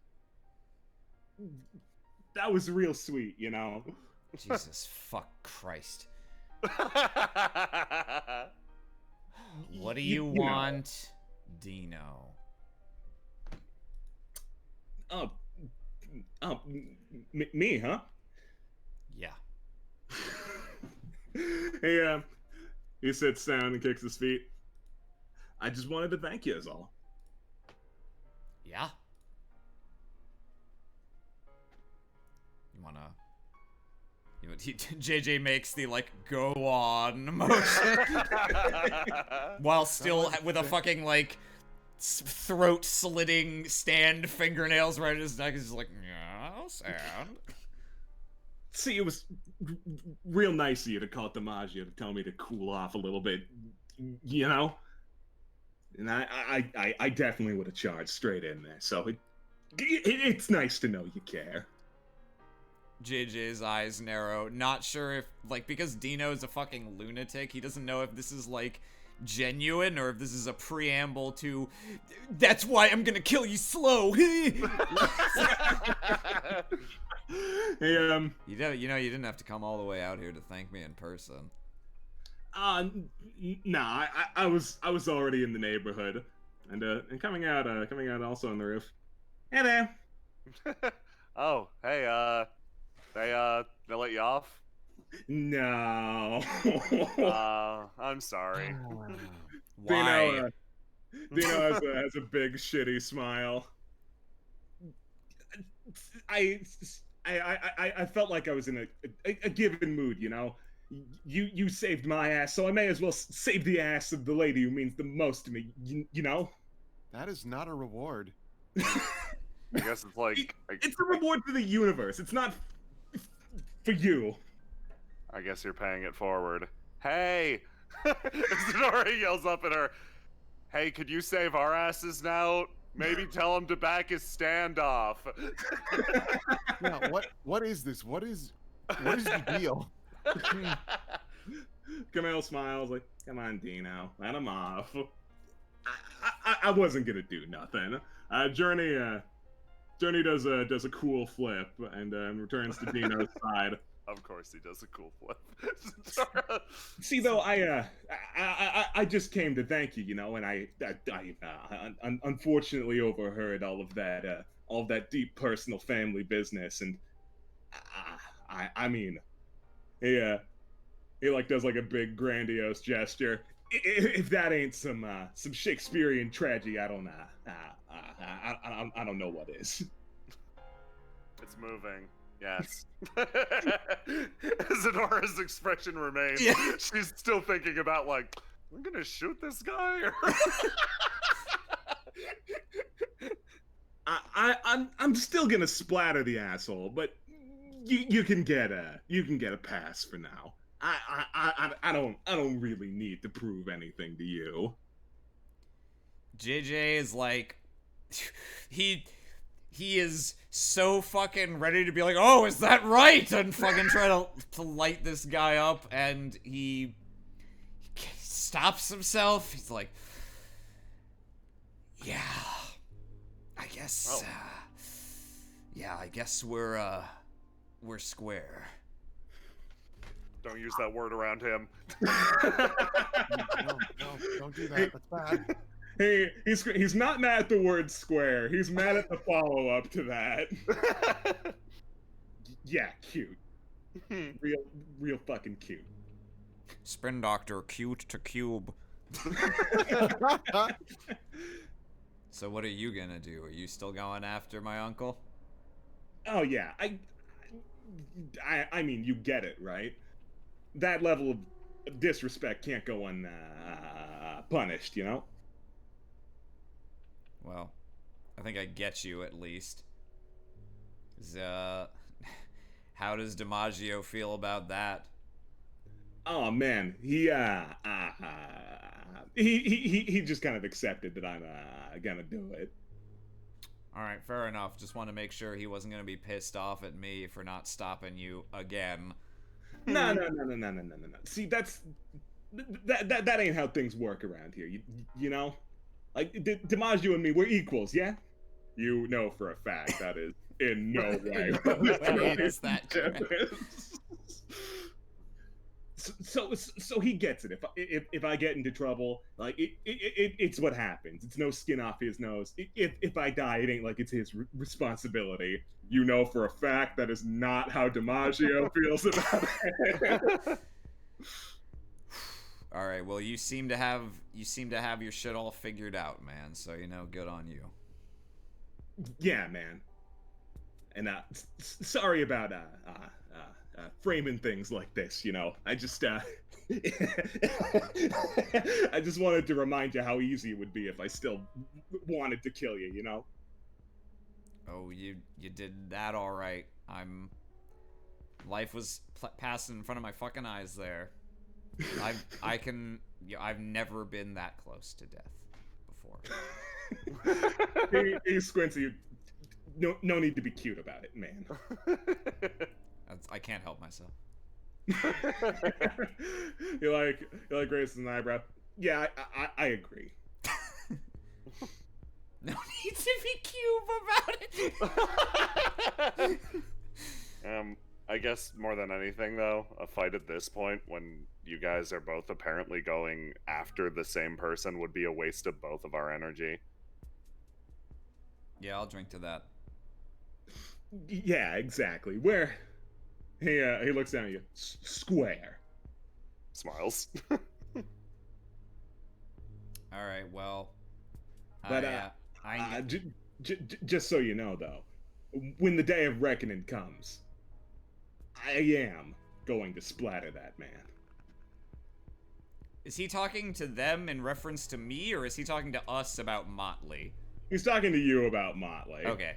that was real sweet, you know? Jesus fuck Christ. What do you You know. Oh, me, huh? Yeah. He sits down and kicks his feet. I just wanted to thank you, is all. Yeah. You wanna? JJ makes the like go on motion while still with a fucking like throat slitting stand fingernails right in his neck. He's just like, yes, and See, it was real nice of you to call DiMaggio to tell me to cool off a little bit, you know? And I definitely would have charged straight in there, so it's nice to know you care. JJ's eyes narrow. Not sure if, like, because Dino's a fucking lunatic, he doesn't know if this is, like, genuine or if this is a preamble to, that's why I'm gonna kill you slow. Hey, you didn't have to come all the way out here to thank me in person. Nah, I was already in the neighborhood, and coming out also on the roof. Hey there. Oh, hey, they let you off? No. I'm sorry. Why? Dino has a big shitty smile. I felt like I was in a given mood, you know. You saved my ass, so I may as well save the ass of the lady who means the most to me. You know. That is not a reward. I guess it's like it's a reward for the universe. It's not for you. I guess you're paying it forward. Hey! Isadora yells up at her. Hey, could you save our asses now? Maybe tell him to back his standoff. Yeah, what is this? What is the deal? Camille smiles like, come on, Dino, let him off. I wasn't gonna do nothing. Journey does a cool flip and returns to Dino's side. Of course he does a cool flip. See, though, I just came to thank you, you know, and I unfortunately overheard all of that deep personal family business, and I mean, he like does like a big grandiose gesture. If that ain't some Shakespearean tragedy, I don't know what is. It's moving. Yes. Isadora's expression remains. Yeah. She's still thinking about like, I'm gonna shoot this guy. I'm still gonna splatter the asshole, but you can get a pass for now. I don't really need to prove anything to you. JJ is like, he is so fucking ready to be like, oh, is that right? And fucking try to light this guy up, and he stops himself. He's like, yeah, I guess, I guess we're square. Don't use that word around him. No, don't do that. That's bad. Hey, he's not mad at the word square. He's mad at the follow-up to that. Yeah, cute. Real fucking cute. Spin Doctor, cute to cube. So what are you gonna do? Are you still going after my uncle? Oh yeah, I mean, you get it, right? That level of disrespect can't go unpunished, you know? Well, I think I get you at least. How does DiMaggio feel about that? Oh man, he just kind of accepted that I'm gonna do it. All right, fair enough. Just want to make sure he wasn't gonna be pissed off at me for not stopping you again. No. See, that ain't how things work around here. You know, like DiMaggio and me, we're equals, yeah. You know for a fact that is in no way. Is that correct? So he gets it. If I get into trouble, like it's what happens. It's no skin off his nose. If I die, it ain't like it's his responsibility. You know for a fact that is not how DiMaggio feels about it. All right. Well, you seem to have your shit all figured out, man. So good on you. Yeah, man. And sorry about framing things like this. I just I just wanted to remind you how easy it would be if I still wanted to kill you. Oh, you did that all right. Life was passing in front of my fucking eyes there. I've never been that close to death before. Hey, Squincy, no need to be cute about it, man. I can't help myself. you like Grayson's eyebrow? Yeah, I agree. No need to be cute about it. I guess more than anything, though, a fight at this point, when you guys are both apparently going after the same person, would be a waste of both of our energy. Yeah, I'll drink to that. Yeah, exactly. Where? He looks down at you. Square. Smiles. All right, well. But just so you know, though, when the day of reckoning comes, I am going to splatter that man. Is he talking to them in reference to me, or is he talking to us about Motley? He's talking to you about Motley. Okay.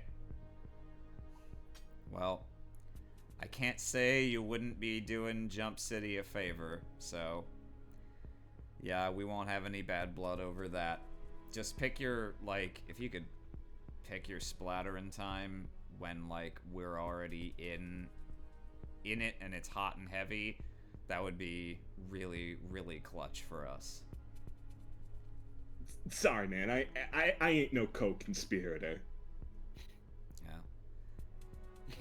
Well, I can't say you wouldn't be doing Jump City a favor, so yeah, we won't have any bad blood over that. Just pick your, if you could pick your splatter in time when, we're already in it and it's hot and heavy, that would be really, really clutch for us. Sorry, man. I ain't no co-conspirator. Yeah.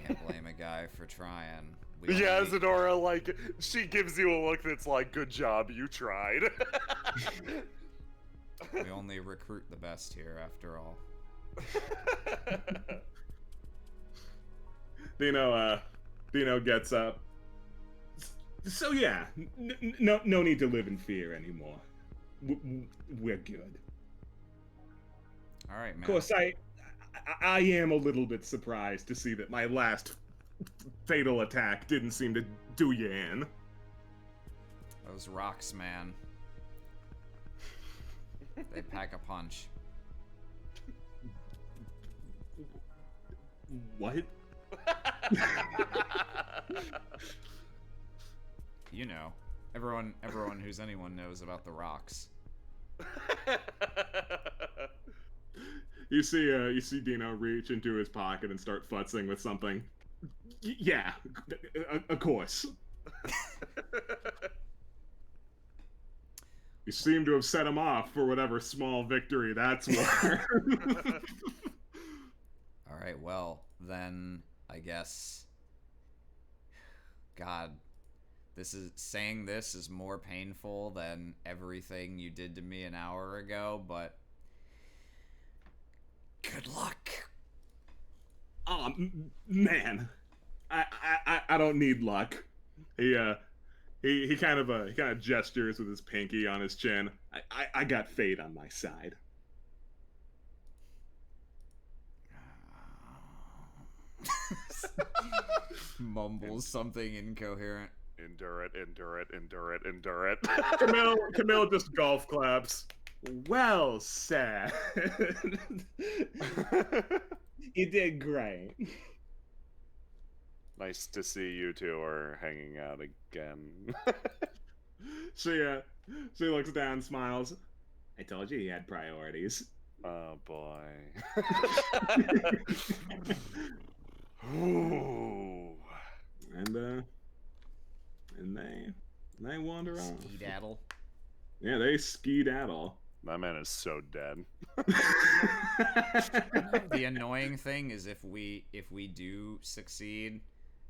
Can't blame a guy for trying. Yeah, Zadora, she gives you a look that's like, good job, you tried. We only recruit the best here, after all. Dino gets up. So yeah, no need to live in fear anymore. We're good. All right, man. Of course, I am a little bit surprised to see that my last fatal attack didn't seem to do you in. Those rocks, man. They pack a punch. What? Everyone who's anyone knows about the rocks. You see Dino reach into his pocket and start futzing with something. Yeah, of course. You seem to have set him off for whatever small victory that's worth. All right, well, then I guess God, saying this is more painful than everything you did to me an hour ago, but good luck. Oh man, I don't need luck. He kind of gestures with his pinky on his chin. I got fate on my side. Mumbles something incoherent. Endure it. Camille just golf claps. Well said. You did great. Nice to see you two are hanging out again. She looks down, smiles. I told you he had priorities. Oh boy. Ooh. And they wander off. Ski-daddle. Yeah, they ski-daddle. That man is so dead. The annoying thing is if we do succeed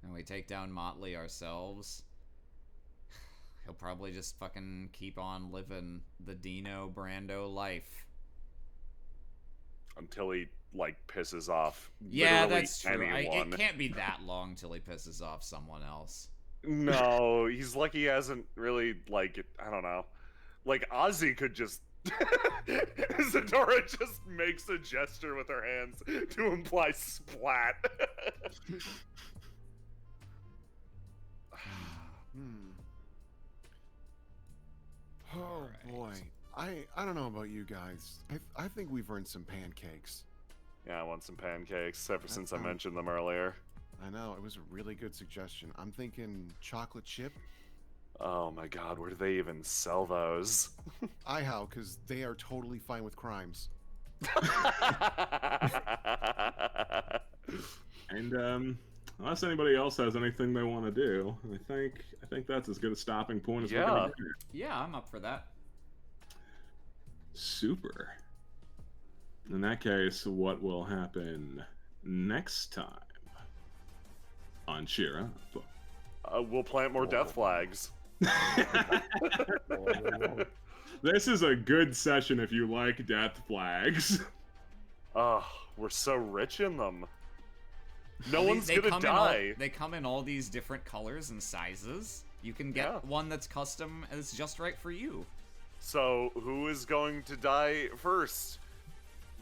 and we take down Motley ourselves, he'll probably just fucking keep on living the Dino Brando life. Until he, like, pisses off Yeah, literally that's true. anyone. It can't be that long till he pisses off someone else. No, he's lucky he hasn't really, like, I don't know. Like, Ozzy could just... Zadora just makes a gesture with her hands to imply splat. Oh Alright. boy, I don't know about you guys. I think we've earned some pancakes. Yeah, I want some pancakes ever since I sounds- mentioned them earlier. I know, it was a really good suggestion. I'm thinking chocolate chip. Oh my god, where do they even sell those? IHOW, because they are totally fine with crimes. And unless anybody else has anything they want to do, I think that's as good a stopping point as we're Yeah. gonna get. Yeah, I'm up for that. Super. In that case, what will happen next time on Cheer Up? We'll plant more death flags. This is a good session if you like death flags. Oh, we're so rich in them. No Well, one's gonna come die. they come in all these different colors and sizes. You can get Yeah. one that's custom and it's just right for you. So, who is going to die first?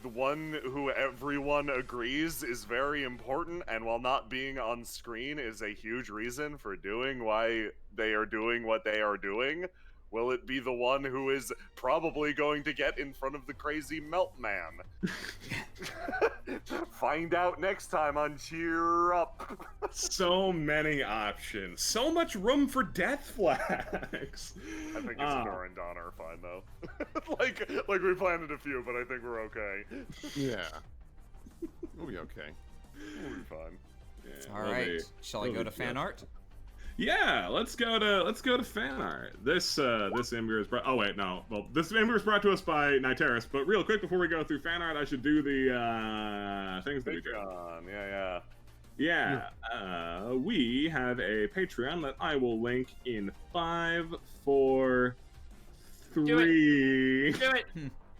The one who everyone agrees is very important, and while not being on screen is a huge reason for doing why they are doing what they are doing? Will it be the one who is probably going to get in front of the crazy Melt Man? Find out next time on Cheer Up. So many options. So much room for death flags. I think Isidore and Don are fine though. like we planted a few, but I think we're okay. Yeah. We'll be okay. We'll be fine. Yeah, All they'll right, be- shall I they'll go be to fan good. art? Yeah, let's go to fan art. This Imgur is brought. Oh wait, no. Well, this Imgur is brought to us by Niteris. But real quick before we go through fan art, I should do the things that we do. Patreon, yeah. Yeah, we have a Patreon that I will link in 5, 4, 3, Do it.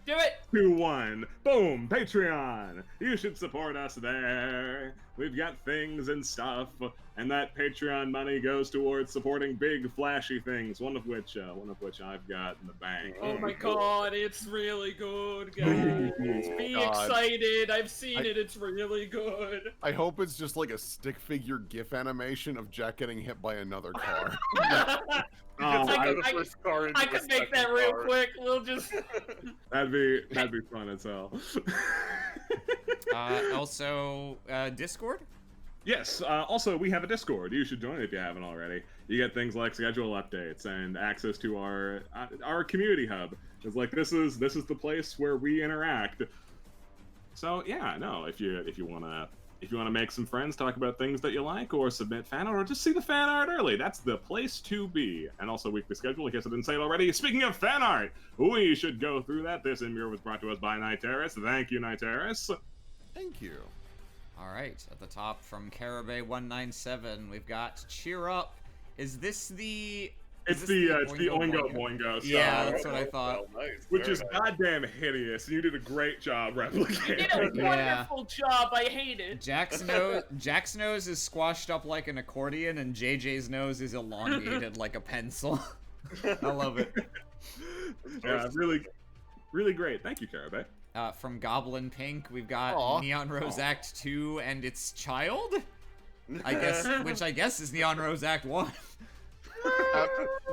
Do it. 2, 1. Boom! Patreon! You should support us there. We've got things and stuff, and that Patreon money goes towards supporting big, flashy things. One of which I've got in the bank. Oh my god, it's really good, guys. Be God. excited. I've seen it. It's really good. I hope it's just like a stick figure GIF animation of Jack getting hit by another car. Oh, I The could- first car into I the could make second that real car. quick. We'll just. that'd be fun as hell. Also, Discord? Yes. Also, we have a Discord. You should join it if you haven't already. You get things like schedule updates and access to our community hub. It's like this is the place where we interact. So yeah, no. If you wanna make some friends, talk about things that you like, or submit fan art, or just see the fan art early, that's the place to be. And also weekly schedule, in case I didn't say it already. Speaking of fan art, we should go through that. This Imgur was brought to us by Niteris. Thank you, Niteris. Thank you. All right, at the top from Carabay197, we've got Cheer Up. Is this the... It's the Oingo Boingo stuff. Yeah, that's what I thought. Well, nice. Which Very is nice. goddamn hideous, and you did a great job You replicating. did a wonderful job. I hate it. Jack's nose is squashed up like an accordion, and JJ's nose is elongated like a pencil. I love it. Yeah, really, really great. Thank you, Carabay. From Goblin Pink, we've got Aw. Neon Rose Act 2 and its child? Which I guess is Neon Rose Act 1.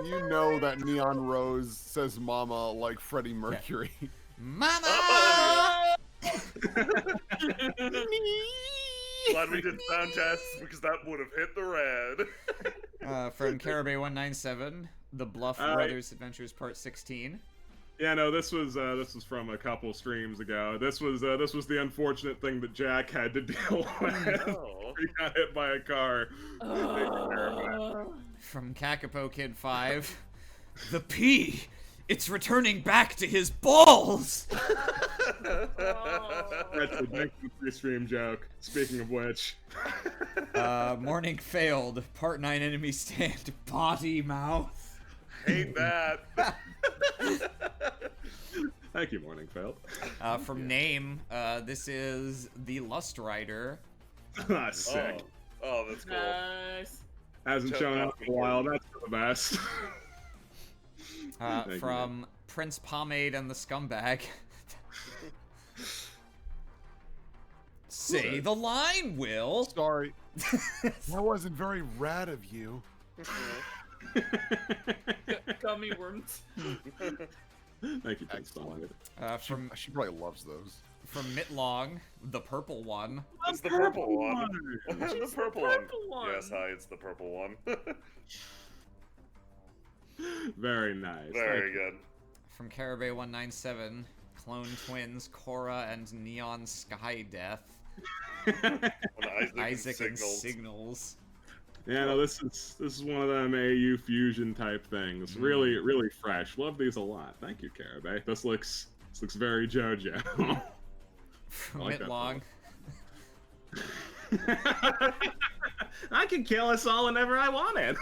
You know that Neon Rose says mama like Freddie Mercury. Mama! Glad we did sound tests because that would have hit the red. From Carabay197, The Bluff Brothers Adventures Part 16. Yeah, no, this was from a couple streams ago. This was the unfortunate thing that Jack had to deal with. Oh. He got hit by a car. From Kakapo Kid 5, The P! It's returning back to his balls! That's the next free stream joke. Speaking of which, Morning Failed, Part 9 Enemy Stand, Potty Mouth. Hate that. Thank you, Morningfeld. From name, this is the Lust Rider. Ah, sick. Oh, that's cool. Nice. Hasn't Jeff shown up Coffey. in a while. That's for the best. Thank you, From Prince Pomade and the Scumbag. Say the line, Will. Sorry. That wasn't very rad of you. Gummy worms. Thank you, Prince Pomade. From She probably loves those. Mitlong, the purple one. It's the purple one. The It's purple the one. purple one. Yes, hi, it's the purple one. Very nice. Very good. From Carabay 197, clone twins Cora and Neon Sky Death. When Isaac and signals. Signals. Yeah, no, this is one of them AU fusion type things. Really, really fresh. Love these a lot. Thank you, Carabay. This looks very JoJo. From I like that Mitlong, I could kill us all whenever I wanted.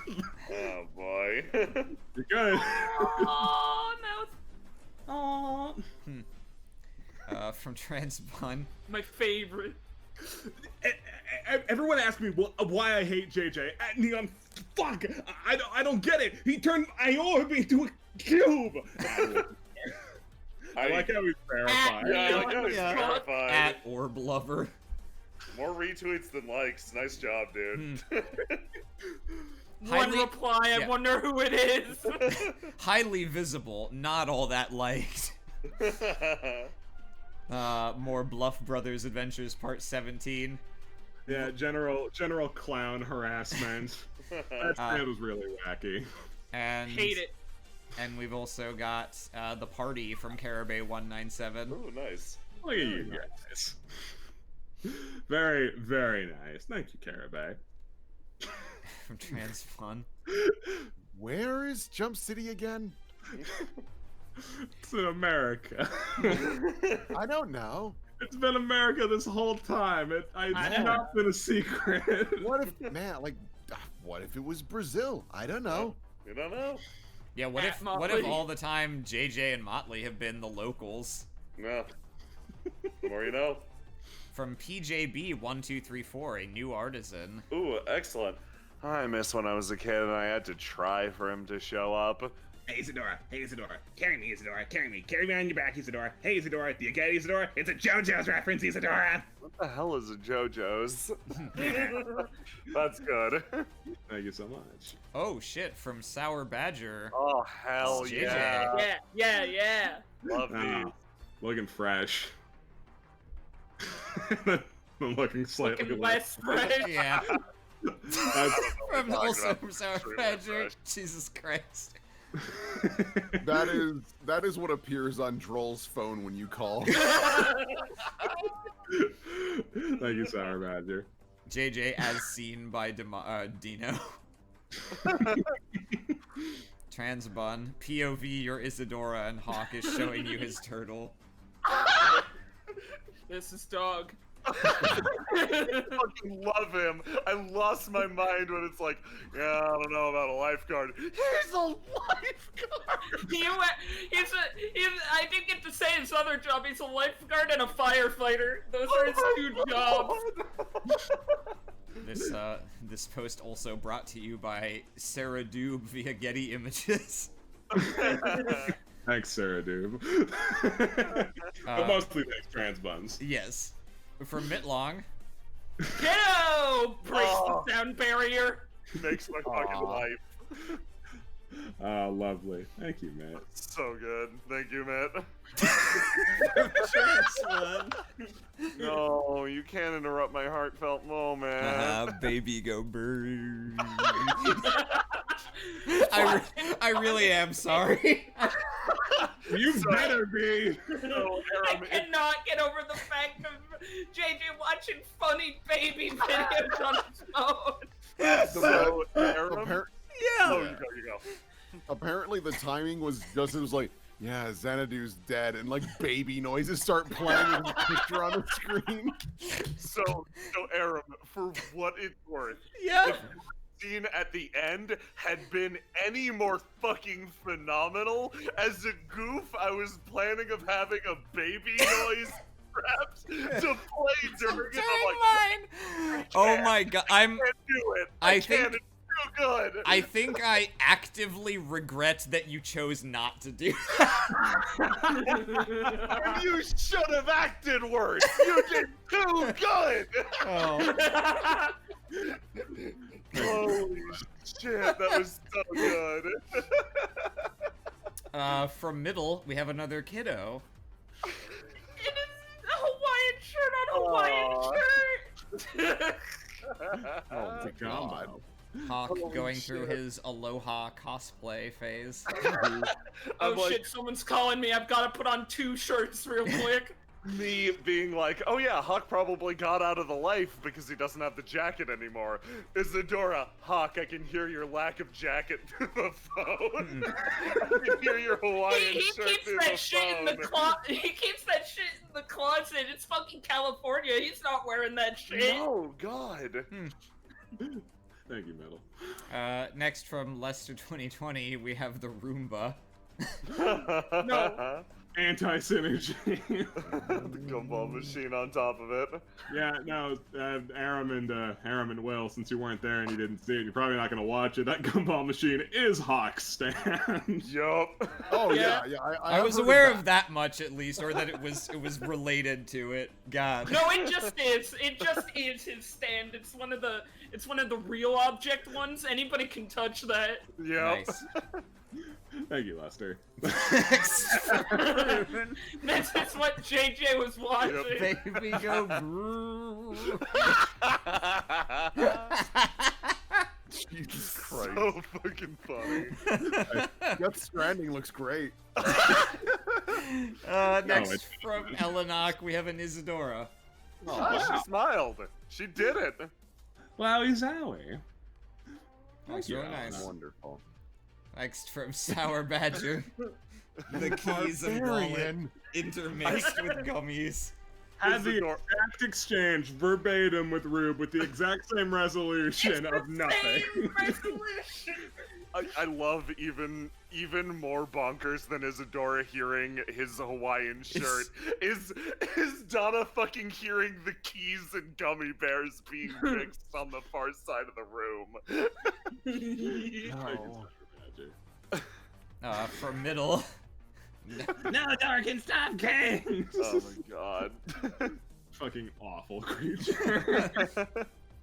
Oh boy. You're good. Oh, mouth. Oh. from Transbun. My favorite. Everyone asks me why I hate JJ. Neon, fuck! I don't get it. He turned Iobi into a cube. I like how he's verified. Yeah, I like how he's Yeah. verified. At Orb Lover. More retweets than likes. Nice job, dude. One Highly- reply, I yeah. wonder who it is. Highly visible, not all that liked. More Bluff Brothers Adventures Part 17. Yeah, general clown harassment. That stand was really wacky. And Hate it. And we've also got the party from Carabay 197. Ooh, nice. Look at you guys. Very, very nice. Thank you, Carabay. From Transfun. Where is Jump City again? It's in America. I don't know. It's been America this whole time. It's know. not been a secret. What if, man, like, what if it was Brazil? I don't know. You don't know? Yeah, what At if Motley. all the time JJ and Motley have been the locals? No. The more you know. From PJB1234, a new artisan. Ooh, excellent. I miss when I was a kid and I had to try for him to show up. Hey, Isadora. Hey, Isadora. Carry me, Isadora. Carry me. Carry me on your back, Isadora. Hey, Isadora. Do you get it, Isadora? It's a JoJo's reference, Isadora. What the hell is a JoJo's? That's good. Thank you so much. Oh shit, from Sour Badger. Oh, hell JJ. yeah. Yeah. Love these. Ah, looking fresh. I'm looking slightly Looking less fresh. Yeah. That's- From Talking also about from Sour extremely Badger. fresh. Jesus Christ. That is what appears on Droll's phone when you call. Thank you, Sour Badger. JJ as seen by Dino. Transbun. POV, your Isadora and Hawk is showing you his turtle. This is dog. I fucking love him. I lost my mind when it's like, yeah, I don't know about a lifeguard. He's a lifeguard. I didn't get to say his other job. He's a lifeguard and a firefighter. Those are his two jobs. This post also brought to you by Sarah Doob via Getty Images. Thanks, Sarah Doob. But mostly thanks, trans buns. Yes. From Mitlong. Kiddo! Breaks Oh. the sound barrier. Makes my fucking Aw. life. Lovely. Thank you, Matt. So good. Thank you, Matt. Transbun. No, you can't interrupt my heartfelt moment. Baby go bird. I really am sorry. You better be! So, I Aram, cannot get over the fact of JJ watching funny baby videos on his phone. so, Aram, Appar- oh, you go. apparently the timing was just, it was like, yeah, Xanadu's dead, and like baby noises start playing with the picture on the screen. So Aram, for what it's worth, Yeah. scene at the end had been any more fucking phenomenal. As a goof, I was planning of having a baby noise perhaps to play during it. I'm like, Oh my god, I can't do it. I Can't. think- It's too good. I think I actively regret that you chose not to do that. And you should have acted worse. You did too good. Oh. Holy shit, that was so good. From middle, we have another kiddo. It is a Hawaiian shirt on Hawaiian shirt! Oh my god. Hawk Holy going through shit. his Aloha cosplay phase. Oh I'm like- shit, someone's calling me. I've gotta put on 2 shirts real quick. Me being like, oh yeah, Hawk probably got out of the life because he doesn't have the jacket anymore. Isadora, Hawk, I can hear your lack of jacket through the phone. I can hear your Hawaiian He shirt keeps through that the shit in the phone. closet. He keeps that shit in the closet. It's fucking California. He's not wearing that shit. No, God. Thank you, Metal. Next from Lester 2020, we have the Roomba. No. Anti-synergy. The gumball machine on top of it. Yeah, no, Aram and Will, since you weren't there and you didn't see it, you're probably not gonna watch it. That gumball machine is Hawk's stand. Yup. Oh Yeah. yeah, yeah. I have was heard aware that. of that much at least, or that it was related to it. God. No, it just is. It just is his stand. It's one of the real object ones. Anybody can touch that. Yup. Nice. Thank you, Lester. This is what JJ was watching. Baby go Groove. Jesus Christ. So fucking funny. Death Stranding looks great. Next it's- from Elenok, we have an Isadora. Oh, she smiled. She did it. Wowie zowie. That's you, really Alan. nice. Wonderful. Next from Sour Badger, the keys and wallet Barbarian. intermixed with gummies. Had the Isadora- exact exchange verbatim with Rube with the exact same resolution of nothing. Same resolution. I love even more bonkers than Isadora hearing his Hawaiian shirt is Donna fucking hearing the keys and gummy bears being mixed on the far side of the room. Oh. From middle. No, Darkin, stop, King! Oh my god. Fucking awful creature.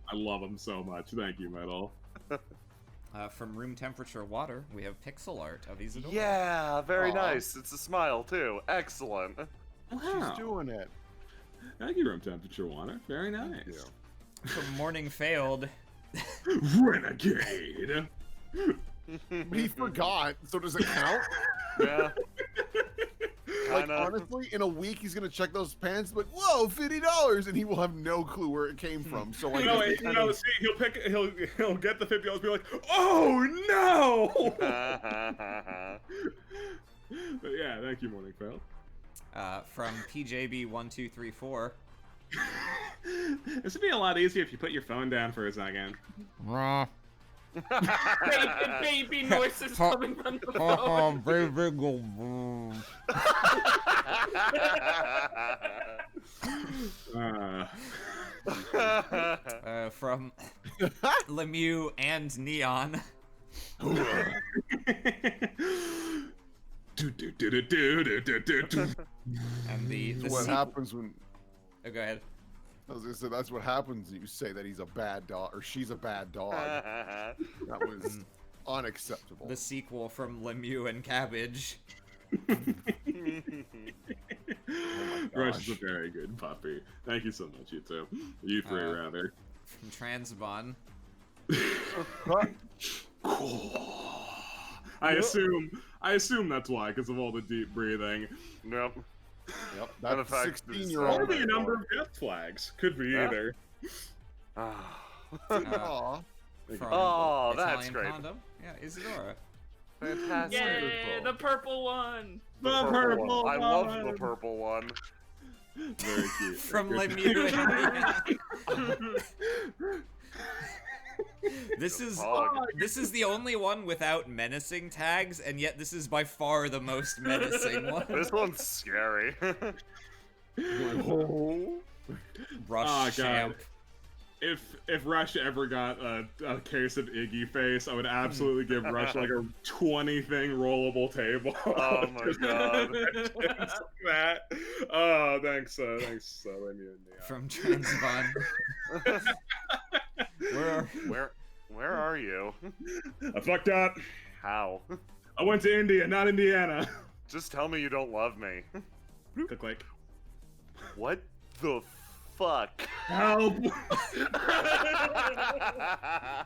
I love him so much. Thank you, Metal. From room temperature water, we have pixel art of Isadora. Yeah, very Aw. nice. It's a smile too. Excellent. She's doing it. Thank you, room temperature water. Very nice. you. From morning failed. Renegade. He forgot, so does it count? Yeah. Like, Kinda. honestly, in a week he's gonna check those pants, like, whoa, $50, and he will have no clue where it came from. So like, No, it's kind of- see, he'll get the $50 and be like, oh no! But yeah, thank you, Morning Fail. From PJB1234. This would be a lot easier if you put your phone down for a second. Baby noises coming from the phone. Baby go. From Lemieux and Neon. And the what sequel- happens when Oh, go ahead. I was gonna say that's what happens when you say that he's a bad dog or she's a bad dog. That was unacceptable. The sequel from Lemieux and Cabbage. Rush is a very good puppy. Thank you so much, you two. You three, rather. From Transbon. I assume that's why, because of all the deep breathing. Nope. Yep, And the that's fact that 16-year-old. Or the number of death flags. Could be Yeah. either. Aw. From Oh, that's Italian great. Condom. Yeah, Isadora. Fantastic. Yeah, the purple one. The Purple purple one. I love one. the purple one. Very cute. From Good. Lemieux and Neon. This is Fog. this is the only one without menacing tags, and yet this is by far the most menacing one. This one's scary. Rush Oh, God. champ. If Rush ever got a case of Iggy face, I would absolutely give Rush like a 20-thing rollable table. Oh my God. Just like that. Oh, thanks, letting me in the From Transbun. Where are you? I fucked up. How? I went to India, not Indiana. Just tell me you don't love me. Click, click. What the fuck? Help!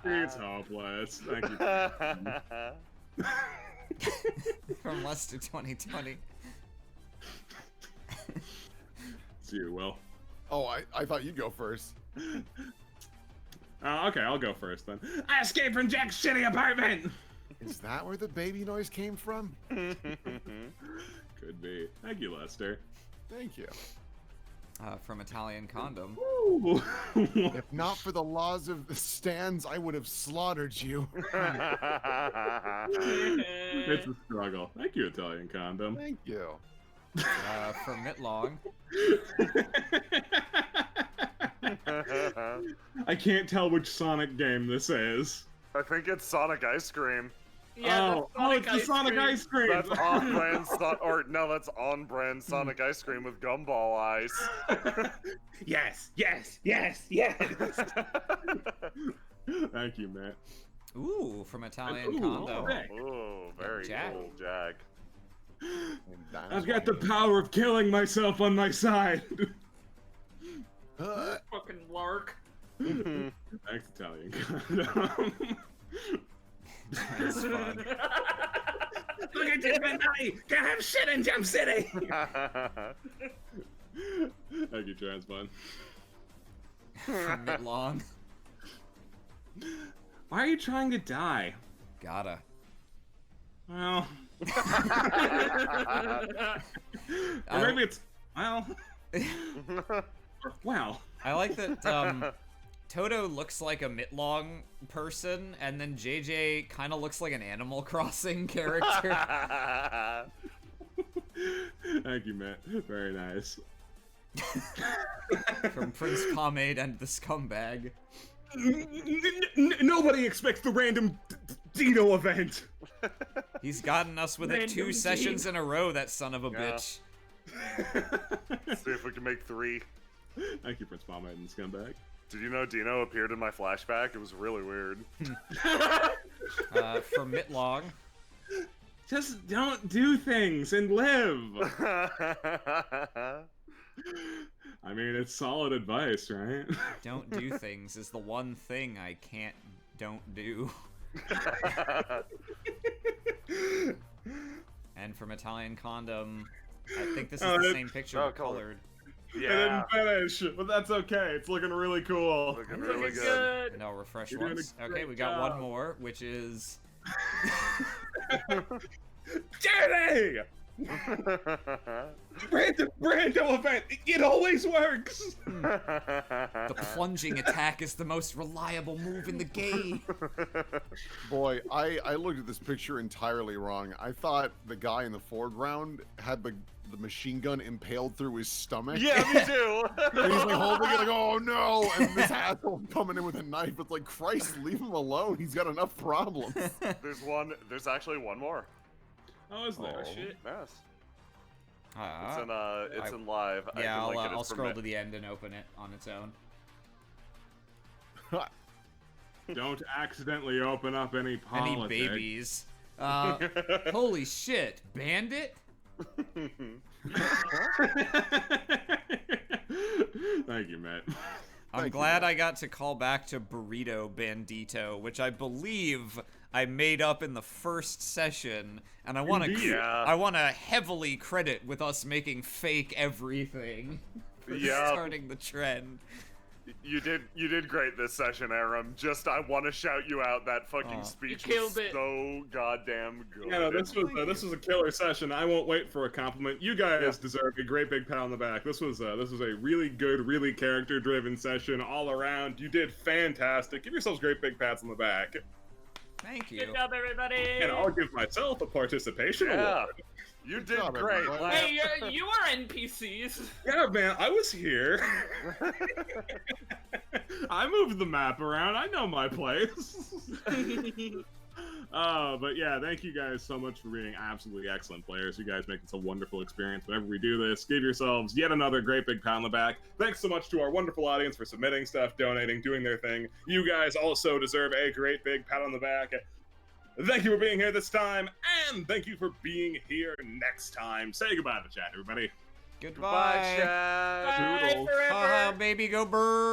It's hopeless. Thank you. From Lester 2020. It's you, Will. Oh, I thought you'd go first. Okay, I'll go first then. I escaped from Jack's shitty apartment. Is that where the baby noise came from? Could be. Thank you, Lester. Thank you. From Italian Condom. Ooh. If not for the laws of the stands, I would have slaughtered you. It's a struggle. Thank you, Italian Condom. Thank you. From Mitlong. I can't tell which Sonic game this is. I think it's Sonic Ice Cream. Yeah, it's the Sonic Ice Cream. That's off-brand that's on-brand Sonic Ice Cream with gumball eyes. Yes. Thank you, Matt. Ooh, from Italian Ooh, Condom. okay. Ooh, very Jack. cool, Jack. I've got the power of killing myself on my side. Fucking lark. Thanks, Italian Condom. That's fun. Look at this night. Can't have shit in Gem City. Thank you, Transbun. From Mitlong. Why are you trying to die? Gotta. Well, I- or maybe it's well. Well, I like that Toto looks like a Mitlong person, and then JJ kind of looks like an Animal Crossing character. thank you, Matt. Very nice. From Prince Pomade and the Scumbag. Nobody expects the random Dino event. He's gotten us with it Random 2 sessions in a row, that son of a Yeah. bitch. See if we can make 3. Thank you, Prince Pomade and Scumbag. Did you know Dino appeared in my flashback? It was really weird. From Mitlong. Just don't do things and live. I mean, it's solid advice, right? Don't do things is the one thing I don't do. And from Italian Condom, I think this is Oh, the it- same picture oh, but colored. I Yeah. didn't finish, but that's okay. It's looking really cool. Looking really Looking good. good. No, refresh You're doing a once. Okay, great we got job. one more, which is Jerry! Random event. It always works. the plunging attack is the most reliable move in the game. Boy, I looked at this picture entirely wrong. I thought the guy in the foreground had the machine gun impaled through his stomach. Yeah, me too. And he's like holding it like, oh no! And this asshole coming in with a knife. It's like, Christ, leave him alone. He's got enough problems. There's actually one more. Oh, is there? Oh, Shit. yes. Ah. It's in live. I Yeah, can link it. I'll It's from scroll it. to the end and open it on its own. Don't accidentally open up any politics. Any babies. Holy shit, Bandit? Thank you, Matt. I'm Thank you, glad Matt. I got to call back to Burrito Bandito, which I believe I made up in the first session, and I want to Indeed. Yeah. I want to heavily credit with us making fake everything for Yeah. starting the trend. You did great this session, Aram. Just I want to shout you out. That fucking speech You killed was it. so goddamn good. Yeah, no, this was a killer session. I won't wait for a compliment. You guys deserve a great big pat on the back. This was a really good, really character-driven session all around. You did fantastic. Give yourselves great big pats on the back. Thank you. Good job, everybody. And I'll give myself a participation award. You did job, great. everybody. Lamp. Hey, you are NPCs. Yeah, man, I was here. I moved the map around. I know my place. But yeah, thank you guys so much for being absolutely excellent players. You guys make this a wonderful experience whenever we do this. Give yourselves yet another great big pat on the back. Thanks so much to our wonderful audience for submitting stuff, donating, doing their thing. You guys also deserve a great big pat on the back. Thank you for being here this time, and thank you for being here next time. Say goodbye to the chat, everybody. Goodbye. Goodbye, chat. Bye Toodles. forever. Haha, baby, go bird.